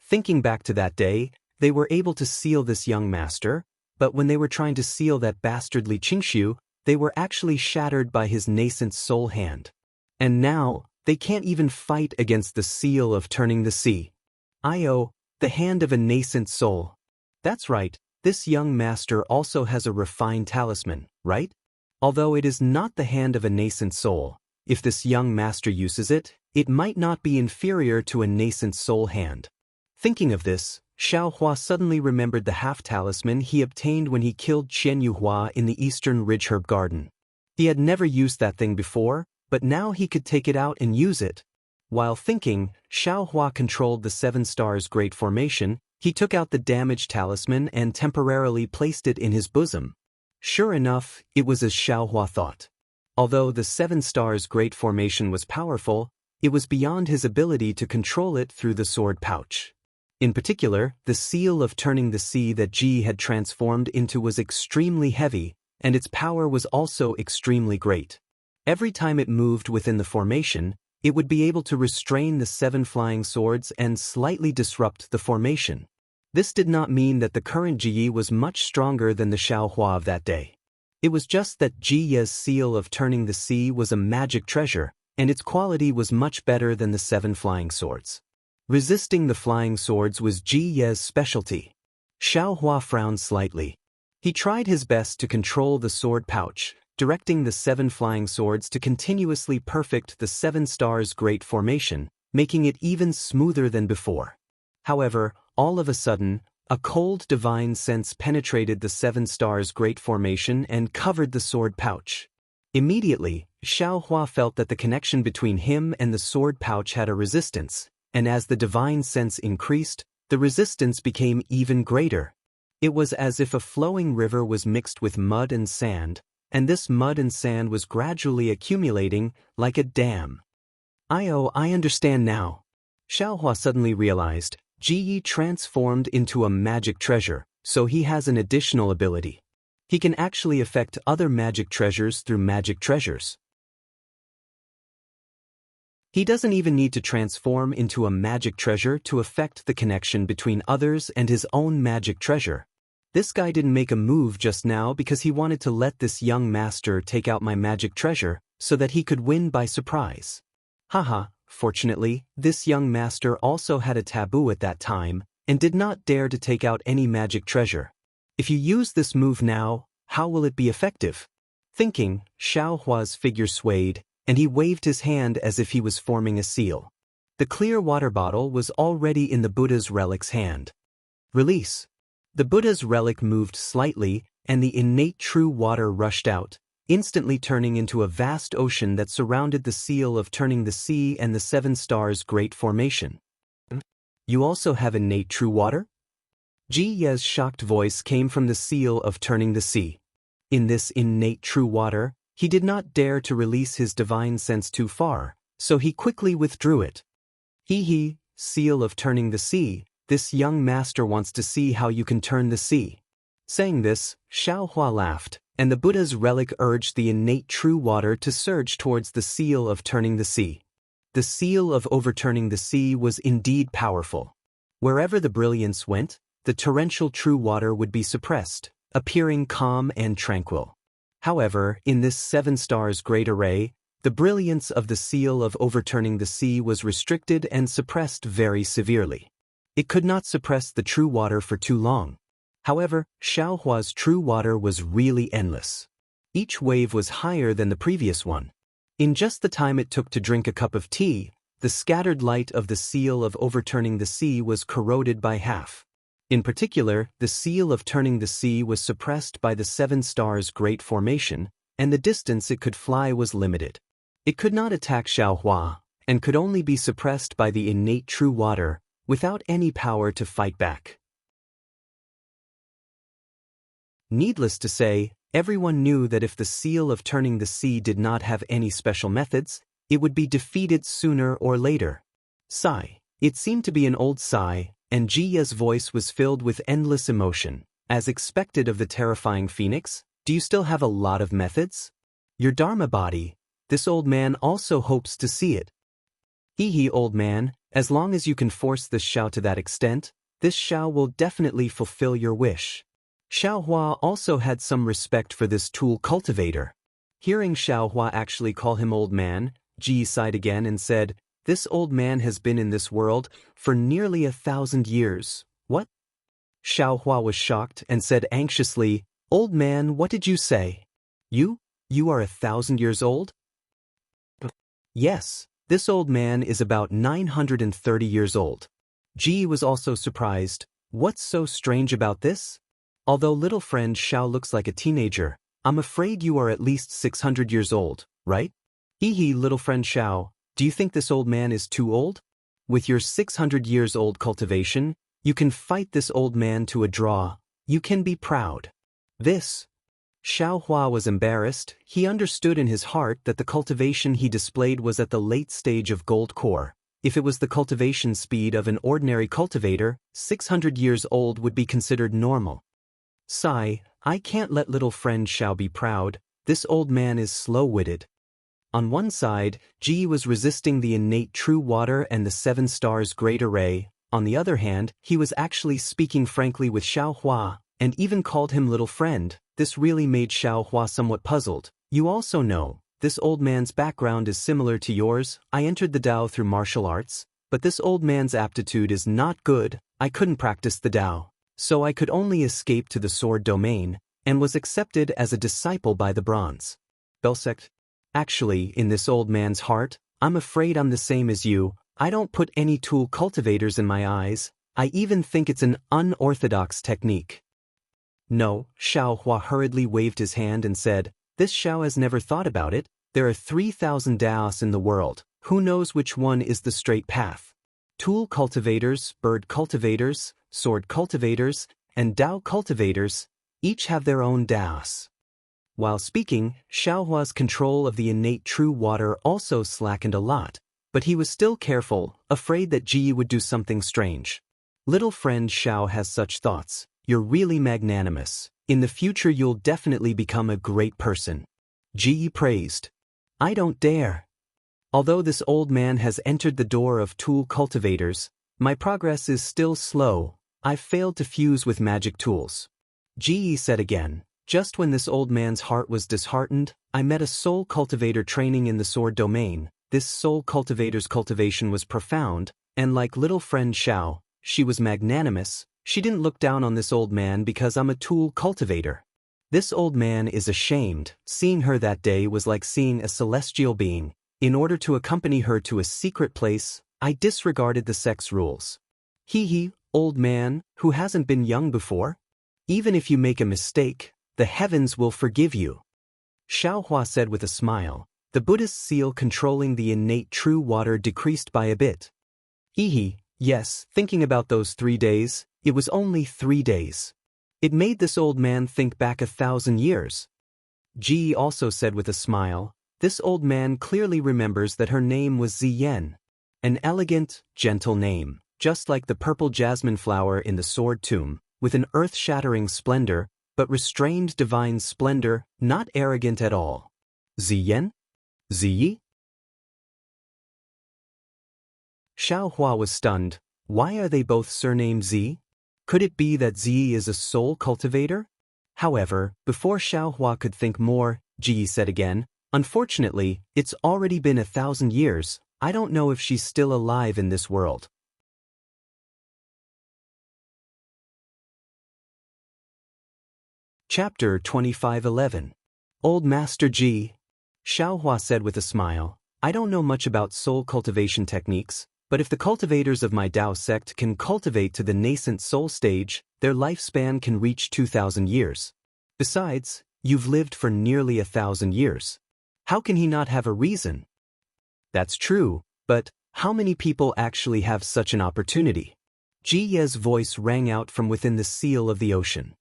Thinking back to that day, they were able to seal this young master, but when they were trying to seal that bastardly Qingxiu, they were actually shattered by his nascent soul hand. And now, they can't even fight against the seal of turning the sea. The hand of a nascent soul. That's right, this young master also has a refined talisman, right? Although it is not the hand of a nascent soul, if this young master uses it, it might not be inferior to a nascent soul hand. Thinking of this, Xiaohua suddenly remembered the half-talisman he obtained when he killed Chen Yuhua in the Eastern Ridge Herb Garden. He had never used that thing before, but now he could take it out and use it. While thinking, Xiaohua controlled the 7 stars great formation. He took out the damaged talisman and temporarily placed it in his bosom. Sure enough, it was as Xiaohua thought. Although the 7 stars great formation was powerful, it was beyond his ability to control it through the sword pouch. In particular, the seal of turning the sea that Ji had transformed into was extremely heavy, and its power was also extremely great. Every time it moved within the formation, it would be able to restrain the 7 flying swords and slightly disrupt the formation. This did not mean that the current Ji was much stronger than the Xiaohua of that day. It was just that Jiya's seal of turning the sea was a magic treasure, and its quality was much better than the 7 flying swords. Resisting the flying swords was Jiya's specialty. Xiaohua frowned slightly. He tried his best to control the sword pouch, directing the 7 flying swords to continuously perfect the 7 stars great formation, making it even smoother than before. However, all of a sudden, a cold divine sense penetrated the 7 stars great formation and covered the sword pouch. Immediately, Xiaohua felt that the connection between him and the sword pouch had a resistance, and as the divine sense increased, the resistance became even greater. It was as if a flowing river was mixed with mud and sand, and this mud and sand was gradually accumulating like a dam. I understand now. Xiaohua suddenly realized, Ji transformed into a magic treasure, so he has an additional ability. He can actually affect other magic treasures through magic treasures. He doesn't even need to transform into a magic treasure to affect the connection between others and his own magic treasure. This guy didn't make a move just now because he wanted to let this young master take out my magic treasure so that he could win by surprise. Haha, fortunately, this young master also had a taboo at that time and did not dare to take out any magic treasure. If you use this move now, how will it be effective? Thinking, Xiao Hua's figure swayed, and he waved his hand as if he was forming a seal. The clear water bottle was already in the Buddha's relic's hand. Release. The Buddha's relic moved slightly, and the innate true water rushed out, instantly turning into a vast ocean that surrounded the seal of turning the sea and the 7 stars great formation. You also have innate true water? Ji Ye's shocked voice came from the seal of turning the sea. In this innate true water, he did not dare to release his divine sense too far, so he quickly withdrew it. He, seal of turning the sea, this young master wants to see how you can turn the sea. Saying this, Xiao Hua laughed, and the Buddha's relic urged the innate true water to surge towards the seal of turning the sea. The seal of overturning the sea was indeed powerful. Wherever the brilliance went, the torrential true water would be suppressed, appearing calm and tranquil. However, in this 7 stars great array, the brilliance of the seal of overturning the sea was restricted and suppressed very severely. It could not suppress the true water for too long. However, Xiao Hua's true water was really endless. Each wave was higher than the previous one. In just the time it took to drink a cup of tea, the scattered light of the seal of overturning the sea was corroded by half. In particular, the seal of turning the sea was suppressed by the 7 stars great formation, and the distance it could fly was limited. It could not attack Xiao Hua, and could only be suppressed by the innate true water, without any power to fight back. Needless to say, everyone knew that if the seal of turning the sea did not have any special methods, it would be defeated sooner or later. Sigh. It seemed to be an old sigh, and Ji Ye's voice was filled with endless emotion. As expected of the terrifying phoenix, do you still have a lot of methods? Your Dharma body, this old man also hopes to see it. Old man, as long as you can force this Xiao to that extent, this Xiao will definitely fulfill your wish. Xiao Hua also had some respect for this tool cultivator. Hearing Xiao Hua actually call him old man, Ji sighed again and said, "This old man has been in this world for nearly 1,000 years. What?" Xiao Hua was shocked and said anxiously, "Old man, what did you say? You are 1,000 years old?" Yes, this old man is about 930 years old. Ji was also surprised. What's so strange about this? Although little friend Xiao looks like a teenager, I'm afraid you are at least 600 years old, right? Little friend Xiao, do you think this old man is too old? With your 600 years old cultivation, you can fight this old man to a draw. You can be proud. Xiao Hua was embarrassed. He understood in his heart that the cultivation he displayed was at the late stage of gold core. If it was the cultivation speed of an ordinary cultivator, 600 years old would be considered normal. Sigh, I can't let little friend Xiao be proud. This old man is slow-witted. On one side, Ji was resisting the innate true water and the 7 stars great array. On the other hand, he was actually speaking frankly with Xiao Hua, and even called him little friend. This really made Xiao Hua somewhat puzzled. You also know, this old man's background is similar to yours. I entered the Tao through martial arts, but this old man's aptitude is not good. I couldn't practice the Tao, so I could only escape to the sword domain, and was accepted as a disciple by the bronze belt sect. Actually, in this old man's heart, I'm afraid I'm the same as you. I don't put any tool cultivators in my eyes. I even think it's an unorthodox technique. No, Xiao Hua hurriedly waved his hand and said, this Xiao has never thought about it. There are 3,000 Daos in the world. Who knows which one is the straight path? Tool cultivators, bird cultivators, sword cultivators, and Dao cultivators, each have their own Daos. While speaking, Xiao Hua's control of the innate true water also slackened a lot, but he was still careful, afraid that Ji would do something strange. Little friend Xiao has such thoughts. You're really magnanimous. In the future you'll definitely become a great person. Ji praised. I don't dare. Although this old man has entered the door of tool cultivators, my progress is still slow. I've failed to fuse with magic tools. Ji said again. Just when this old man's heart was disheartened, I met a soul cultivator training in the sword domain. This soul cultivator's cultivation was profound, and like little friend Xiao, she was magnanimous. She didn't look down on this old man because I'm a tool cultivator. This old man is ashamed. Seeing her that day was like seeing a celestial being. In order to accompany her to a secret place, I disregarded the sex rules. Hee, old man, who hasn't been young before? Even if you make a mistake, the heavens will forgive you. Xiaohua said with a smile. The Buddhist seal controlling the innate true water decreased by a bit. Yes, thinking about those 3 days, it was only 3 days. It made this old man think back 1,000 years. Ji also said with a smile. This old man clearly remembers that her name was Ziyen. An elegant, gentle name, just like the purple jasmine flower in the sword tomb, with an earth-shattering splendor, but restrained divine splendor, not arrogant at all. Ziyen? Ziyi? Xiaohua was stunned. Why are they both surnamed Zi? Could it be that Zi is a soul cultivator? However, before Xiaohua could think more, Ji said again, unfortunately, it's already been 1,000 years. I don't know if she's still alive in this world. Chapter 25:11. Old Master Ji. Xiaohua said with a smile, I don't know much about soul cultivation techniques, but if the cultivators of my Dao sect can cultivate to the nascent soul stage, their lifespan can reach 2,000 years. Besides, you've lived for nearly 1,000 years. How can he not have a reason? That's true, but how many people actually have such an opportunity? Ji Ye's voice rang out from within the seal of the ocean.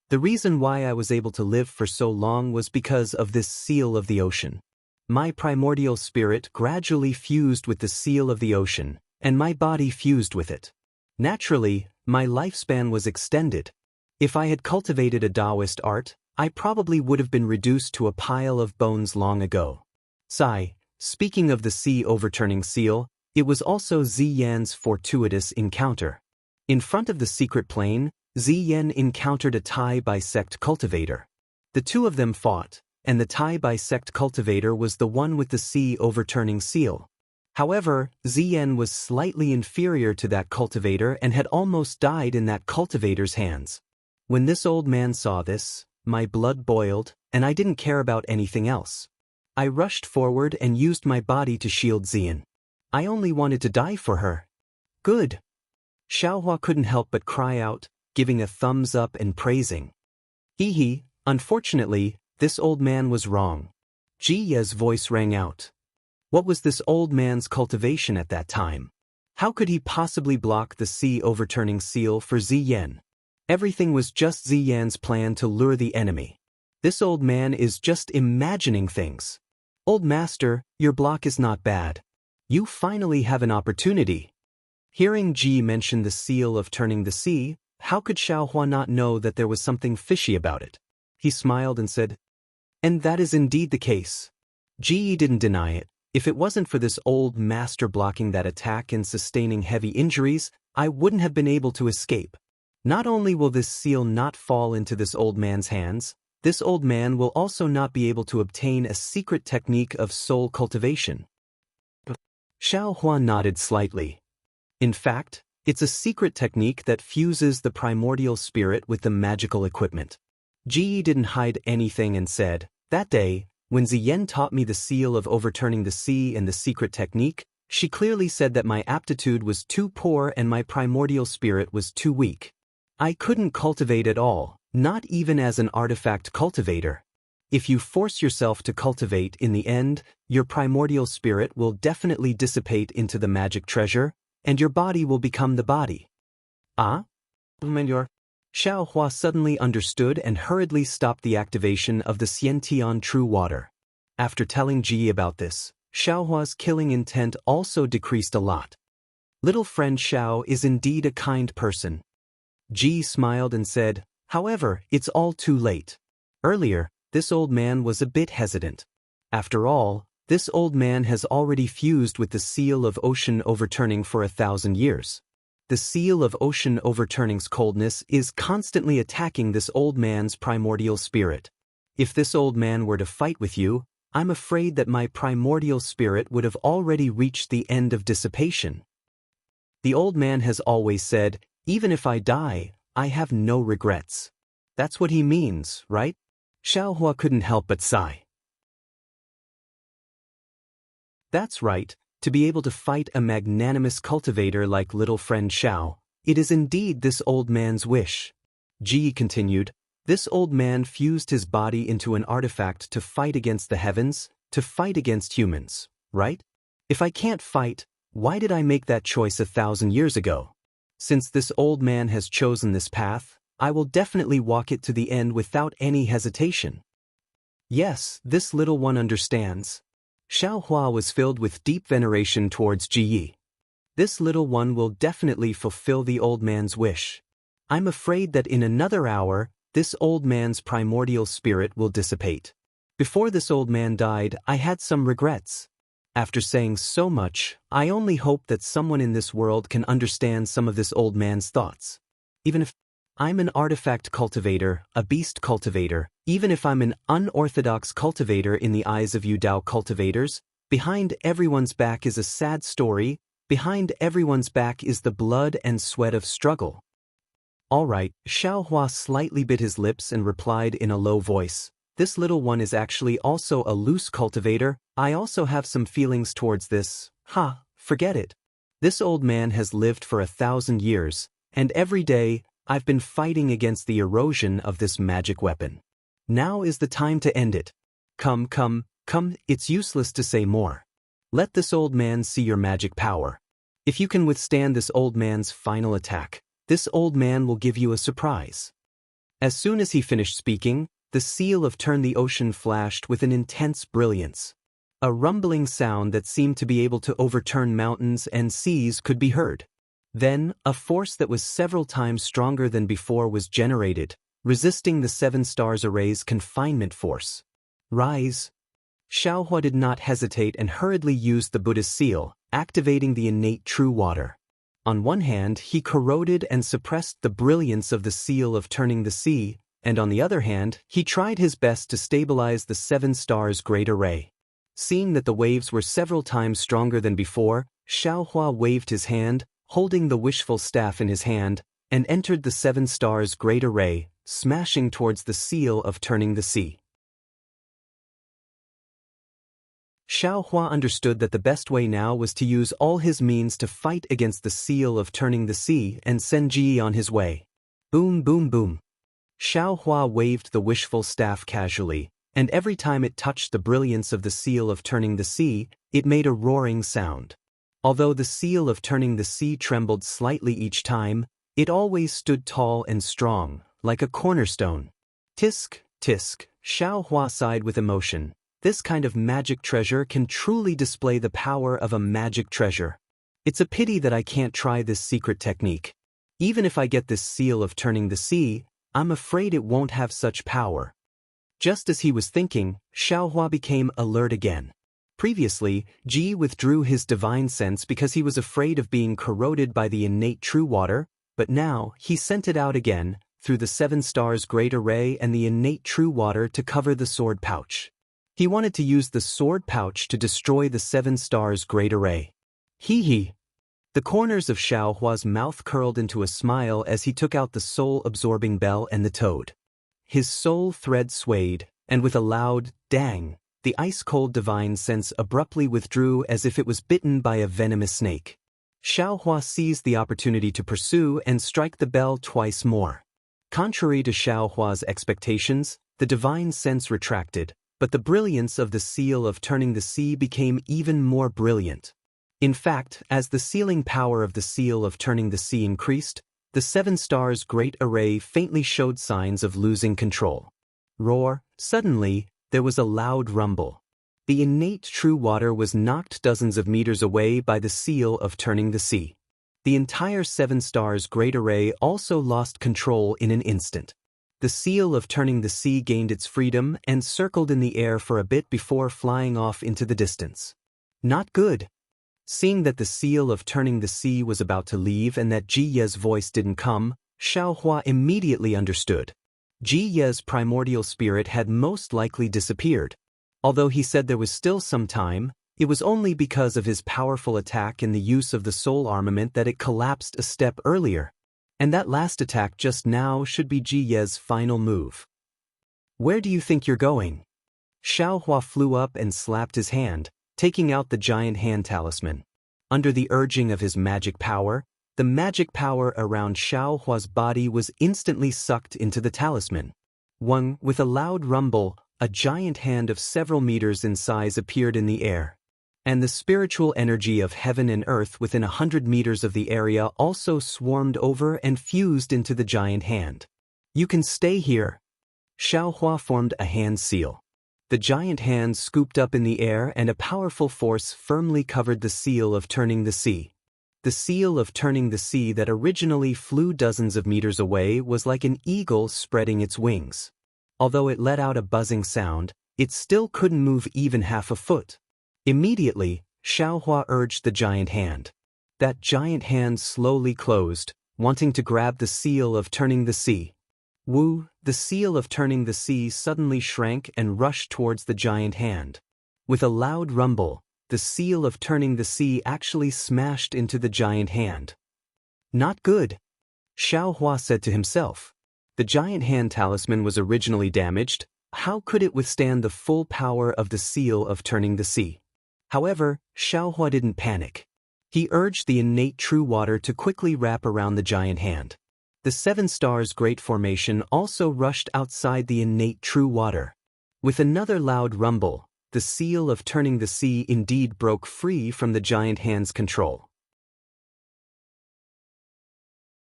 The reason why I was able to live for so long was because of this seal of the ocean. My primordial spirit gradually fused with the seal of the ocean, and my body fused with it. Naturally, my lifespan was extended. If I had cultivated a Taoist art, I probably would have been reduced to a pile of bones long ago. Speaking of the sea overturning seal, it was also Ziyan's fortuitous encounter. In front of the secret plane, Ziyan encountered a Tai bisect cultivator. The two of them fought, and the Tai bisect cultivator was the one with the sea overturning seal. However, Ziyan was slightly inferior to that cultivator and had almost died in that cultivator's hands. When this old man saw this, my blood boiled, and I didn't care about anything else. I rushed forward and used my body to shield Ziyan. I only wanted to die for her. Good. Xiaohua couldn't help but cry out, giving a thumbs up and praising. Unfortunately, this old man was wrong. Ji Ye's voice rang out. What was this old man's cultivation at that time? How could he possibly block the sea overturning seal for Ziyan? Everything was just Ziyan's plan to lure the enemy. This old man is just imagining things. Old master, your block is not bad. You finally have an opportunity. Hearing Ji mention the seal of turning the sea, how could Xiaohua not know that there was something fishy about it? He smiled and said, and that is indeed the case. Ji didn't deny it. If it wasn't for this old master blocking that attack and sustaining heavy injuries, I wouldn't have been able to escape. Not only will this seal not fall into this old man's hands, this old man will also not be able to obtain a secret technique of soul cultivation. Xiaohua nodded slightly. In fact, it's a secret technique that fuses the primordial spirit with the magical equipment. Ji didn't hide anything and said, that day, when Ziyen taught me the seal of overturning the sea and the secret technique, she clearly said that my aptitude was too poor and my primordial spirit was too weak. I couldn't cultivate at all, not even as an artifact cultivator. If you force yourself to cultivate in the end, your primordial spirit will definitely dissipate into the magic treasure, and your body will become the body. Xiaohua suddenly understood and hurriedly stopped the activation of the Xiantian true water. After telling Ji about this, Xiaohua's killing intent also decreased a lot. Little friend Xiao is indeed a kind person. Ji smiled and said, however, it's all too late. Earlier, this old man was a bit hesitant. After all, This old man has already fused with the seal of ocean overturning for 1,000 years. The seal of ocean overturning's coldness is constantly attacking this old man's primordial spirit. If this old man were to fight with you, I'm afraid that my primordial spirit would have already reached the end of dissipation. The old man has always said, even if I die, I have no regrets. That's what he means, right? Xiaohua couldn't help but sigh. That's right, to be able to fight a magnanimous cultivator like little friend Xiao, it is indeed this old man's wish. Ji continued, this old man fused his body into an artifact to fight against the heavens, to fight against humans, right? If I can't fight, why did I make that choice 1,000 years ago? Since this old man has chosen this path, I will definitely walk it to the end without any hesitation. Yes, this little one understands. Xiaohua was filled with deep veneration towards Ji Yi. This little one will definitely fulfill the old man's wish. I'm afraid that in another hour, this old man's primordial spirit will dissipate. Before this old man died, I had some regrets. After saying so much, I only hope that someone in this world can understand some of this old man's thoughts. Even if I'm an artifact cultivator, a beast cultivator, even if I'm an unorthodox cultivator in the eyes of you Dao cultivators, behind everyone's back is a sad story, behind everyone's back is the blood and sweat of struggle. All right, Xiaohua slightly bit his lips and replied in a low voice, this little one is actually also a loose cultivator, I also have some feelings towards this, forget it. This old man has lived for 1,000 years, and every day, I've been fighting against the erosion of this magic weapon. Now is the time to end it. Come, it's useless to say more. Let this old man see your magic power. If you can withstand this old man's final attack, this old man will give you a surprise. As soon as he finished speaking, the seal of Turn the Ocean flashed with an intense brilliance. A rumbling sound that seemed to be able to overturn mountains and seas could be heard. Then, a force that was several times stronger than before was generated, resisting the 7 stars array's confinement force. Rise. Xiaohua did not hesitate and hurriedly used the Buddhist seal, activating the innate true water. On one hand, he corroded and suppressed the brilliance of the seal of Turning the Sea, and on the other hand, he tried his best to stabilize the 7 stars great array. Seeing that the waves were several times stronger than before, Xiaohua waved his hand, holding the wishful staff in his hand, and entered the 7 stars great array, smashing towards the seal of Turning the Sea. Xiaohua understood that the best way now was to use all his means to fight against the seal of Turning the Sea and send Ji on his way. Boom, boom, boom. Xiaohua waved the wishful staff casually, and every time it touched the brilliance of the seal of Turning the Sea, it made a roaring sound. Although the seal of Turning the Sea trembled slightly each time, it always stood tall and strong, like a cornerstone. Tisk, tisk, Xiaohua sighed with emotion. This kind of magic treasure can truly display the power of a magic treasure. It's a pity that I can't try this secret technique. Even if I get this seal of Turning the Sea, I'm afraid it won't have such power. Just as he was thinking, Xiaohua became alert again. Previously, Ji withdrew his divine sense because he was afraid of being corroded by the innate true water, but now he sent it out again, through the 7 stars great array and the innate true water to cover the sword pouch. He wanted to use the sword pouch to destroy the 7 stars great array. Hee. The corners of Xiaohua's mouth curled into a smile as he took out the soul-absorbing bell and the toad. His soul thread swayed, and with a loud dang, the ice-cold divine sense abruptly withdrew as if it was bitten by a venomous snake. Xiaohua seized the opportunity to pursue and strike the bell twice more. Contrary to Xiaohua's expectations, the divine sense retracted, but the brilliance of the seal of Turning the Sea became even more brilliant. In fact, as the sealing power of the seal of Turning the Sea increased, the 7 stars great array faintly showed signs of losing control. Roar! Suddenly, there was a loud rumble. The innate true water was knocked dozens of meters away by the seal of Turning the Sea. The entire 7 stars great array also lost control in an instant. The seal of turning the sea gained its freedom and circled in the air for a bit before flying off into the distance. Not good. Seeing that the seal of turning the sea was about to leave and that Ji Ye's voice didn't come, Xiaohua immediately understood. Ji Ye's primordial spirit had most likely disappeared. Although he said there was still some time, it was only because of his powerful attack and the use of the soul armament that it collapsed a step earlier. And that last attack just now should be Ji Ye's final move. Where do you think you're going? Xiaohua flew up and slapped his hand, taking out the giant hand talisman. Under the urging of his magic power, the magic power around Xiaohua's body was instantly sucked into the talisman. With a loud rumble, a giant hand of several meters in size appeared in the air. And the spiritual energy of heaven and earth within 100 meters of the area also swarmed over and fused into the giant hand. You can stay here. Xiaohua formed a hand seal. The giant hand scooped up in the air and a powerful force firmly covered the seal of turning the sea. The seal of turning the sea that originally flew dozens of meters away was like an eagle spreading its wings. Although it let out a buzzing sound, it still couldn't move even half a foot. Immediately, Xiaohua urged the giant hand. That giant hand slowly closed, wanting to grab the seal of turning the sea. The seal of turning the sea suddenly shrank and rushed towards the giant hand. With a loud rumble, the seal of turning the sea actually smashed into the giant hand. Not good, Xiaohua said to himself. The giant hand talisman was originally damaged. How could it withstand the full power of the seal of turning the sea? However, Xiaohua didn't panic. He urged the innate true water to quickly wrap around the giant hand. The Seven Stars Great Formation also rushed outside the innate true water. With another loud rumble, the seal of turning the sea indeed broke free from the giant hand's control.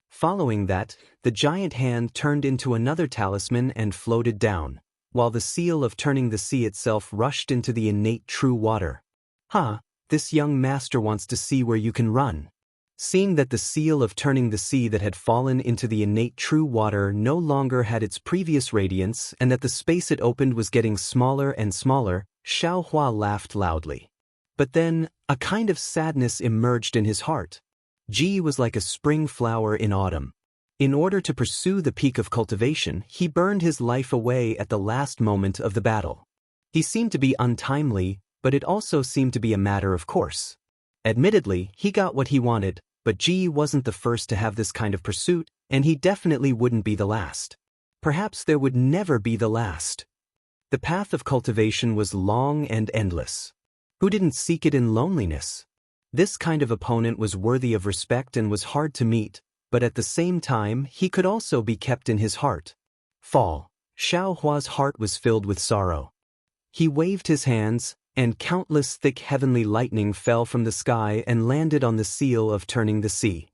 Following that, the giant hand turned into another talisman and floated down, while the seal of turning the sea itself rushed into the innate true water. This young master wants to see where you can run. Seeing that the seal of turning the sea that had fallen into the innate true water no longer had its previous radiance and that the space it opened was getting smaller and smaller, Xiaohua laughed loudly. But then, a kind of sadness emerged in his heart. Ji was like a spring flower in autumn. In order to pursue the peak of cultivation, he burned his life away at the last moment of the battle. He seemed to be untimely, but it also seemed to be a matter of course. Admittedly, he got what he wanted, but Ji wasn't the first to have this kind of pursuit, and he definitely wouldn't be the last. Perhaps there would never be the last. The path of cultivation was long and endless. Who didn't seek it in loneliness? This kind of opponent was worthy of respect and was hard to meet, but at the same time he could also be kept in his heart. Xiaohua's heart was filled with sorrow. He waved his hands, and countless thick heavenly lightning fell from the sky and landed on the seal of turning the sea.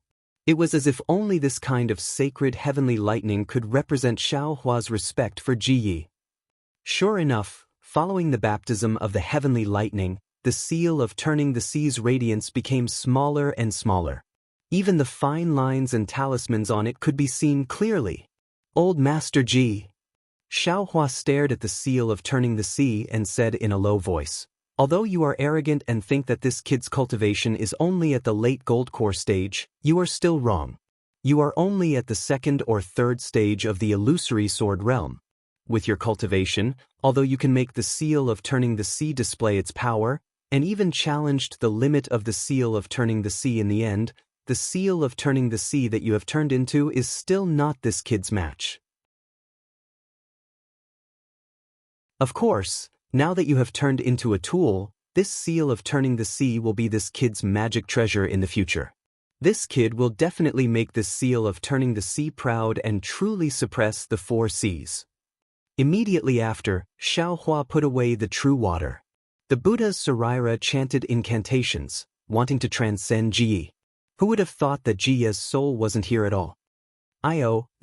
It was as if only this kind of sacred heavenly lightning could represent Xiaohua's respect for Ji Yi. Sure enough, following the baptism of the heavenly lightning, the seal of turning the sea's radiance became smaller and smaller. Even the fine lines and talismans on it could be seen clearly. Old Master Ji. Xiaohua stared at the seal of turning the sea and said in a low voice, "Although you are arrogant and think that this kid's cultivation is only at the late gold core stage, you are still wrong. You are only at the second or third stage of the illusory sword realm. With your cultivation, although you can make the seal of turning the sea display its power, and even challenged the limit of the seal of turning the sea in the end, the seal of turning the sea that you have turned into is still not this kid's match. Of course, now that you have turned into a tool, this seal of turning the sea will be this kid's magic treasure in the future. This kid will definitely make this seal of turning the sea proud and truly suppress the 4 seas." Immediately after, Xiaohua put away the true water. The Buddha's Saraira chanted incantations, wanting to transcend Ji Yi. Who would have thought that Ji Yi's soul wasn't here at all?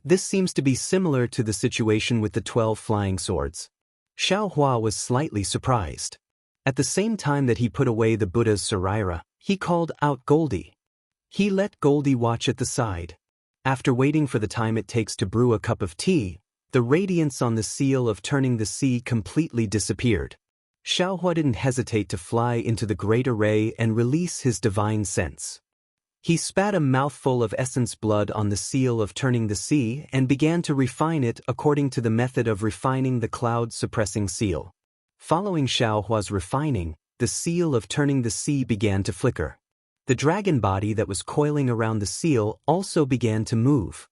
This seems to be similar to the situation with the 12 flying swords. Xiaohua was slightly surprised. At the same time that he put away the Buddha's Saraira, he called out Goldie. He let Goldie watch at the side. After waiting for the time it takes to brew a cup of tea, The radiance on the seal of turning the sea completely disappeared. Xiaohua didn't hesitate to fly into the great array and release his divine sense. He spat a mouthful of essence blood on the seal of turning the sea and began to refine it according to the method of refining the cloud-suppressing seal. Following Xiaohua's refining, the seal of turning the sea began to flicker. The dragon body that was coiling around the seal also began to move.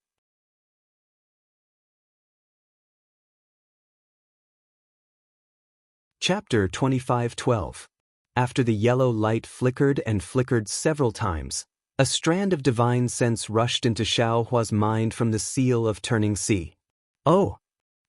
Chapter 25:12. After the yellow light flickered and flickered several times, a strand of divine sense rushed into Xiaohua's mind from the seal of turning sea. Oh!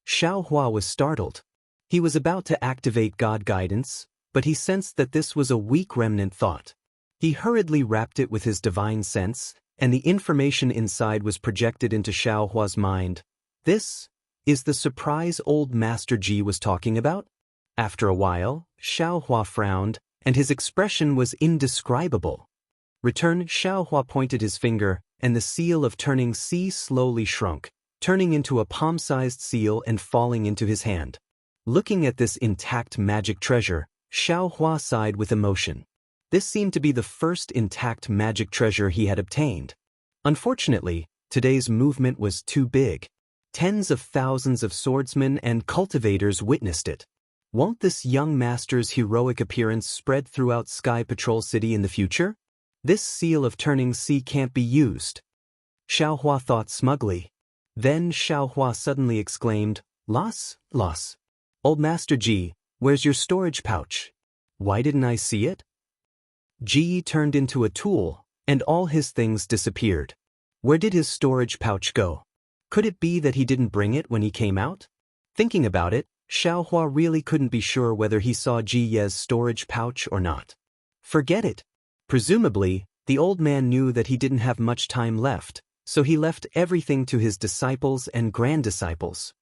Xiaohua was startled. He was about to activate God guidance, but he sensed that this was a weak remnant thought. He hurriedly wrapped it with his divine sense, and the information inside was projected into Xiaohua's mind. This is the surprise old Master Ji was talking about? After a while, Xiaohua frowned, and his expression was indescribable. Return. Xiaohua pointed his finger, and the seal of turning sea slowly shrunk, turning into a palm-sized seal and falling into his hand. Looking at this intact magic treasure, Xiaohua sighed with emotion. This seemed to be the first intact magic treasure he had obtained. Unfortunately, today's movement was too big. Tens of thousands of swordsmen and cultivators witnessed it. Won't this young master's heroic appearance spread throughout Sky Patrol City in the future? This seal of turning sea can't be used. Xiaohua thought smugly. Then Xiaohua suddenly exclaimed, Loss. Old Master Ji, where's your storage pouch? Why didn't I see it? Ji turned into a tool, and all his things disappeared. Where did his storage pouch go? Could it be that he didn't bring it when he came out? Thinking about it, Xiaohua really couldn't be sure whether he saw Ji Ye's storage pouch or not. Forget it. Presumably, the old man knew that he didn't have much time left, so he left everything to his disciples and grand-disciples.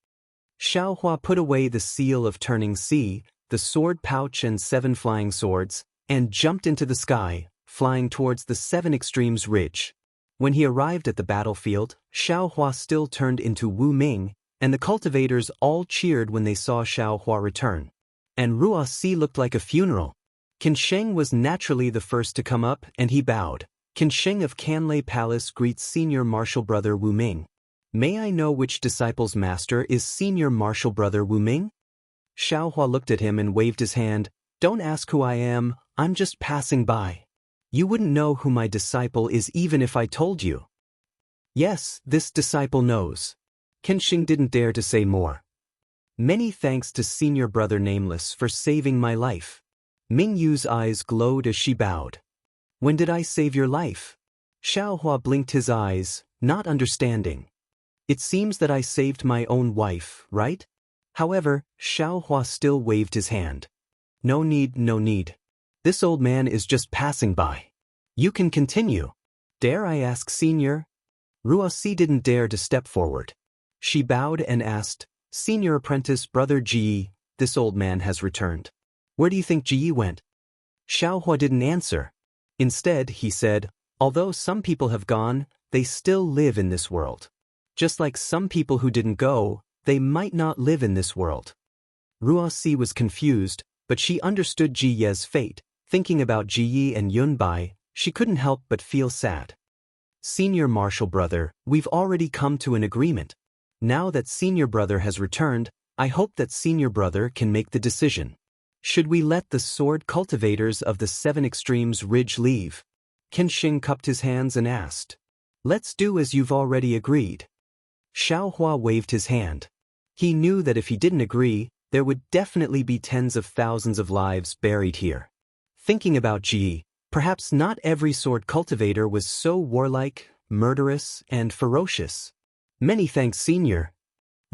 Xiaohua put away the seal of turning sea, the sword pouch and 7 flying swords, and jumped into the sky, flying towards the 7 Extremes Ridge. When he arrived at the battlefield, Xiaohua still turned into Wu Ming, and the cultivators all cheered when they saw Xiaohua return. And Ruoxi looked like a funeral. Qin Sheng was naturally the first to come up, and he bowed. Qin Sheng of Canlei Palace greets Senior Martial Brother Wu Ming. May I know which disciple's master is Senior Martial Brother Wu Ming? Xiaohua looked at him and waved his hand. Don't ask who I am, I'm just passing by. You wouldn't know who my disciple is even if I told you. Yes, this disciple knows. Qin Sheng didn't dare to say more. Many thanks to Senior Brother Nameless for saving my life. Ming Yu's eyes glowed as she bowed. When did I save your life? Xiaohua blinked his eyes, not understanding. It seems that I saved my own wife, right? However, Xiaohua still waved his hand. No need. This old man is just passing by. You can continue. Dare I ask, Senior? Ruoxi didn't dare to step forward. She bowed and asked, Senior Apprentice Brother Ji, this old man has returned. Where do you think Ji went? Xiaohua didn't answer. Instead, he said, although some people have gone, they still live in this world. Just like some people who didn't go, they might not live in this world. Ruoxi was confused, but she understood Ji Ye's fate. Thinking about Ji Yi and Yunbai, she couldn't help but feel sad. Senior Martial Brother, we've already come to an agreement. Now that Senior Brother has returned, I hope that Senior Brother can make the decision. Should we let the sword cultivators of the 7 Extremes Ridge leave? Qin Sheng cupped his hands and asked. Let's do as you've already agreed. Xiaohua waved his hand. He knew that if he didn't agree, there would definitely be tens of thousands of lives buried here. Thinking about Ji, perhaps not every sword cultivator was so warlike, murderous, and ferocious. Many thanks, Senior.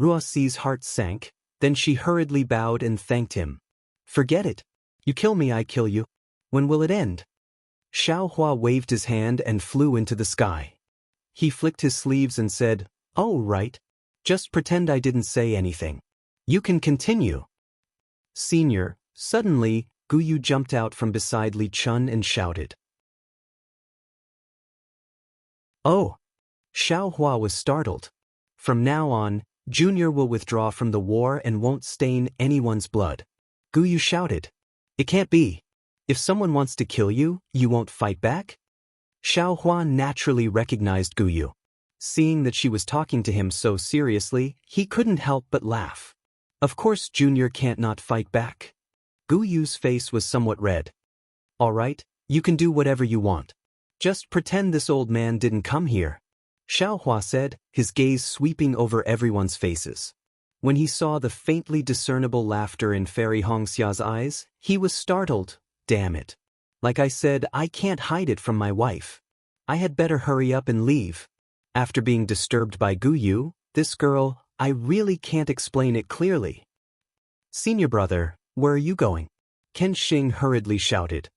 Ruoxi's heart sank, then she hurriedly bowed and thanked him. Forget it. You kill me, I kill you. When will it end? Xiaohua waved his hand and flew into the sky. He flicked his sleeves and said, Oh, right. Just pretend I didn't say anything. You can continue. Senior, suddenly, Guyu jumped out from beside Li Chun and shouted. Oh! Xiaohua was startled. From now on, Junior will withdraw from the war and won't stain anyone's blood. Gu Yu shouted. It can't be. If someone wants to kill you, you won't fight back? Xiao Hua naturally recognized Gu Yu. Seeing that she was talking to him so seriously, he couldn't help but laugh. Of course Junior can't not fight back. Gu Yu's face was somewhat red. All right, you can do whatever you want. Just pretend this old man didn't come here. Xiao Hua said, his gaze sweeping over everyone's faces. When he saw the faintly discernible laughter in Fairy Hongxia's eyes, he was startled. Damn it. Like I said, I can't hide it from my wife. I had better hurry up and leave. After being disturbed by Gu Yu, this girl, I really can't explain it clearly. Senior brother, where are you going? Ken Xing hurriedly shouted.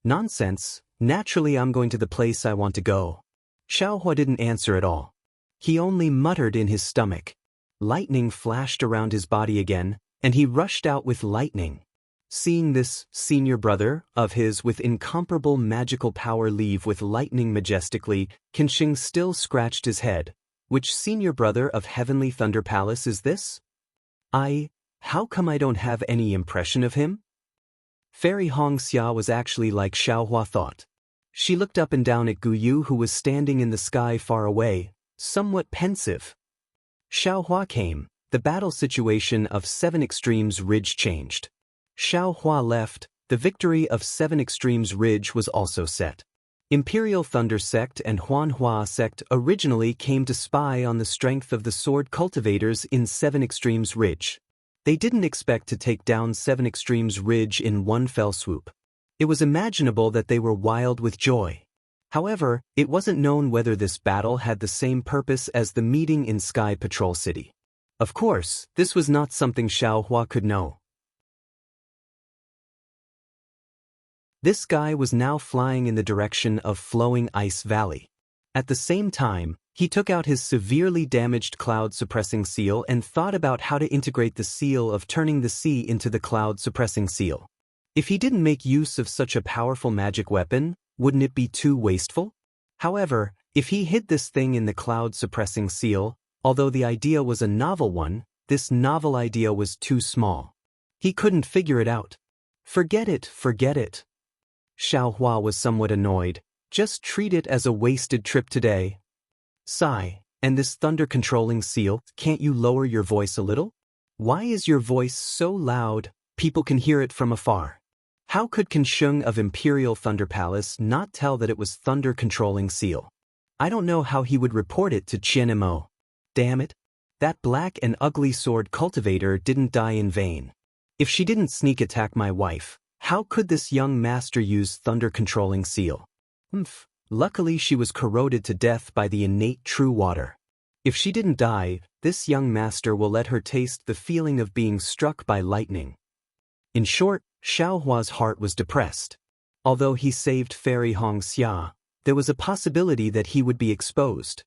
Nonsense, naturally I'm going to the place I want to go. Xiao Hua didn't answer at all. He only muttered in his stomach. Lightning flashed around his body again, and he rushed out with lightning. Seeing this senior brother of his with incomparable magical power leave with lightning majestically, Ken Xing still scratched his head. Which senior brother of Heavenly Thunder Palace is this? How come I don't have any impression of him? Fairy Hongxia was actually like Xiao Hua thought. She looked up and down at Gu Yu who was standing in the sky far away, somewhat pensive. Xiao Hua came, the battle situation of 7 Extremes Ridge changed. Xiao Hua left, the victory of 7 Extremes Ridge was also set. Imperial Thunder Sect and Huanhua Sect originally came to spy on the strength of the sword cultivators in 7 Extremes Ridge. They didn't expect to take down 7 Extremes Ridge in one fell swoop. It was imaginable that they were wild with joy. However, it wasn't known whether this battle had the same purpose as the meeting in Sky Patrol City. Of course, this was not something Xiao Hua could know. This guy was now flying in the direction of Flowing Ice Valley. At the same time, he took out his severely damaged cloud-suppressing seal and thought about how to integrate the seal of turning the sea into the cloud-suppressing seal. If he didn't make use of such a powerful magic weapon, wouldn't it be too wasteful? However, if he hid this thing in the cloud-suppressing seal, although the idea was a novel one, this novel idea was too small. He couldn't figure it out. Forget it, forget it. Xiao Hua was somewhat annoyed. Just treat it as a wasted trip today. Sigh, and this thunder-controlling seal, can't you lower your voice a little? Why is your voice so loud, people can hear it from afar? How could Ken Xing of Imperial Thunder Palace not tell that it was thunder-controlling seal? I don't know how he would report it to Qian Mo. Damn it. That black and ugly sword cultivator didn't die in vain. If she didn't sneak attack my wife, how could this young master use thunder-controlling seal? Luckily she was corroded to death by the innate true water. If she didn't die, this young master will let her taste the feeling of being struck by lightning. In short, Xiao Hua's heart was depressed. Although he saved Fairy Hongxia, there was a possibility that he would be exposed.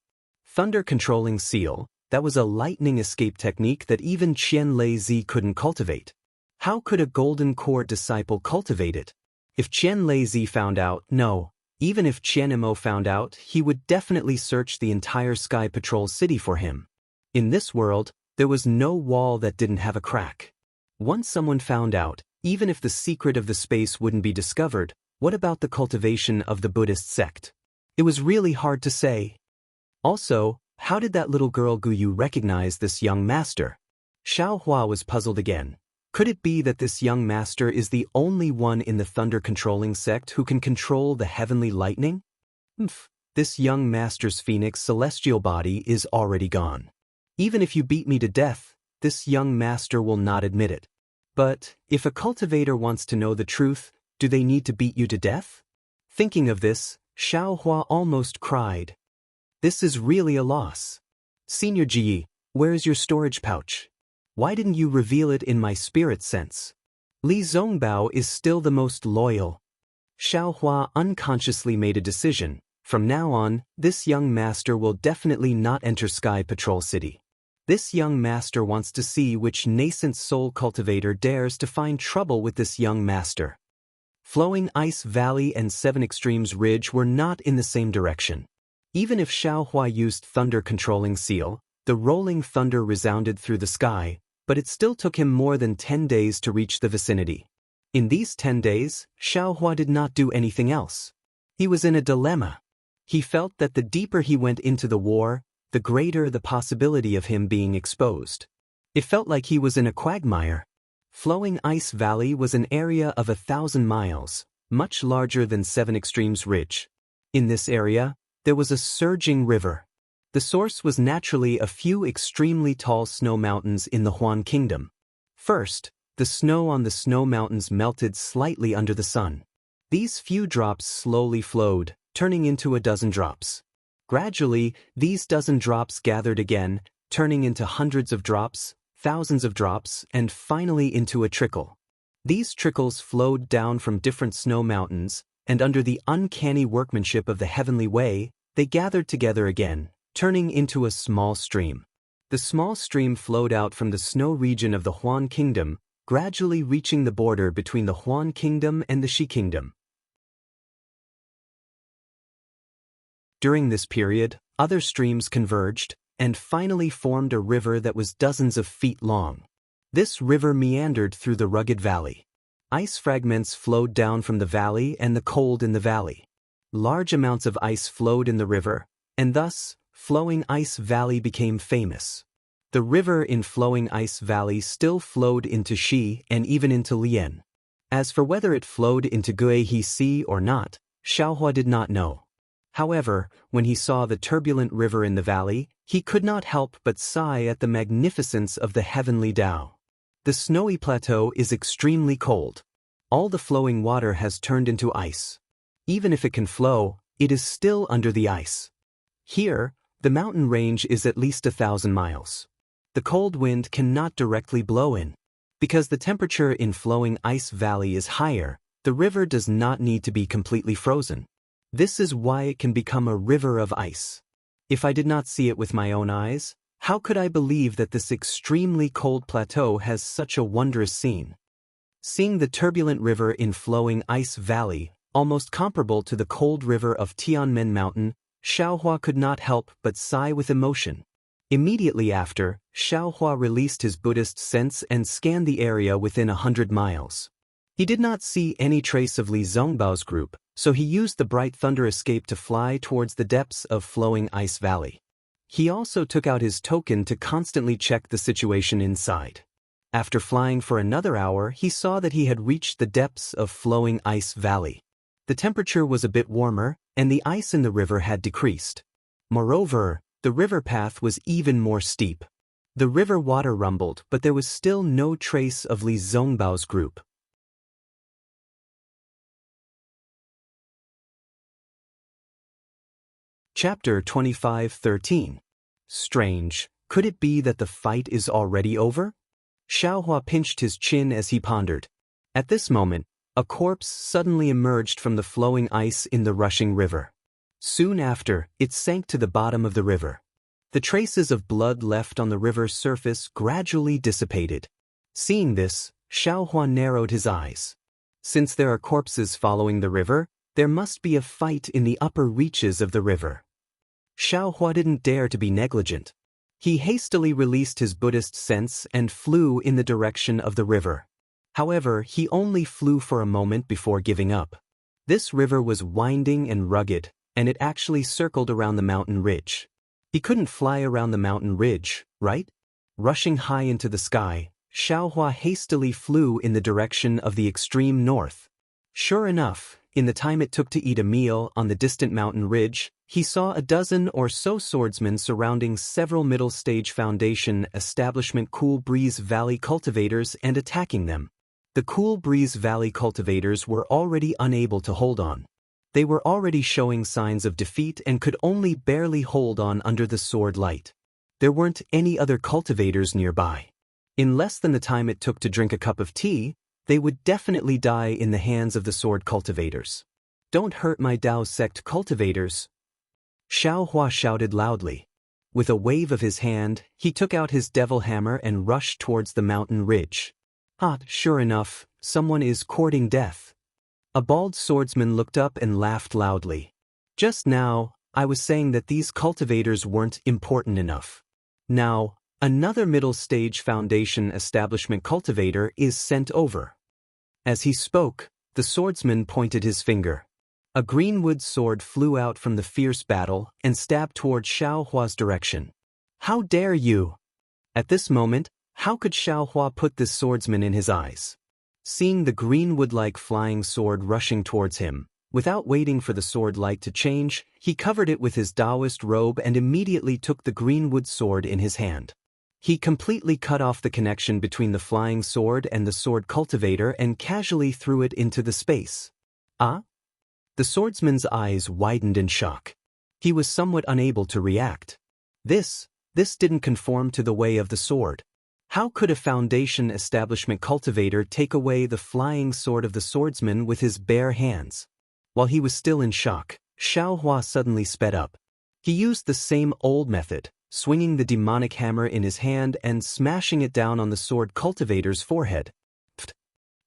Thunder-controlling seal, that was a lightning escape technique that even Qian Lei couldn't cultivate. How could a Golden Core disciple cultivate it? If Qian Lei found out, no. Even if Qian Mo found out, he would definitely search the entire Sky Patrol City for him. In this world, there was no wall that didn't have a crack. Once someone found out, even if the secret of the space wouldn't be discovered, what about the cultivation of the Buddhist sect? It was really hard to say. Also, how did that little girl Gu Yu recognize this young master? Xiao Hua was puzzled again. Could it be that this young master is the only one in the thunder-controlling sect who can control the heavenly lightning? This young master's phoenix celestial body is already gone. Even if you beat me to death, this young master will not admit it. But, if a cultivator wants to know the truth, do they need to beat you to death? Thinking of this, Xiao Hua almost cried. This is really a loss. Senior Ji, where is your storage pouch? Why didn't you reveal it in my spirit sense? Li Zongbao is still the most loyal. Xiao Hua unconsciously made a decision. From now on, this young master will definitely not enter Sky Patrol City. This young master wants to see which nascent soul cultivator dares to find trouble with this young master. Flowing Ice Valley and 7 Extremes Ridge were not in the same direction. Even if Xiao Hua used thunder-controlling seal, The rolling thunder resounded through the sky, but it still took him more than 10 days to reach the vicinity. In these 10 days, Xiaohua did not do anything else. He was in a dilemma. He felt that the deeper he went into the war, the greater the possibility of him being exposed. It felt like he was in a quagmire. Flowing Ice Valley was an area of 1,000 miles, much larger than Seven Extremes Ridge. In this area, there was a surging river. The source was naturally a few extremely tall snow mountains in the Huan Kingdom. First, the snow on the snow mountains melted slightly under the sun. These few drops slowly flowed, turning into a dozen drops. Gradually, these dozen drops gathered again, turning into hundreds of drops, thousands of drops, and finally into a trickle. These trickles flowed down from different snow mountains, and under the uncanny workmanship of the heavenly way, they gathered together again, turning into a small stream. The small stream flowed out from the snow region of the Huan Kingdom, gradually reaching the border between the Huan Kingdom and the Shi Kingdom. During this period, other streams converged, and finally formed a river that was dozens of feet long. This river meandered through the rugged valley. Ice fragments flowed down from the valley and the cold in the valley. Large amounts of ice flowed in the river, and thus, Flowing Ice Valley became famous. The river in Flowing Ice Valley still flowed into Shi and even into Lian. As for whether it flowed into Guihe Sea or not, Xiaohua did not know. However, when he saw the turbulent river in the valley, he could not help but sigh at the magnificence of the heavenly Tao. The snowy plateau is extremely cold. All the flowing water has turned into ice. Even if it can flow, it is still under the ice. Here, the mountain range is at least 1,000 miles. The cold wind cannot directly blow in. Because the temperature in Flowing Ice Valley is higher, the river does not need to be completely frozen. This is why it can become a river of ice. If I did not see it with my own eyes, how could I believe that this extremely cold plateau has such a wondrous scene? Seeing the turbulent river in Flowing Ice Valley, almost comparable to the cold river of Tianmen Mountain, Xiaohua could not help but sigh with emotion. Immediately after, Xiaohua released his Buddhist sense and scanned the area within 100 miles. He did not see any trace of Li Zongbao's group, so he used the bright thunder escape to fly towards the depths of Flowing Ice Valley. He also took out his token to constantly check the situation inside. After flying for another hour, he saw that he had reached the depths of Flowing Ice Valley. The temperature was a bit warmer, and the ice in the river had decreased. Moreover, the river path was even more steep. The river water rumbled, but there was still no trace of Li Zongbao's group. Chapter 25:13. Strange, could it be that the fight is already over? Xiaohua pinched his chin as he pondered. At this moment, a corpse suddenly emerged from the flowing ice in the rushing river. Soon after, it sank to the bottom of the river. The traces of blood left on the river's surface gradually dissipated. Seeing this, Xiaohua narrowed his eyes. Since there are corpses following the river, there must be a fight in the upper reaches of the river. Xiaohua didn't dare to be negligent. He hastily released his Buddhist sense and flew in the direction of the river. However, he only flew for a moment before giving up. This river was winding and rugged, and it actually circled around the mountain ridge. He couldn't fly around the mountain ridge, right? Rushing high into the sky, Xiaohua hastily flew in the direction of the extreme north. Sure enough, in the time it took to eat a meal on the distant mountain ridge, he saw a dozen or so swordsmen surrounding several middle-stage Foundation establishment Cool Breeze Valley cultivators and attacking them. The Cool Breeze Valley cultivators were already unable to hold on. They were already showing signs of defeat and could only barely hold on under the sword light. There weren't any other cultivators nearby. In less than the time it took to drink a cup of tea, they would definitely die in the hands of the sword cultivators. "Don't hurt my Dao sect cultivators!" Xiaohua shouted loudly. With a wave of his hand, he took out his devil hammer and rushed towards the mountain ridge. Sure enough, someone is courting death. A bald swordsman looked up and laughed loudly. Just now, I was saying that these cultivators weren't important enough. Now, another middle-stage foundation establishment cultivator is sent over. As he spoke, the swordsman pointed his finger. A greenwood sword flew out from the fierce battle and stabbed toward Xiao Hua's direction. How dare you! At this moment, how could Xiao Hua put this swordsman in his eyes? Seeing the greenwood-like flying sword rushing towards him, without waiting for the sword light to change, he covered it with his Taoist robe and immediately took the greenwood sword in his hand. He completely cut off the connection between the flying sword and the sword cultivator and casually threw it into the space. Ah? The swordsman's eyes widened in shock. He was somewhat unable to react. This didn't conform to the way of the sword. How could a foundation establishment cultivator take away the flying sword of the swordsman with his bare hands? While he was still in shock, Xiao Hua suddenly sped up. He used the same old method, swinging the demonic hammer in his hand and smashing it down on the sword cultivator's forehead.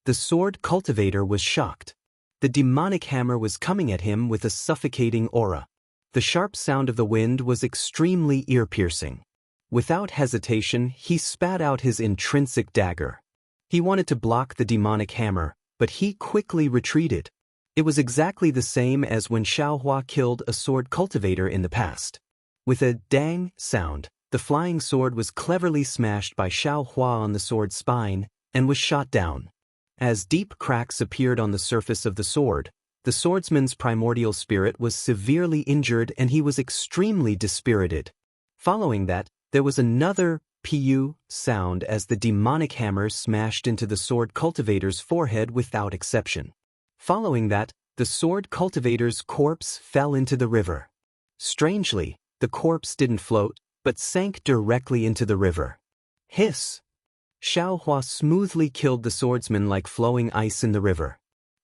The sword cultivator was shocked. The demonic hammer was coming at him with a suffocating aura. The sharp sound of the wind was extremely ear-piercing. Without hesitation, he spat out his intrinsic dagger. He wanted to block the demonic hammer, but he quickly retreated. It was exactly the same as when Xiao Hua killed a sword cultivator in the past. With a dang sound, the flying sword was cleverly smashed by Xiao Hua on the sword's spine and was shot down. As deep cracks appeared on the surface of the sword, the swordsman's primordial spirit was severely injured and he was extremely dispirited. Following that, there was another pu sound as the demonic hammer smashed into the sword cultivator's forehead without exception. Following that, the sword cultivator's corpse fell into the river. Strangely, the corpse didn't float, but sank directly into the river. Hiss! Xiao Hua smoothly killed the swordsman like flowing ice in the river.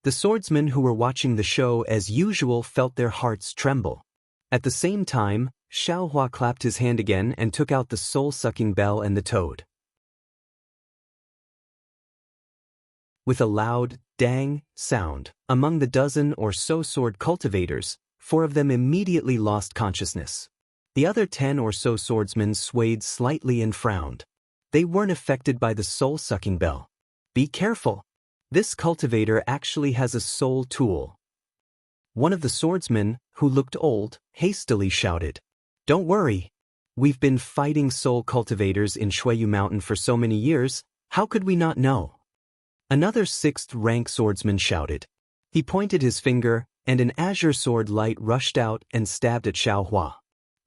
The swordsmen who were watching the show as usual felt their hearts tremble. At the same time, Xiao Hua clapped his hand again and took out the soul-sucking bell and the toad. With a loud, dang sound, among the dozen or so sword cultivators, 4 of them immediately lost consciousness. The other 10 or so swordsmen swayed slightly and frowned. They weren't affected by the soul-sucking bell. Be careful. This cultivator actually has a soul tool. One of the swordsmen, who looked old, hastily shouted. Don't worry. We've been fighting soul cultivators in Shuiyu Mountain for so many years, how could we not know? Another 6th-rank swordsman shouted. He pointed his finger, and an azure sword light rushed out and stabbed at Xiao Hua.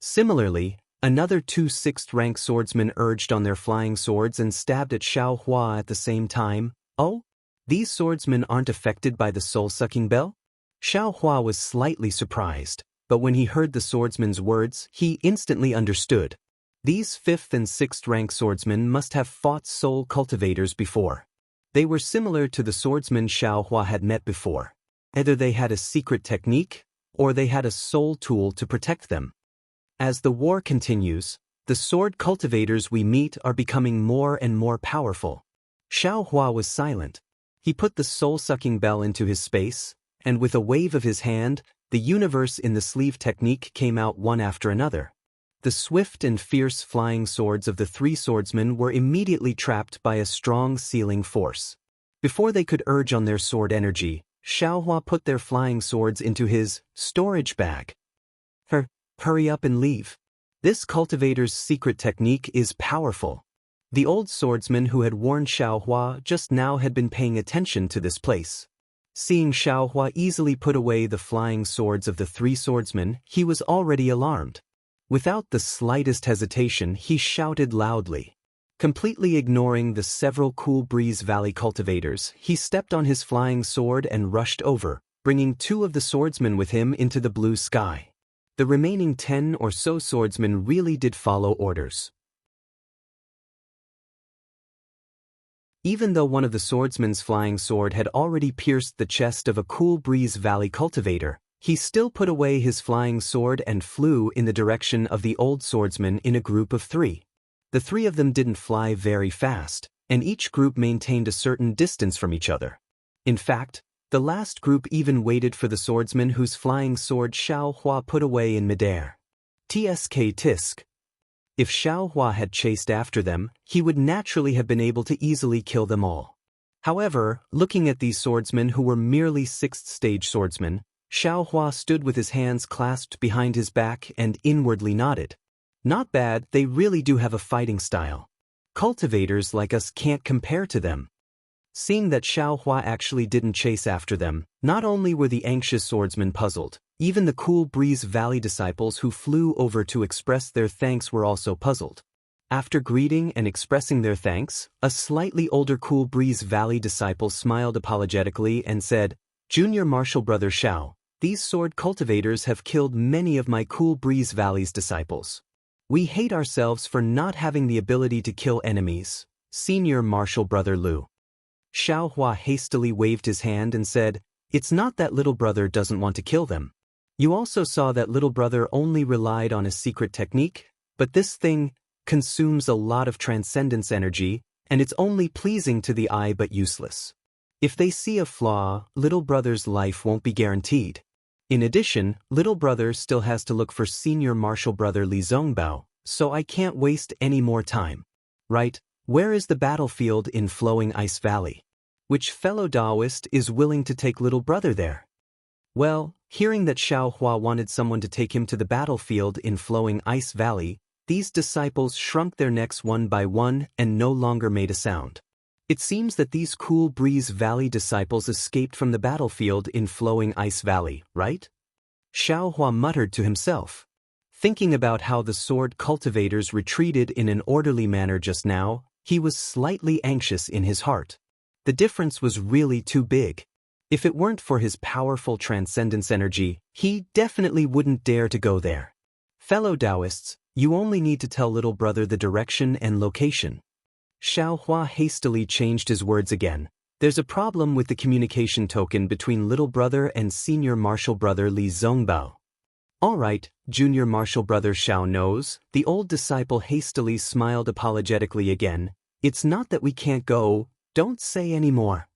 Similarly, another 2 6th-rank swordsmen urged on their flying swords and stabbed at Xiao Hua at the same time. Oh? These swordsmen aren't affected by the soul-sucking bell? Xiao Hua was slightly surprised, but when he heard the swordsman's words, he instantly understood. These 5th and 6th-rank swordsmen must have fought soul cultivators before. They were similar to the swordsmen Xiao Hua had met before. Either they had a secret technique, or they had a soul tool to protect them. As the war continues, the sword cultivators we meet are becoming more and more powerful. Xiao Hua was silent. He put the soul-sucking bell into his space, and with a wave of his hand, the universe in the sleeve technique came out one after another. The swift and fierce flying swords of the 3 swordsmen were immediately trapped by a strong sealing force. Before they could urge on their sword energy, Xiao Hua put their flying swords into his storage bag. Hurry up and leave. This cultivator's secret technique is powerful. The old swordsman who had warned Xiao Hua just now had been paying attention to this place. Seeing Xiao Hua easily put away the flying swords of the 3 swordsmen, he was already alarmed. Without the slightest hesitation, he shouted loudly. Completely ignoring the several Cool Breeze Valley cultivators, he stepped on his flying sword and rushed over, bringing 2 of the swordsmen with him into the blue sky. The remaining 10 or so swordsmen really did follow orders. Even though one of the swordsmen's flying sword had already pierced the chest of a Cool Breeze Valley cultivator, he still put away his flying sword and flew in the direction of the old swordsman in a group of 3. The 3 of them didn't fly very fast, and each group maintained a certain distance from each other. In fact, the last group even waited for the swordsman whose flying sword Xiao Hua put away in midair. Tsk tisk. If Xiao Hua had chased after them, he would naturally have been able to easily kill them all. However, looking at these swordsmen who were merely 6th-stage swordsmen, Xiao Hua stood with his hands clasped behind his back and inwardly nodded. Not bad, they really do have a fighting style. Cultivators like us can't compare to them. Seeing that Xiao Hua actually didn't chase after them, not only were the anxious swordsmen puzzled, even the Cool Breeze Valley disciples who flew over to express their thanks were also puzzled. After greeting and expressing their thanks, a slightly older Cool Breeze Valley disciple smiled apologetically and said, "Junior Martial Brother Xiao, these sword cultivators have killed many of my Cool Breeze Valley's disciples. We hate ourselves for not having the ability to kill enemies. Senior Martial Brother Lu." Xiao Hua hastily waved his hand and said, "It's not that little brother doesn't want to kill them. You also saw that little brother only relied on a secret technique, but this thing consumes a lot of transcendence energy, and it's only pleasing to the eye but useless. If they see a flaw, little brother's life won't be guaranteed. In addition, little brother still has to look for senior martial brother Li Zongbao, so I can't waste any more time. Right, where is the battlefield in Flowing Ice Valley? Which fellow Taoist is willing to take little brother there?" Well, hearing that Xiao Hua wanted someone to take him to the battlefield in Flowing Ice Valley, these disciples shrunk their necks one by one and no longer made a sound. It seems that these Cool Breeze Valley disciples escaped from the battlefield in Flowing Ice Valley, right? Xiao Hua muttered to himself. Thinking about how the sword cultivators retreated in an orderly manner just now, he was slightly anxious in his heart. The difference was really too big. If it weren't for his powerful transcendence energy, he definitely wouldn't dare to go there. Fellow Taoists, you only need to tell little brother the direction and location. Xiao Hua hastily changed his words again. There's a problem with the communication token between little brother and senior martial brother Li Zongbao. All right, junior martial brother Xiao knows. The old disciple hastily smiled apologetically again. It's not that we can't go, don't say any more.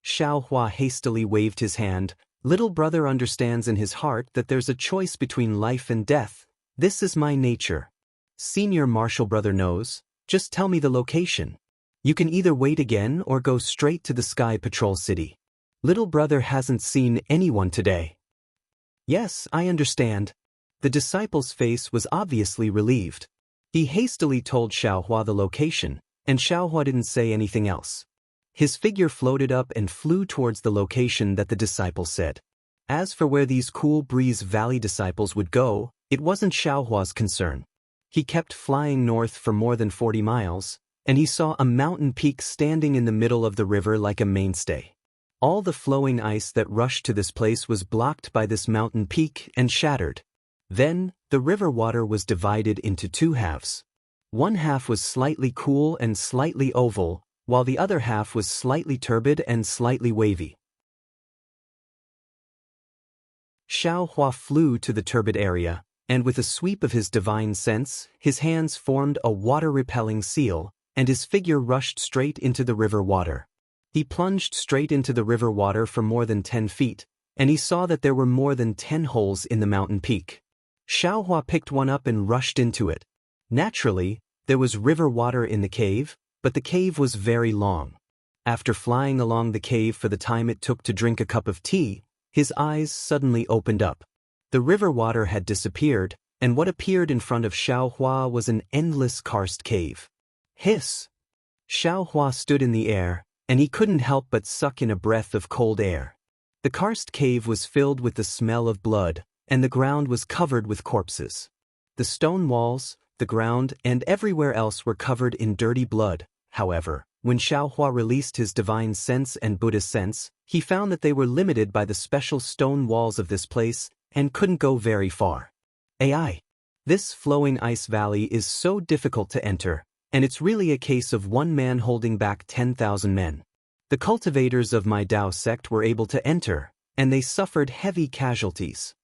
Xiao Hua hastily waved his hand. Little brother understands in his heart that there's a choice between life and death. This is my nature. Senior martial brother knows. Just tell me the location. You can either wait again or go straight to the Sky Patrol City. Little brother hasn't seen anyone today. Yes, I understand. The disciple's face was obviously relieved. He hastily told Xiao Hua the location, and Xiao Hua didn't say anything else. His figure floated up and flew towards the location that the disciple said. As for where these Cool Breeze Valley disciples would go, it wasn't Xiao Hua's concern. He kept flying north for more than 40 miles, and he saw a mountain peak standing in the middle of the river like a mainstay. All the flowing ice that rushed to this place was blocked by this mountain peak and shattered. Then, the river water was divided into two halves. One half was slightly cool and slightly oval, while the other half was slightly turbid and slightly wavy. Xiao Hua flew to the turbid area, and with a sweep of his divine sense, his hands formed a water-repelling seal, and his figure rushed straight into the river water. He plunged straight into the river water for more than 10 feet, and he saw that there were more than 10 holes in the mountain peak. Xiao Hua picked one up and rushed into it. Naturally, there was river water in the cave, but the cave was very long. After flying along the cave for the time it took to drink a cup of tea, his eyes suddenly opened up. The river water had disappeared, and what appeared in front of Xiao Hua was an endless karst cave. Hiss! Xiao Hua stood in the air, and he couldn't help but suck in a breath of cold air. The karst cave was filled with the smell of blood, and the ground was covered with corpses. The stone walls, the ground, and everywhere else were covered in dirty blood. However, when Xiao Hua released his divine sense and Buddha sense, he found that they were limited by the special stone walls of this place and couldn't go very far. AI. This flowing ice valley is so difficult to enter, and it's really a case of one man holding back 10,000 men. The cultivators of my Dao sect were able to enter, and they suffered heavy casualties.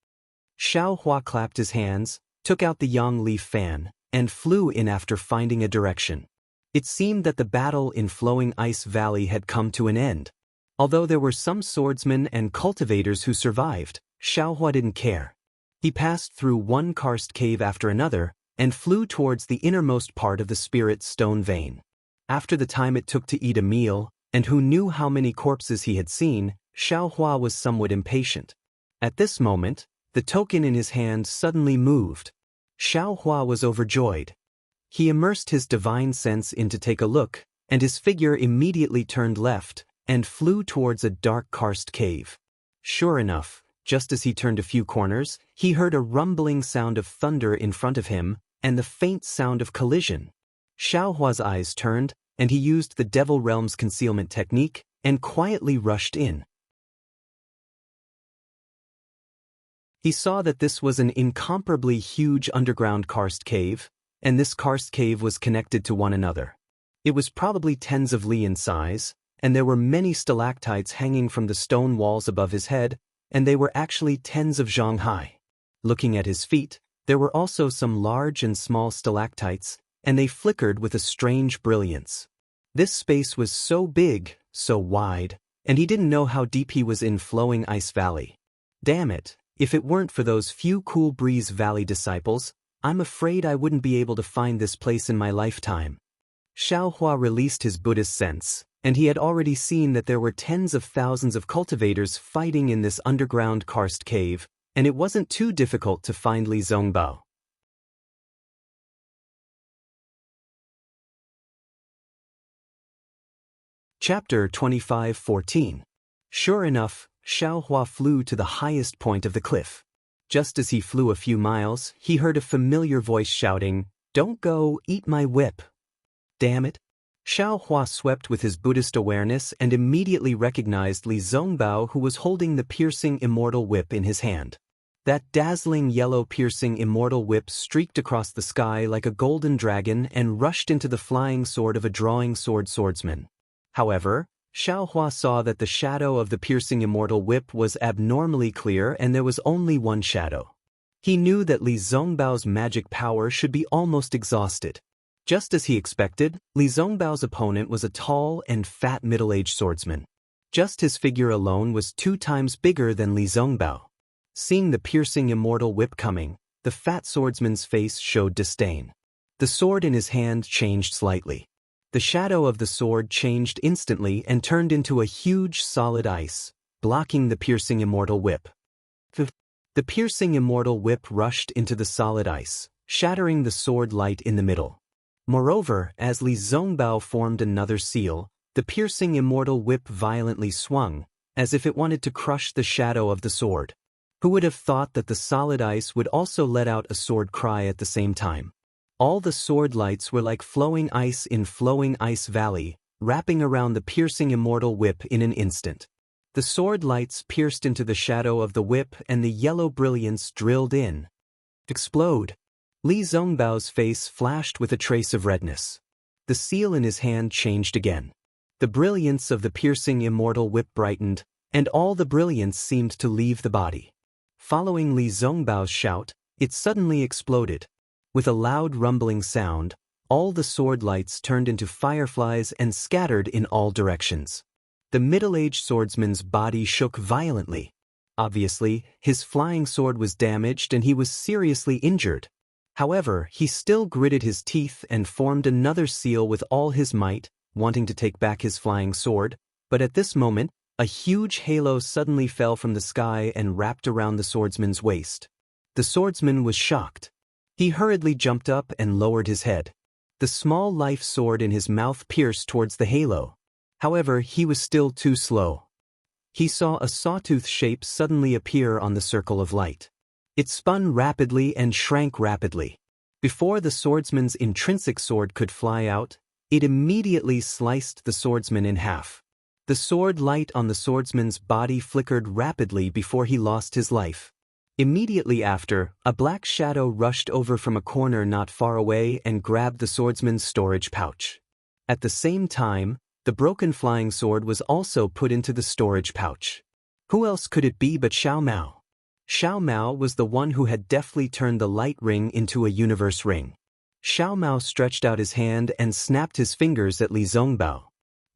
Xiao Hua clapped his hands, took out the yang leaf fan, and flew in after finding a direction. It seemed that the battle in Flowing Ice Valley had come to an end. Although there were some swordsmen and cultivators who survived, Xiao Hua didn't care. He passed through one karst cave after another, and flew towards the innermost part of the spirit's stone vein. After the time it took to eat a meal, and who knew how many corpses he had seen, Xiaohua was somewhat impatient. At this moment, the token in his hand suddenly moved. Xiaohua was overjoyed. He immersed his divine sense in to take a look, and his figure immediately turned left and flew towards a dark karst cave. Sure enough, just as he turned a few corners, he heard a rumbling sound of thunder in front of him and the faint sound of collision. Xiaohua's eyes turned, and he used the Devil Realm's concealment technique and quietly rushed in. He saw that this was an incomparably huge underground karst cave, and this karst cave was connected to one another. It was probably tens of li in size, and there were many stalactites hanging from the stone walls above his head, and they were actually tens of zhang high. Looking at his feet, there were also some large and small stalactites, and they flickered with a strange brilliance. This space was so big, so wide, and he didn't know how deep he was in Flowing Ice Valley. Damn it, if it weren't for those few Cool Breeze Valley disciples, I'm afraid I wouldn't be able to find this place in my lifetime. Xiaohua released his Buddhist sense, and he had already seen that there were tens of thousands of cultivators fighting in this underground karst cave, and it wasn't too difficult to find Li Zongbao. Chapter 25:14. Sure enough, Xiaohua flew to the highest point of the cliff. Just as he flew a few miles, he heard a familiar voice shouting, "Don't go, eat my whip." Damn it. Xiaohua swept with his Buddhist awareness and immediately recognized Li Zongbao, who was holding the piercing Immortal whip in his hand. That dazzling yellow piercing Immortal whip streaked across the sky like a golden dragon and rushed into the flying sword of a drawing swordsman. However, Xiaohua saw that the shadow of the piercing Immortal whip was abnormally clear and there was only one shadow. He knew that Li Zongbao's magic power should be almost exhausted. Just as he expected, Li Zongbao's opponent was a tall and fat middle-aged swordsman. Just his figure alone was 2 times bigger than Li Zongbao. Seeing the piercing Immortal whip coming, the fat swordsman's face showed disdain. The sword in his hand changed slightly. The shadow of the sword changed instantly and turned into a huge solid ice, blocking the piercing Immortal whip. The piercing Immortal whip rushed into the solid ice, shattering the sword light in the middle. Moreover, as Li Zongbao formed another seal, the piercing Immortal whip violently swung, as if it wanted to crush the shadow of the sword. Who would have thought that the solid ice would also let out a sword cry at the same time? All the sword lights were like flowing ice in Flowing Ice Valley, wrapping around the piercing Immortal whip in an instant. The sword lights pierced into the shadow of the whip and the yellow brilliance drilled in. Explode! Li Zongbao's face flashed with a trace of redness. The seal in his hand changed again. The brilliance of the piercing Immortal whip brightened, and all the brilliance seemed to leave the body. Following Li Zongbao's shout, it suddenly exploded. With a loud rumbling sound, all the sword lights turned into fireflies and scattered in all directions. The middle-aged swordsman's body shook violently. Obviously, his flying sword was damaged and he was seriously injured. However, he still gritted his teeth and formed another seal with all his might, wanting to take back his flying sword, but at this moment, a huge halo suddenly fell from the sky and wrapped around the swordsman's waist. The swordsman was shocked. He hurriedly jumped up and lowered his head. The small life sword in his mouth pierced towards the halo. However, he was still too slow. He saw a sawtooth shape suddenly appear on the circle of light. It spun rapidly and shrank rapidly. Before the swordsman's intrinsic sword could fly out, it immediately sliced the swordsman in half. The sword light on the swordsman's body flickered rapidly before he lost his life. Immediately after, a black shadow rushed over from a corner not far away and grabbed the swordsman's storage pouch. At the same time, the broken flying sword was also put into the storage pouch. Who else could it be but Xiao Mao? Xiao Mao was the one who had deftly turned the light ring into a universe ring. Xiao Mao stretched out his hand and snapped his fingers at Li Zongbao.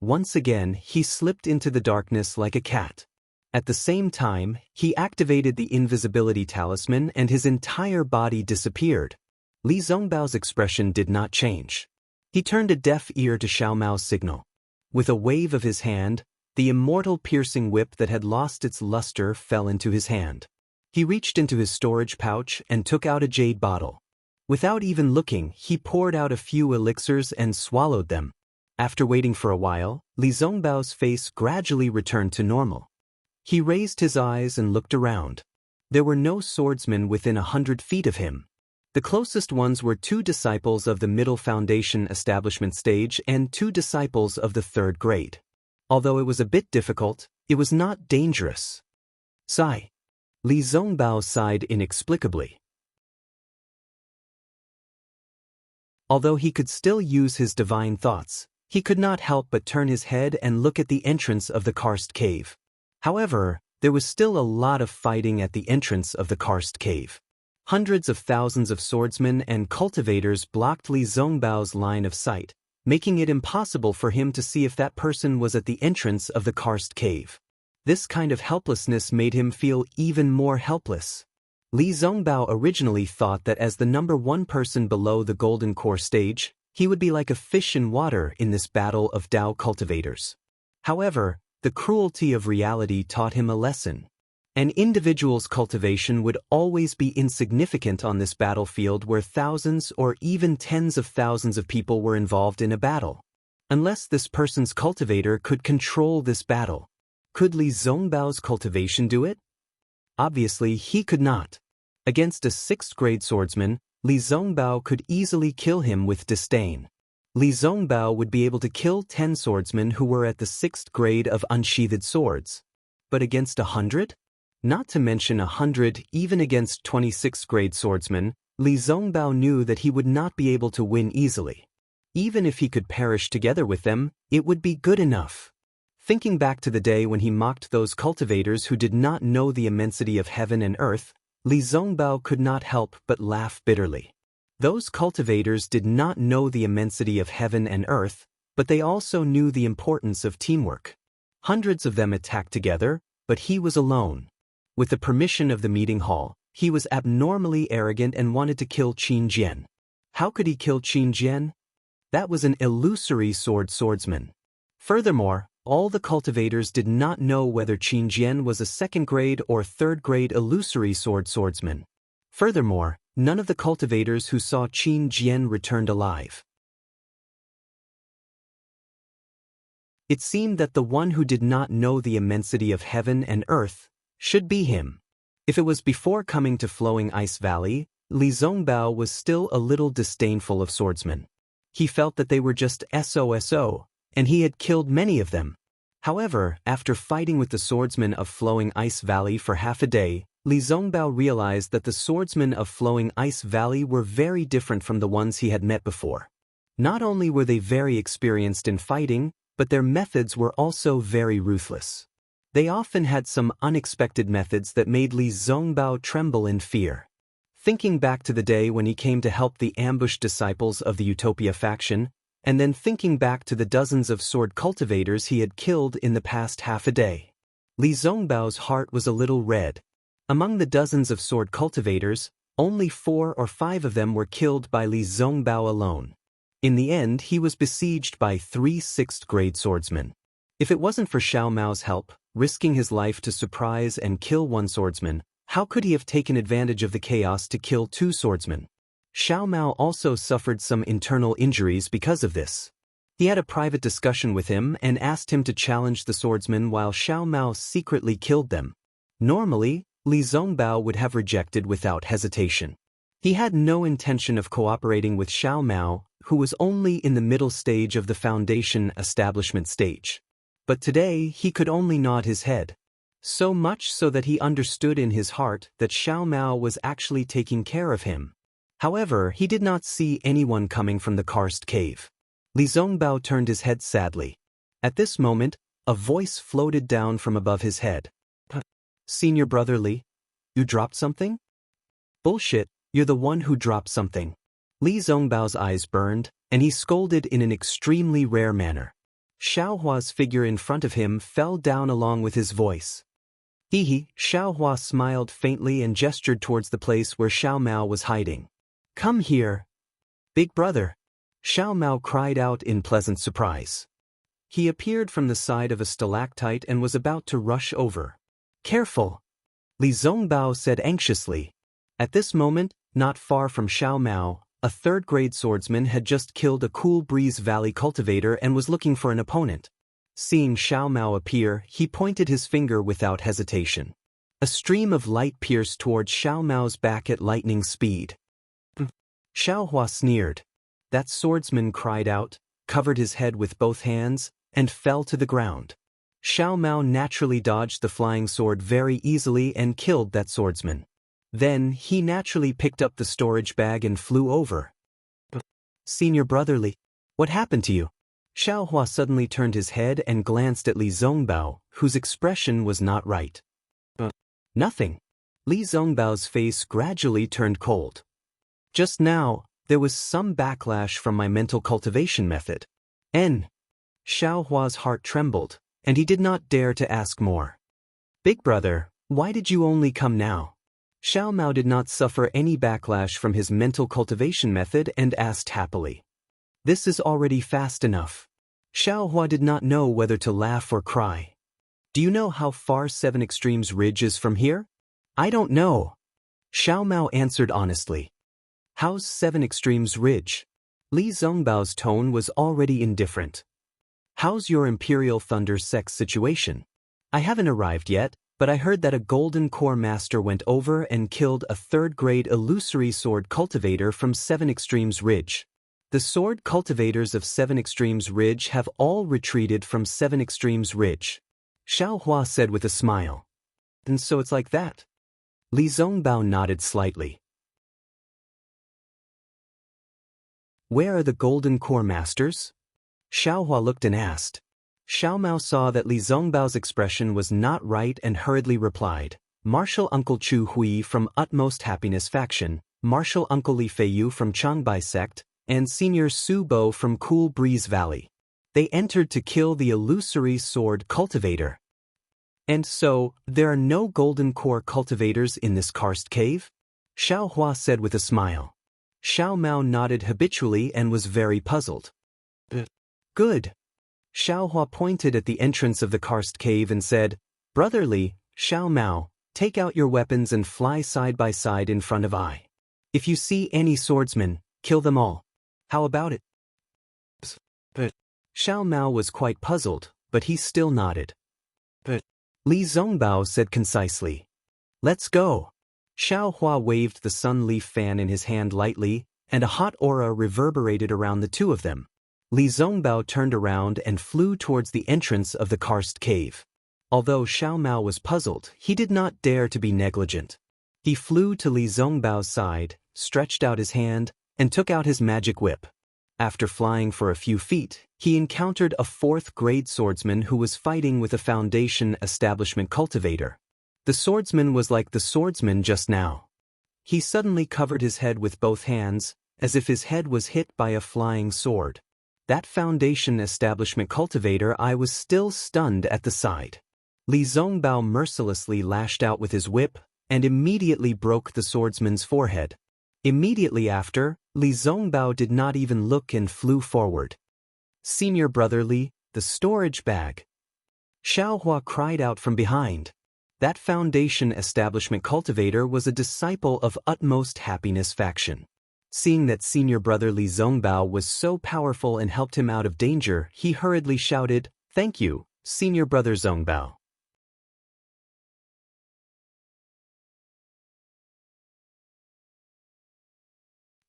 Once again, he slipped into the darkness like a cat. At the same time, he activated the invisibility talisman and his entire body disappeared. Li Zongbao's expression did not change. He turned a deaf ear to Xiao Mao's signal. With a wave of his hand, the immortal piercing whip that had lost its luster fell into his hand. He reached into his storage pouch and took out a jade bottle. Without even looking, he poured out a few elixirs and swallowed them. After waiting for a while, Li Zongbao's face gradually returned to normal. He raised his eyes and looked around. There were no swordsmen within 100 feet of him. The closest ones were 2 disciples of the middle foundation establishment stage and 2 disciples of the 3rd grade. Although it was a bit difficult, it was not dangerous. Sigh. Li Zongbao sighed inexplicably. Although he could still use his divine thoughts, he could not help but turn his head and look at the entrance of the karst cave. However, there was still a lot of fighting at the entrance of the karst cave. Hundreds of thousands of swordsmen and cultivators blocked Li Zongbao's line of sight, making it impossible for him to see if that person was at the entrance of the karst cave. This kind of helplessness made him feel even more helpless. Li Zongbao originally thought that as the number 1 person below the golden core stage, he would be like a fish in water in this battle of Dao cultivators. However, the cruelty of reality taught him a lesson. An individual's cultivation would always be insignificant on this battlefield where thousands or even tens of thousands of people were involved in a battle. Unless this person's cultivator could control this battle. Could Li Zongbao's cultivation do it? Obviously, he could not. Against a 6th grade swordsman, Li Zongbao could easily kill him with disdain. Li Zongbao would be able to kill 10 swordsmen who were at the 6th grade of unsheathed swords. But against 100? Not to mention 100 even against 26th grade swordsmen, Li Zongbao knew that he would not be able to win easily. Even if he could perish together with them, it would be good enough. Thinking back to the day when he mocked those cultivators who did not know the immensity of heaven and earth, Li Zongbao could not help but laugh bitterly. Those cultivators did not know the immensity of heaven and earth, but they also knew the importance of teamwork. Hundreds of them attacked together, but he was alone. With the permission of the meeting hall, he was abnormally arrogant and wanted to kill Qin Jian. How could he kill Qin Jian? That was an illusory swordsman. Furthermore, all the cultivators did not know whether Qin Jian was a 2nd grade or 3rd grade illusory swordsman. Furthermore, none of the cultivators who saw Qin Jian returned alive. It seemed that the one who did not know the immensity of heaven and earth should be him. If it was before coming to Flowing Ice Valley, Li Zongbao was still a little disdainful of swordsmen. He felt that they were just SOSO, and he had killed many of them. However, after fighting with the swordsmen of Flowing Ice Valley for half a day, Li Zongbao realized that the swordsmen of Flowing Ice Valley were very different from the ones he had met before. Not only were they very experienced in fighting, but their methods were also very ruthless. They often had some unexpected methods that made Li Zongbao tremble in fear. Thinking back to the day when he came to help the ambushed disciples of the Utopia faction, and then thinking back to the dozens of sword cultivators he had killed in the past half a day, Li Zongbao's heart was a little red. Among the dozens of sword cultivators, only 4 or 5 of them were killed by Li Zongbao alone. In the end, he was besieged by 3 6th grade swordsmen. If it wasn't for Xiao Mao's help, risking his life to surprise and kill 1 swordsman, how could he have taken advantage of the chaos to kill 2 swordsmen? Xiao Mao also suffered some internal injuries because of this. He had a private discussion with him and asked him to challenge the swordsmen while Xiao Mao secretly killed them. Normally, Li Zongbao would have rejected without hesitation. He had no intention of cooperating with Xiao Mao, who was only in the middle stage of the foundation establishment stage. But today he could only nod his head. So much so that he understood in his heart that Xiao Mao was actually taking care of him. However, he did not see anyone coming from the karst cave. Li Zongbao turned his head sadly. At this moment, a voice floated down from above his head. Senior brother Li, you dropped something? Bullshit, you're the one who dropped something. Li Zongbao's eyes burned, and he scolded in an extremely rare manner. Xiao Hua's figure in front of him fell down along with his voice. Xiao Hua smiled faintly and gestured towards the place where Xiao Mao was hiding. Come here. Big brother. Xiao Mao cried out in pleasant surprise. He appeared from the side of a stalactite and was about to rush over. Careful. Li Zongbao said anxiously. At this moment, not far from Xiao Mao, a third-grade swordsman had just killed a Cool Breeze Valley cultivator and was looking for an opponent. Seeing Xiao Mao appear, he pointed his finger without hesitation. A stream of light pierced towards Xiao Mao's back at lightning speed. Xiao Hua sneered. That swordsman cried out, covered his head with both hands, and fell to the ground. Xiao Mao naturally dodged the flying sword very easily and killed that swordsman. Then, he naturally picked up the storage bag and flew over. Senior brother Li, what happened to you? Xiao Hua suddenly turned his head and glanced at Li Zongbao, whose expression was not right. Nothing. Li Zongbao's face gradually turned cold. Just now, there was some backlash from my mental cultivation method. Xiao Hua's heart trembled, and he did not dare to ask more. Big brother, why did you only come now? Xiao Mao did not suffer any backlash from his mental cultivation method and asked happily. This is already fast enough. Xiao Hua did not know whether to laugh or cry. Do you know how far 7 Extremes Ridge is from here? I don't know. Xiao Mao answered honestly. How's 7 Extremes Ridge? Li Zongbao's tone was already indifferent. How's your Imperial Thunder sex situation? I haven't arrived yet, but I heard that a Golden Core Master went over and killed a third-grade illusory sword cultivator from 7 Extremes Ridge. The sword cultivators of 7 Extremes Ridge have all retreated from 7 Extremes Ridge. Xiao Hua said with a smile. And so it's like that? Li Zongbao nodded slightly. Where are the Golden Core Masters? Xiao Hua looked and asked. Xiao Mao saw that Li Zongbao's expression was not right and hurriedly replied, Martial Uncle Chu Hui from Utmost Happiness Faction, Martial Uncle Li Feiyu from Changbai Sect, and Senior Su Bo from Cool Breeze Valley. They entered to kill the illusory sword cultivator. And so, there are no Golden Core cultivators in this karst cave? Xiao Hua said with a smile. Xiao Mao nodded habitually and was very puzzled. Good. Xiao Hua pointed at the entrance of the karst cave and said, Brother Li, Xiao Mao, take out your weapons and fly side by side in front of I. If you see any swordsmen, kill them all. How about it? Xiao Mao was quite puzzled, but he still nodded. Li Zongbao said concisely. Let's go. Xiao Hua waved the sun leaf fan in his hand lightly, and a hot aura reverberated around the two of them. Li Zongbao turned around and flew towards the entrance of the karst cave. Although Xiao Mao was puzzled, he did not dare to be negligent. He flew to Li Zongbao's side, stretched out his hand, and took out his magic whip. After flying for a few feet, he encountered a 4th-grade swordsman who was fighting with a Foundation Establishment cultivator. The swordsman was like the swordsman just now. He suddenly covered his head with both hands, as if his head was hit by a flying sword. That Foundation Establishment cultivator I was still stunned at the sight. Li Zongbao mercilessly lashed out with his whip, and immediately broke the swordsman's forehead. Immediately after, Li Zongbao did not even look and flew forward. Senior brother Li, the storage bag. Xiao Hua cried out from behind. That Foundation Establishment cultivator was a disciple of Utmost Happiness Faction. Seeing that senior brother Li Zongbao was so powerful and helped him out of danger, he hurriedly shouted, Thank you, senior brother Zongbao.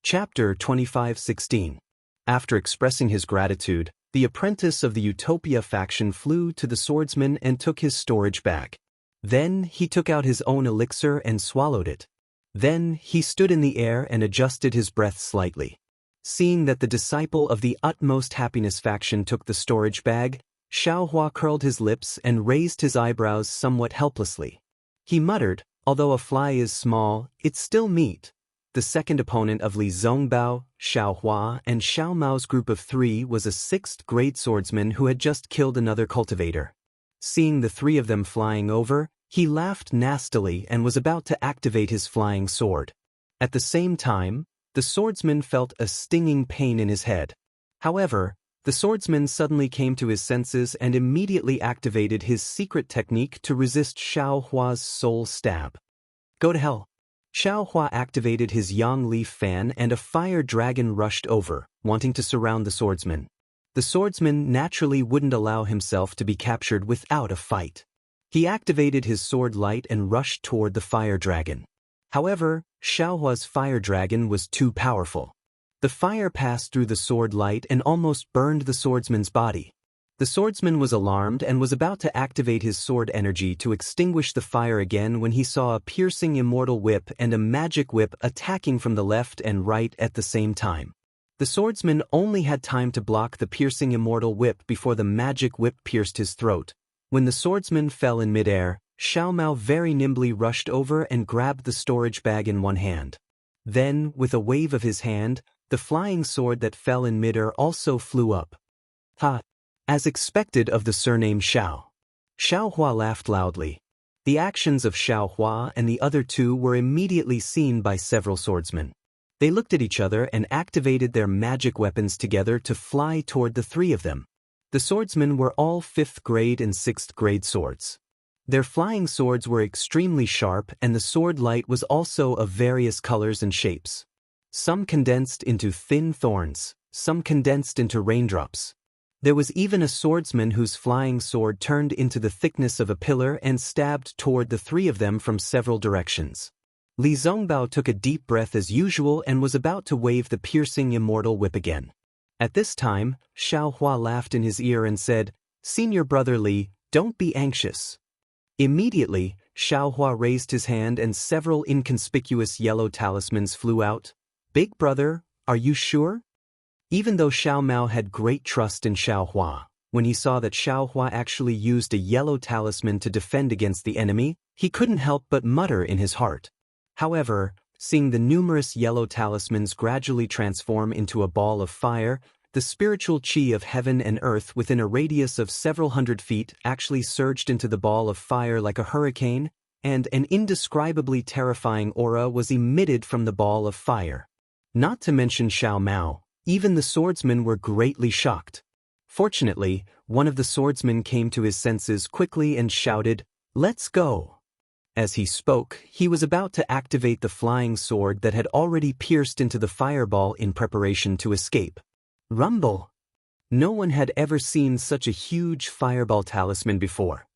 Chapter 25:16. After expressing his gratitude, the apprentice of the Utopia faction flew to the swordsman and took his storage bag. Then he took out his own elixir and swallowed it. Then he stood in the air and adjusted his breath slightly. Seeing that the disciple of the Utmost Happiness faction took the storage bag, Xiao Hua curled his lips and raised his eyebrows somewhat helplessly. He muttered, although a fly is small, it's still meat. The second opponent of Li Zongbao, Xiao Hua, and Xiao Mao's group of 3 was a 6th-grade swordsman who had just killed another cultivator. Seeing the 3 of them flying over, he laughed nastily and was about to activate his flying sword. At the same time, The swordsman felt a stinging pain in his head. However, the swordsman suddenly came to his senses and immediately activated his secret technique to resist Xiao Hua's soul stab. Go to hell. Xiao Hua activated his yang leaf fan and a fire dragon rushed over, wanting to surround the swordsman. The swordsman naturally wouldn't allow himself to be captured without a fight. He activated his sword light and rushed toward the fire dragon. However, Xiao Hua's fire dragon was too powerful. The fire passed through the sword light and almost burned the swordsman's body. The swordsman was alarmed and was about to activate his sword energy to extinguish the fire again when he saw a piercing immortal whip and a magic whip attacking from the left and right at the same time. The swordsman only had time to block the piercing immortal whip before the magic whip pierced his throat. When the swordsman fell in midair, Xiao Mao very nimbly rushed over and grabbed the storage bag in one hand. Then, with a wave of his hand, the flying sword that fell in midair also flew up. Ha! As expected of the surname Xiao. Xiao Hua laughed loudly. The actions of Xiao Hua and the other two were immediately seen by several swordsmen. They looked at each other and activated their magic weapons together to fly toward the three of them. The swordsmen were all 5th grade and 6th grade swords. Their flying swords were extremely sharp and the sword light was also of various colors and shapes. Some condensed into thin thorns, some condensed into raindrops. There was even a swordsman whose flying sword turned into the thickness of a pillar and stabbed toward the three of them from several directions. Li Zongbao took a deep breath as usual and was about to wave the piercing immortal whip again. At this time, Xiao Hua laughed in his ear and said, "Senior brother Li, don't be anxious." Immediately, Xiao Hua raised his hand and several inconspicuous yellow talismans flew out. "Big brother, are you sure?" Even though Xiao Mao had great trust in Xiao Hua, when he saw that Xiao Hua actually used a yellow talisman to defend against the enemy, he couldn't help but mutter in his heart. However, seeing the numerous yellow talismans gradually transform into a ball of fire, the spiritual chi of heaven and earth within a radius of several hundred feet actually surged into the ball of fire like a hurricane, and an indescribably terrifying aura was emitted from the ball of fire. Not to mention Xiao Mao, even the swordsmen were greatly shocked. Fortunately, one of the swordsmen came to his senses quickly and shouted, "Let's go!" As he spoke, he was about to activate the flying sword that had already pierced into the fireball in preparation to escape. Rumble! No one had ever seen such a huge fireball talisman before.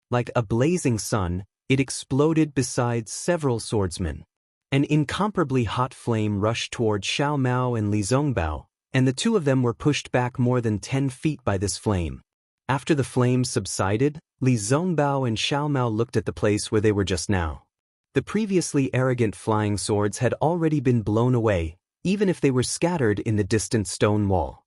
Like a blazing sun, it exploded beside several swordsmen. An incomparably hot flame rushed toward Xiao Mao and Li Zongbao, and the two of them were pushed back more than 10 feet by this flame. After the flames subsided, Li Zongbao and Xiao Mao looked at the place where they were just now. The previously arrogant flying swords had already been blown away, even if they were scattered in the distant stone wall.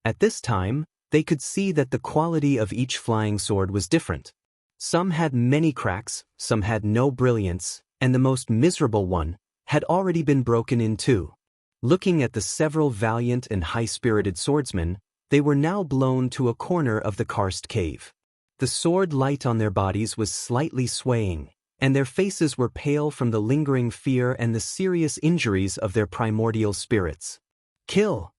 At this time, they could see that the quality of each flying sword was different. Some had many cracks, some had no brilliance, and the most miserable one had already been broken in two. Looking at the several valiant and high-spirited swordsmen, they were now blown to a corner of the karst cave. The sword light on their bodies was slightly swaying, and their faces were pale from the lingering fear and the serious injuries of their primordial spirits. "Kill!"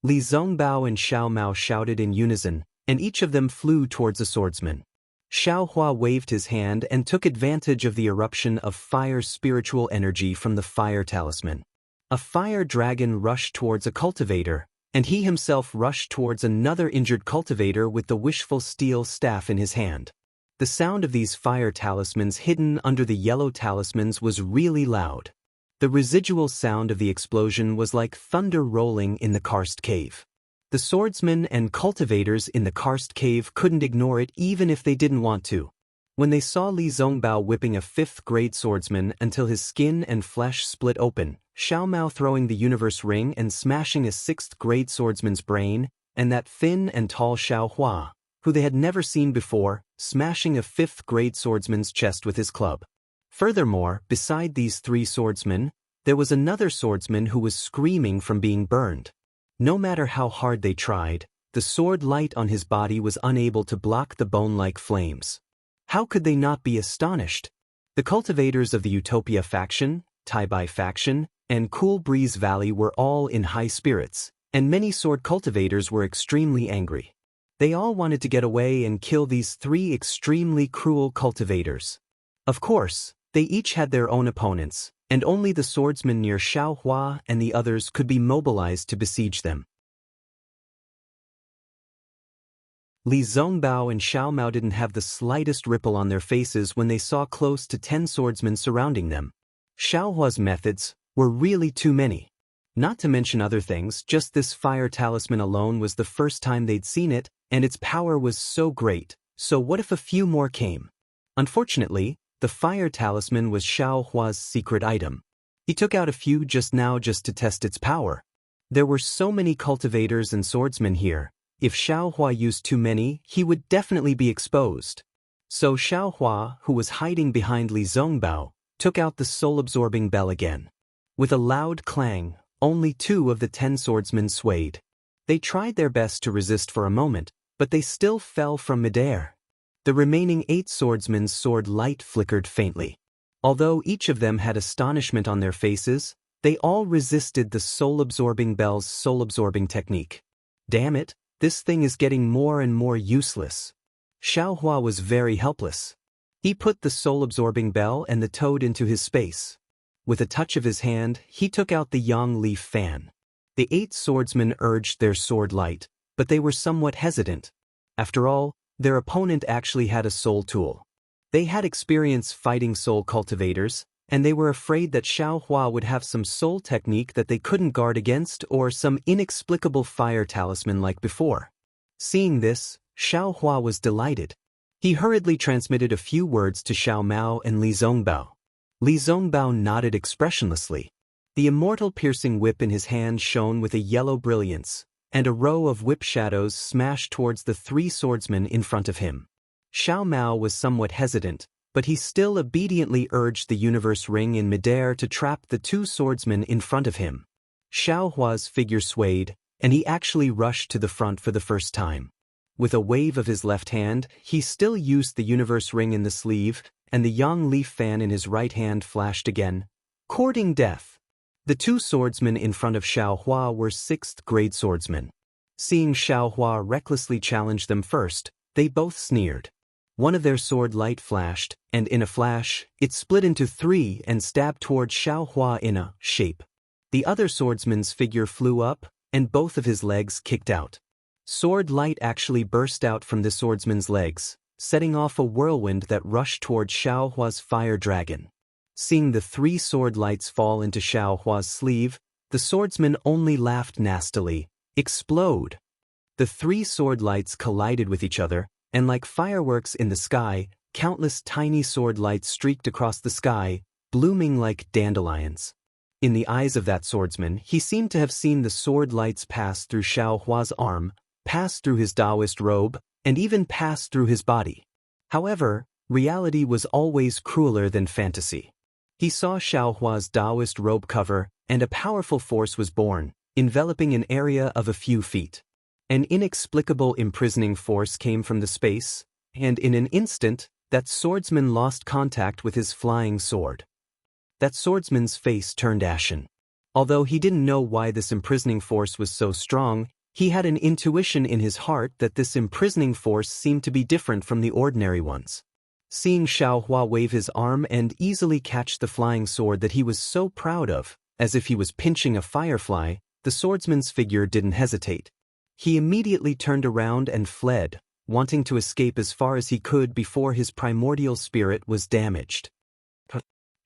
Li Zongbao and Xiao Mao shouted in unison, and each of them flew towards a swordsman. Xiao Hua waved his hand and took advantage of the eruption of fire spiritual energy from the fire talisman. A fire dragon rushed towards a cultivator, and he himself rushed towards another injured cultivator with the wishful steel staff in his hand. The sound of these fire talismans hidden under the yellow talismans was really loud. The residual sound of the explosion was like thunder rolling in the karst cave. The swordsmen and cultivators in the karst cave couldn't ignore it even if they didn't want to. When they saw Li Zongbao whipping a 5th-grade swordsman until his skin and flesh split open, Xiao Mao throwing the universe ring and smashing a 6th-grade swordsman's brain, and that thin and tall Xiao Hua, who they had never seen before, smashing a 5th-grade swordsman's chest with his club. Furthermore, beside these three swordsmen, there was another swordsman who was screaming from being burned. No matter how hard they tried, the sword light on his body was unable to block the bone-like flames. How could they not be astonished? The cultivators of the Utopia faction, Taibai faction, and Cool Breeze Valley were all in high spirits, and many sword cultivators were extremely angry. They all wanted to get away and kill these three extremely cruel cultivators. Of course, they each had their own opponents, and only the swordsmen near Xiaohua and the others could be mobilized to besiege them. Li Zongbao and Xiao Mao didn't have the slightest ripple on their faces when they saw close to 10 swordsmen surrounding them. Xiaohua's methods were really too many. Not to mention other things, just this fire talisman alone was the first time they'd seen it, and its power was so great, so what if a few more came? Unfortunately, the fire talisman was Xiaohua's secret item. He took out a few just now just to test its power. There were so many cultivators and swordsmen here. If Xiaohua used too many, he would definitely be exposed. So Xiaohua, who was hiding behind Li Zongbao, took out the soul-absorbing bell again. With a loud clang, only 2 of the 10 swordsmen swayed. They tried their best to resist for a moment, but they still fell from midair. The remaining 8 swordsmen's sword light flickered faintly. Although each of them had astonishment on their faces, they all resisted the soul-absorbing bell's soul-absorbing technique. Damn it! This thing is getting more and more useless. Xiaohua was very helpless. He put the soul-absorbing bell and the toad into his space. With a touch of his hand, he took out the yang leaf fan. The 8 swordsmen urged their sword light, but they were somewhat hesitant. After all, their opponent actually had a soul tool. They had experience fighting soul cultivators, and they were afraid that Xiaohua would have some soul technique that they couldn't guard against or some inexplicable fire talisman like before. Seeing this, Xiaohua was delighted. He hurriedly transmitted a few words to Xiao Mao and Li Zongbao. Li Zongbao nodded expressionlessly. The immortal piercing whip in his hand shone with a yellow brilliance, and a row of whip shadows smashed towards the 3 swordsmen in front of him. Xiao Mao was somewhat hesitant, but he still obediently urged the universe ring in midair to trap the 2 swordsmen in front of him. Xiaohua's figure swayed, and he actually rushed to the front for the first time. With a wave of his left hand, he still used the universe ring in the sleeve, and the yang leaf fan in his right hand flashed again, courting death. The 2 swordsmen in front of Xiaohua were 6th-grade swordsmen. Seeing Xiaohua recklessly challenge them first, they both sneered. One of their sword light flashed, and in a flash, it split into 3 and stabbed toward Xiaohua in a shape. The other swordsman's figure flew up, and both of his legs kicked out. Sword light actually burst out from the swordsman's legs, setting off a whirlwind that rushed toward Xiaohua's fire dragon. Seeing the 3 sword lights fall into Xiaohua's sleeve, the swordsman only laughed nastily. Explode! The 3 sword lights collided with each other, and like fireworks in the sky, countless tiny sword lights streaked across the sky, blooming like dandelions. In the eyes of that swordsman, he seemed to have seen the sword lights pass through Xiaohua's arm, pass through his Taoist robe, and even pass through his body. However, reality was always crueler than fantasy. He saw Xiaohua's Taoist robe cover, and a powerful force was born, enveloping an area of a few feet. An inexplicable imprisoning force came from the space, and in an instant, that swordsman lost contact with his flying sword. That swordsman's face turned ashen. Although he didn't know why this imprisoning force was so strong, he had an intuition in his heart that this imprisoning force seemed to be different from the ordinary ones. Seeing Xiaohua wave his arm and easily catch the flying sword that he was so proud of, as if he was pinching a firefly, the swordsman's figure didn't hesitate. He immediately turned around and fled, wanting to escape as far as he could before his primordial spirit was damaged.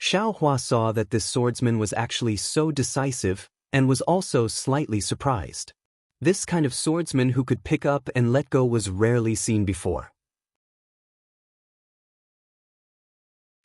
Xiaohua saw that this swordsman was actually so decisive, and was also slightly surprised. This kind of swordsman who could pick up and let go was rarely seen before.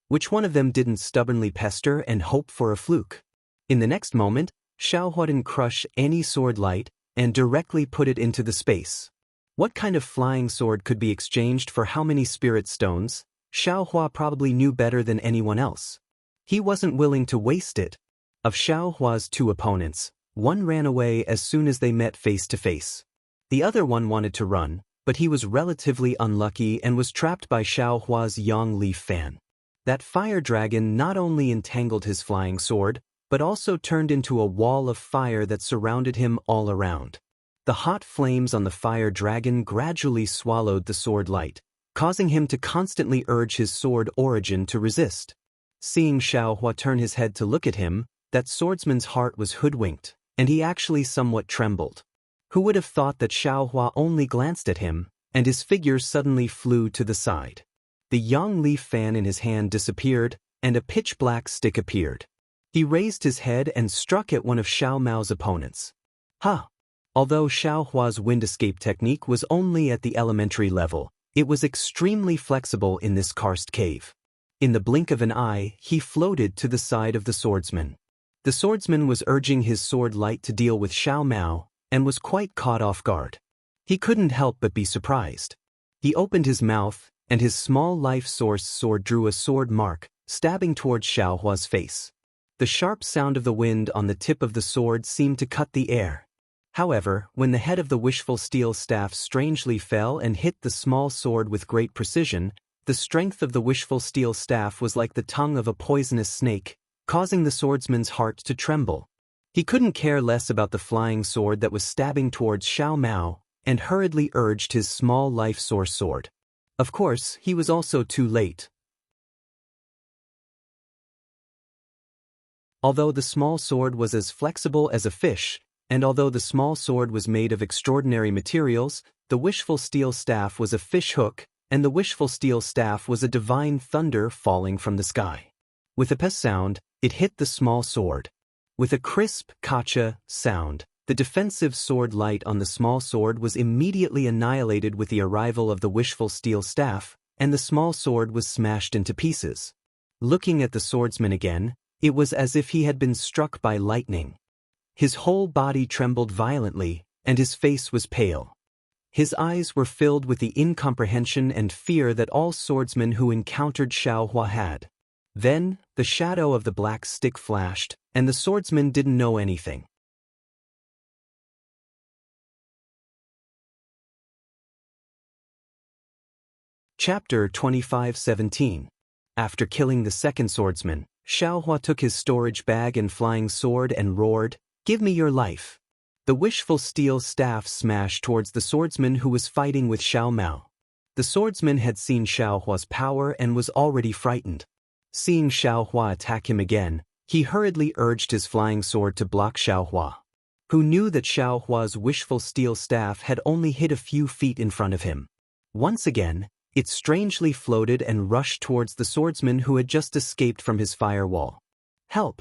Which one of them didn't stubbornly pester and hope for a fluke? In the next moment, Xiaohua didn't crush any sword light, and directly put it into the space. What kind of flying sword could be exchanged for how many spirit stones? Xiaohua probably knew better than anyone else. He wasn't willing to waste it. Of Xiaohua's 2 opponents, one ran away as soon as they met face to face. The other one wanted to run, but he was relatively unlucky and was trapped by Xiaohua's yang leaf fan. That fire dragon not only entangled his flying sword, but also turned into a wall of fire that surrounded him all around. The hot flames on the fire dragon gradually swallowed the sword light, causing him to constantly urge his sword origin to resist. Seeing Xiaohua turn his head to look at him, that swordsman's heart was hoodwinked, and he actually somewhat trembled. Who would have thought that Xiaohua only glanced at him, and his figure suddenly flew to the side. The yang leaf fan in his hand disappeared, and a pitch-black stick appeared. He raised his head and struck at one of Xiao Mao's opponents. Ha! Although Xiaohua's wind escape technique was only at the elementary level, it was extremely flexible in this karst cave. In the blink of an eye, he floated to the side of the swordsman. The swordsman was urging his sword light to deal with Xiao Mao, and was quite caught off guard. He couldn't help but be surprised. He opened his mouth, and his small life source sword drew a sword mark, stabbing towards Xiaohua's face. The sharp sound of the wind on the tip of the sword seemed to cut the air. However, when the head of the wishful steel staff strangely fell and hit the small sword with great precision, the strength of the wishful steel staff was like the tongue of a poisonous snake, causing the swordsman's heart to tremble. He couldn't care less about the flying sword that was stabbing towards Xiao Mao, and hurriedly urged his small life source sword. Of course, he was also too late. Although the small sword was as flexible as a fish, and although the small sword was made of extraordinary materials, the wishful steel staff was a fish hook, and the wishful steel staff was a divine thunder falling from the sky. With a pes sound, it hit the small sword. With a crisp kacha sound, the defensive sword light on the small sword was immediately annihilated with the arrival of the wishful steel staff, and the small sword was smashed into pieces. Looking at the swordsman again, it was as if he had been struck by lightning. His whole body trembled violently, and his face was pale. His eyes were filled with the incomprehension and fear that all swordsmen who encountered Xiaohua had. Then, the shadow of the black stick flashed, and the swordsman didn't know anything. Chapter 25:17. After killing the second swordsman, Xiaohua took his storage bag and flying sword and roared, "Give me your life." The wishful steel staff smashed towards the swordsman who was fighting with Xiao Mao. The swordsman had seen Xiaohua's power and was already frightened. Seeing Xiaohua attack him again, he hurriedly urged his flying sword to block Xiaohua, who knew that Xiaohua's wishful steel staff had only hit a few feet in front of him. Once again, it strangely floated and rushed towards the swordsman who had just escaped from his firewall. Help!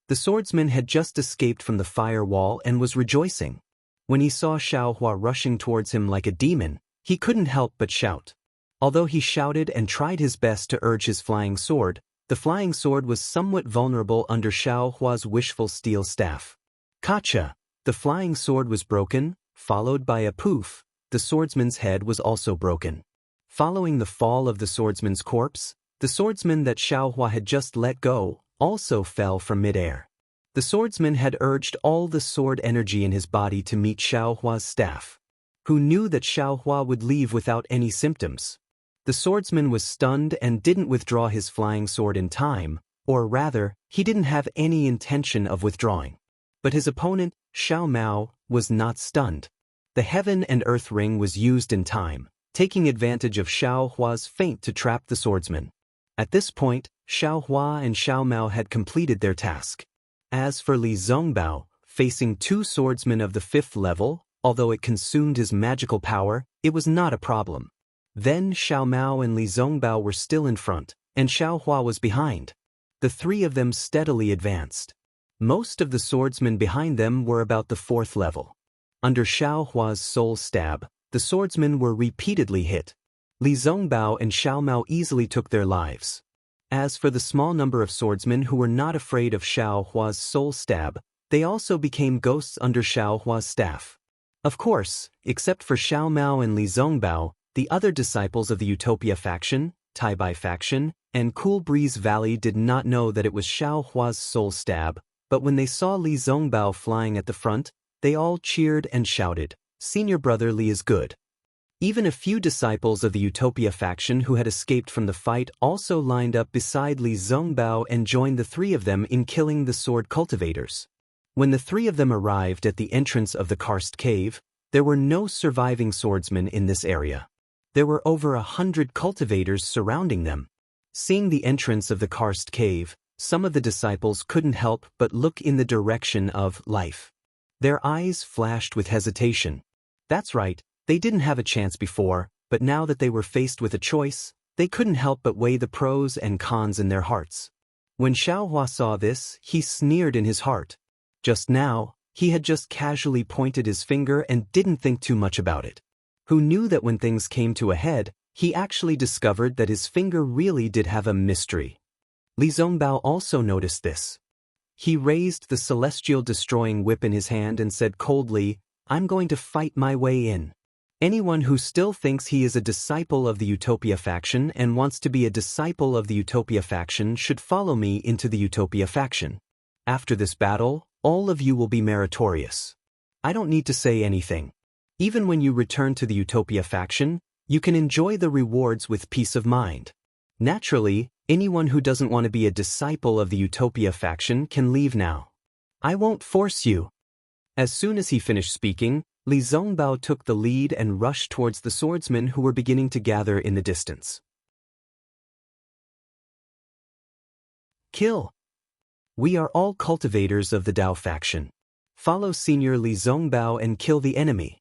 The swordsman had just escaped from the firewall and was rejoicing. When he saw Xiaohua rushing towards him like a demon, he couldn't help but shout. Although he shouted and tried his best to urge his flying sword, the flying sword was somewhat vulnerable under Xiaohua's wishful steel staff. Kacha! The flying sword was broken, followed by a poof. The swordsman's head was also broken. Following the fall of the swordsman's corpse, the swordsman that Xiaohua had just let go also fell from midair. The swordsman had urged all the sword energy in his body to meet Xiaohua's staff, who knew that Xiaohua would leave without any symptoms. The swordsman was stunned and didn't withdraw his flying sword in time, or rather, he didn't have any intention of withdrawing. But his opponent, Xiao Mao, was not stunned. The heaven and earth ring was used in time, taking advantage of Xiaohua's feint to trap the swordsman. At this point, Xiaohua and Xiao Mao had completed their task. As for Li Zongbao, facing two swordsmen of the 5th level, although it consumed his magical power, it was not a problem. Then Xiao Mao and Li Zongbao were still in front, and Xiaohua was behind. The three of them steadily advanced. Most of the swordsmen behind them were about the 4th level. Under Xiaohua's soul stab, the swordsmen were repeatedly hit. Li Zongbao and Xiao Mao easily took their lives. As for the small number of swordsmen who were not afraid of Xiaohua's soul stab, they also became ghosts under Xiaohua's staff. Of course, except for Xiao Mao and Li Zongbao, the other disciples of the Utopia faction, Taibai faction, and Cool Breeze Valley did not know that it was Xiaohua's soul stab, but when they saw Li Zongbao flying at the front, they all cheered and shouted, "Senior brother Li is good." Even a few disciples of the Utopia faction who had escaped from the fight also lined up beside Li Zongbao and joined the three of them in killing the sword cultivators. When the three of them arrived at the entrance of the karst cave, there were no surviving swordsmen in this area. There were over 100 cultivators surrounding them. Seeing the entrance of the karst cave, some of the disciples couldn't help but look in the direction of life. Their eyes flashed with hesitation. That's right, they didn't have a chance before, but now that they were faced with a choice, they couldn't help but weigh the pros and cons in their hearts. When Xiaohua saw this, he sneered in his heart. Just now, he had just casually pointed his finger and didn't think too much about it. Who knew that when things came to a head, he actually discovered that his finger really did have a mystery. Li Zongbao also noticed this. He raised the celestial destroying whip in his hand and said coldly, "I'm going to fight my way in. Anyone who still thinks he is a disciple of the Utopia faction and wants to be a disciple of the Utopia faction should follow me into the Utopia faction. After this battle, all of you will be meritorious. I don't need to say anything. Even when you return to the Utopia faction, you can enjoy the rewards with peace of mind. Naturally, anyone who doesn't want to be a disciple of the Utopia faction can leave now. I won't force you." As soon as he finished speaking, Li Zongbao took the lead and rushed towards the swordsmen who were beginning to gather in the distance. Kill. We are all cultivators of the Dao faction. Follow Senior Li Zongbao and kill the enemy.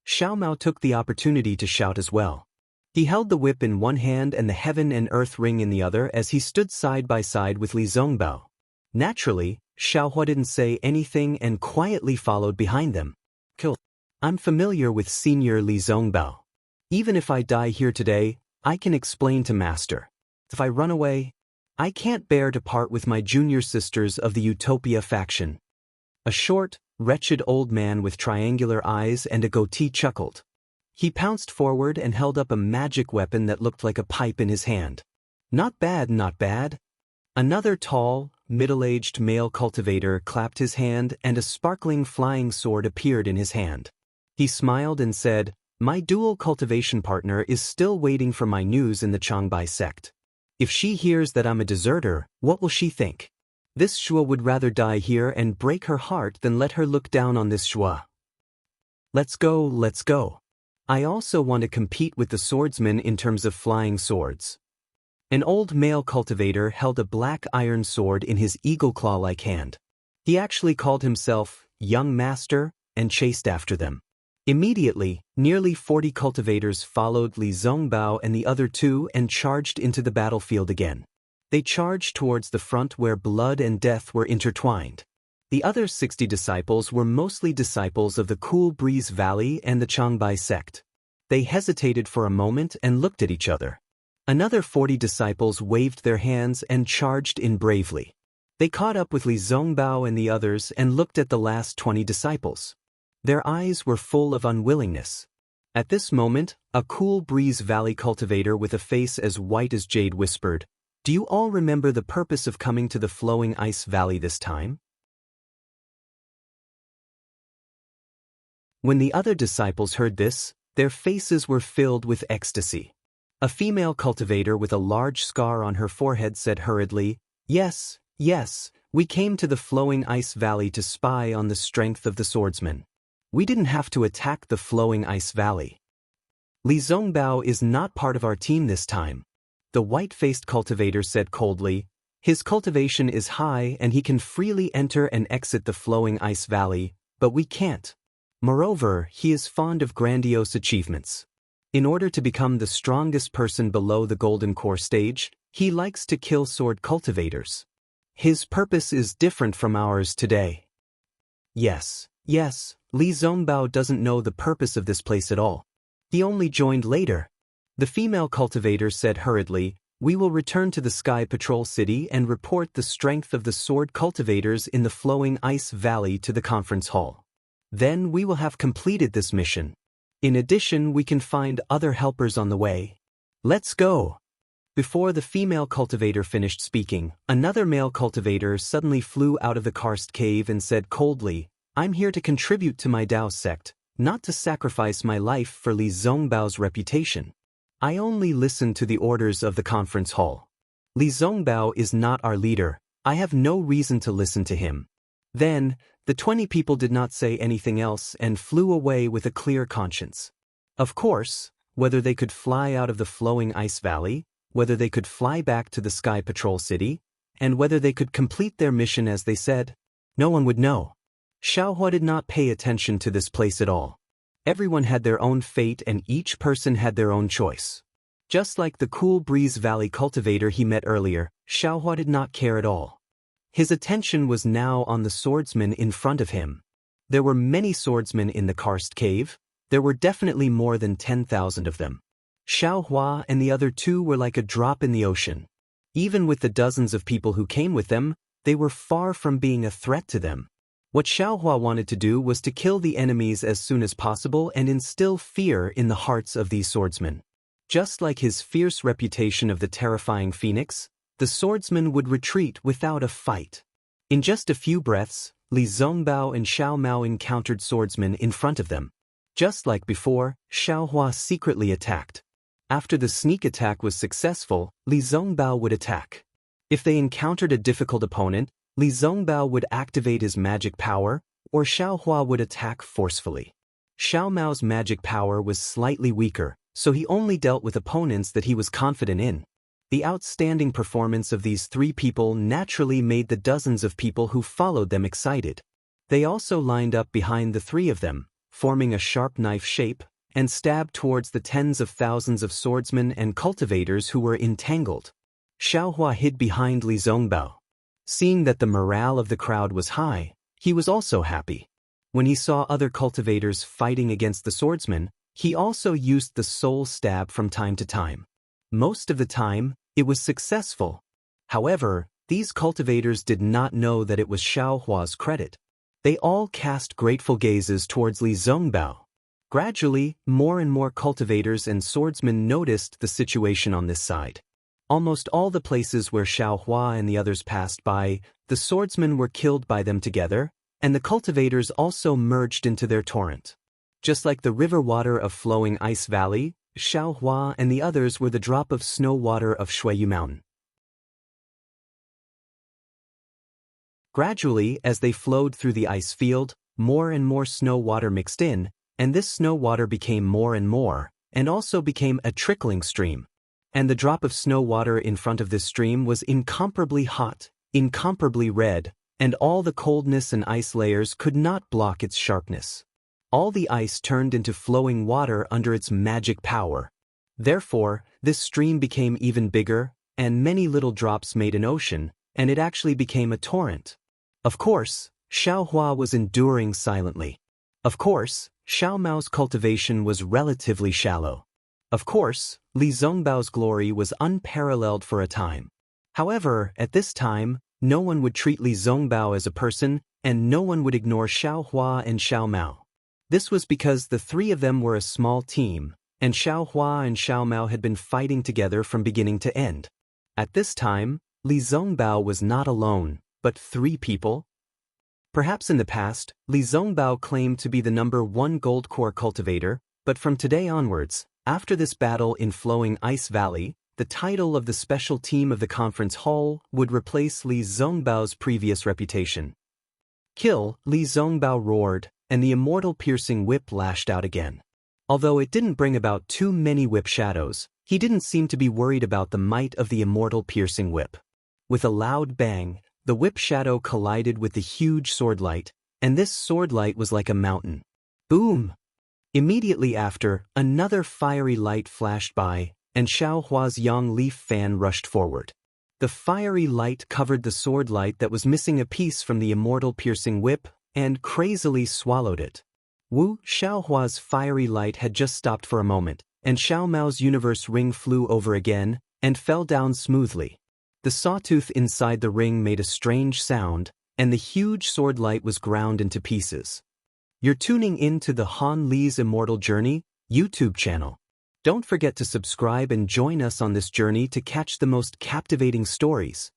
Xiao Mao took the opportunity to shout as well. He held the whip in one hand and the heaven and earth ring in the other as he stood side by side with Li Zongbao. Naturally, Xiaohua didn't say anything and quietly followed behind them. Kill. I'm familiar with Senior Li Zongbao. Even if I die here today, I can explain to Master. If I run away, I can't bear to part with my junior sisters of the Utopia faction. A short, wretched old man with triangular eyes and a goatee chuckled. He pounced forward and held up a magic weapon that looked like a pipe in his hand. Not bad, not bad. Another tall, middle-aged male cultivator clapped his hand and a sparkling flying sword appeared in his hand. He smiled and said, "My dual cultivation partner is still waiting for my news in the Changbai sect. If she hears that I'm a deserter, what will she think? This Shua would rather die here and break her heart than let her look down on this Shua. Let's go, let's go. I also want to compete with the swordsmen in terms of flying swords." An old male cultivator held a black iron sword in his eagle claw-like hand. He actually called himself Young Master and chased after them. Immediately, nearly 40 cultivators followed Li Zongbao and the other two and charged into the battlefield again. They charged towards the front where blood and death were intertwined. The other 60 disciples were mostly disciples of the Cool Breeze Valley and the Changbai sect. They hesitated for a moment and looked at each other. Another 40 disciples waved their hands and charged in bravely. They caught up with Li Zongbao and the others and looked at the last 20 disciples. Their eyes were full of unwillingness. At this moment, a Cool Breeze Valley cultivator with a face as white as jade whispered, "Do you all remember the purpose of coming to the Flowing Ice Valley this time?" When the other disciples heard this, their faces were filled with ecstasy. A female cultivator with a large scar on her forehead said hurriedly, "Yes, yes, we came to the Flowing Ice Valley to spy on the strength of the swordsmen. We didn't have to attack the Flowing Ice Valley. Li Zongbao is not part of our team this time." The white-faced cultivator said coldly, "His cultivation is high and he can freely enter and exit the Flowing Ice Valley, but we can't. Moreover, he is fond of grandiose achievements. In order to become the strongest person below the Golden Core stage, he likes to kill sword cultivators. His purpose is different from ours today." Yes, Li Zongbao doesn't know the purpose of this place at all. He only joined later. The female cultivator said hurriedly, "We will return to the Sky Patrol City and report the strength of the sword cultivators in the Flowing Ice Valley to the conference hall. Then we will have completed this mission. In addition, we can find other helpers on the way. Let's go." Before the female cultivator finished speaking, another male cultivator suddenly flew out of the karst cave and said coldly, "I'm here to contribute to my Dao sect, not to sacrifice my life for Li Zongbao's reputation. I only listen to the orders of the conference hall. Li Zongbao is not our leader. I have no reason to listen to him." Then, the 20 people did not say anything else and flew away with a clear conscience. Of course, whether they could fly out of the flowing ice valley, whether they could fly back to the Sky Patrol City, and whether they could complete their mission as they said, no one would know. Xiaohua did not pay attention to this place at all. Everyone had their own fate and each person had their own choice. Just like the Cool Breeze Valley cultivator he met earlier, Xiaohua did not care at all. His attention was now on the swordsman in front of him. There were many swordsmen in the karst cave. There were definitely more than 10,000 of them. Xiaohua and the other two were like a drop in the ocean. Even with the dozens of people who came with them, they were far from being a threat to them. What Xiaohua wanted to do was to kill the enemies as soon as possible and instill fear in the hearts of these swordsmen. Just like his fierce reputation of the terrifying phoenix, the swordsman would retreat without a fight. In just a few breaths, Li Zongbao and Xiao Mao encountered swordsmen in front of them. Just like before, Xiaohua secretly attacked. After the sneak attack was successful, Li Zongbao would attack. If they encountered a difficult opponent, Li Zongbao would activate his magic power, or Xiaohua would attack forcefully. Xiao Mao's magic power was slightly weaker, so he only dealt with opponents that he was confident in. The outstanding performance of these three people naturally made the dozens of people who followed them excited. They also lined up behind the three of them, forming a sharp knife shape, and stabbed towards the tens of thousands of swordsmen and cultivators who were entangled. Xiaohua hid behind Li Zongbao. Seeing that the morale of the crowd was high, he was also happy. When he saw other cultivators fighting against the swordsmen, he also used the soul stab from time to time. Most of the time, it was successful. However, these cultivators did not know that it was Xiaohua's credit. They all cast grateful gazes towards Li Zongbao. Gradually, more and more cultivators and swordsmen noticed the situation on this side. Almost all the places where Xiaohua and the others passed by, the swordsmen were killed by them together, and the cultivators also merged into their torrent. Just like the river water of flowing ice valley, Xiaohua and the others were the drop of snow water of Shuiyu Mountain. Gradually, as they flowed through the ice field, more and more snow water mixed in, and this snow water became more and also became a trickling stream. And the drop of snow water in front of this stream was incomparably hot, incomparably red, and all the coldness and ice layers could not block its sharpness. All the ice turned into flowing water under its magic power. Therefore, this stream became even bigger, and many little drops made an ocean, and it actually became a torrent. Of course, Xiaohua was enduring silently. Of course, Xiao Mao's cultivation was relatively shallow. Of course, Li Zongbao's glory was unparalleled for a time. However, at this time, no one would treat Li Zongbao as a person, and no one would ignore Xiaohua and Xiao Mao. This was because the three of them were a small team, and Xiaohua and Xiao Mao had been fighting together from beginning to end. At this time, Li Zongbao was not alone, but three people. Perhaps in the past, Li Zongbao claimed to be the #1 gold core cultivator, but from today onwards, after this battle in Flowing Ice Valley, the title of the special team of the conference hall would replace Li Zongbao's previous reputation. Kill, Li Zongbao roared, and the immortal piercing whip lashed out again. Although it didn't bring about too many whip shadows, he didn't seem to be worried about the might of the immortal piercing whip. With a loud bang, the whip shadow collided with the huge sword light, and this sword light was like a mountain. Boom! Immediately after, another fiery light flashed by, and Xiaohua's yang leaf fan rushed forward. The fiery light covered the sword light that was missing a piece from the immortal piercing whip, and crazily swallowed it. Xiaohua's fiery light had just stopped for a moment, and Xiao Mao's universe ring flew over again, and fell down smoothly. The sawtooth inside the ring made a strange sound, and the huge sword light was ground into pieces. You're tuning in to the Han Li's Immortal Journey YouTube channel. Don't forget to subscribe and join us on this journey to catch the most captivating stories.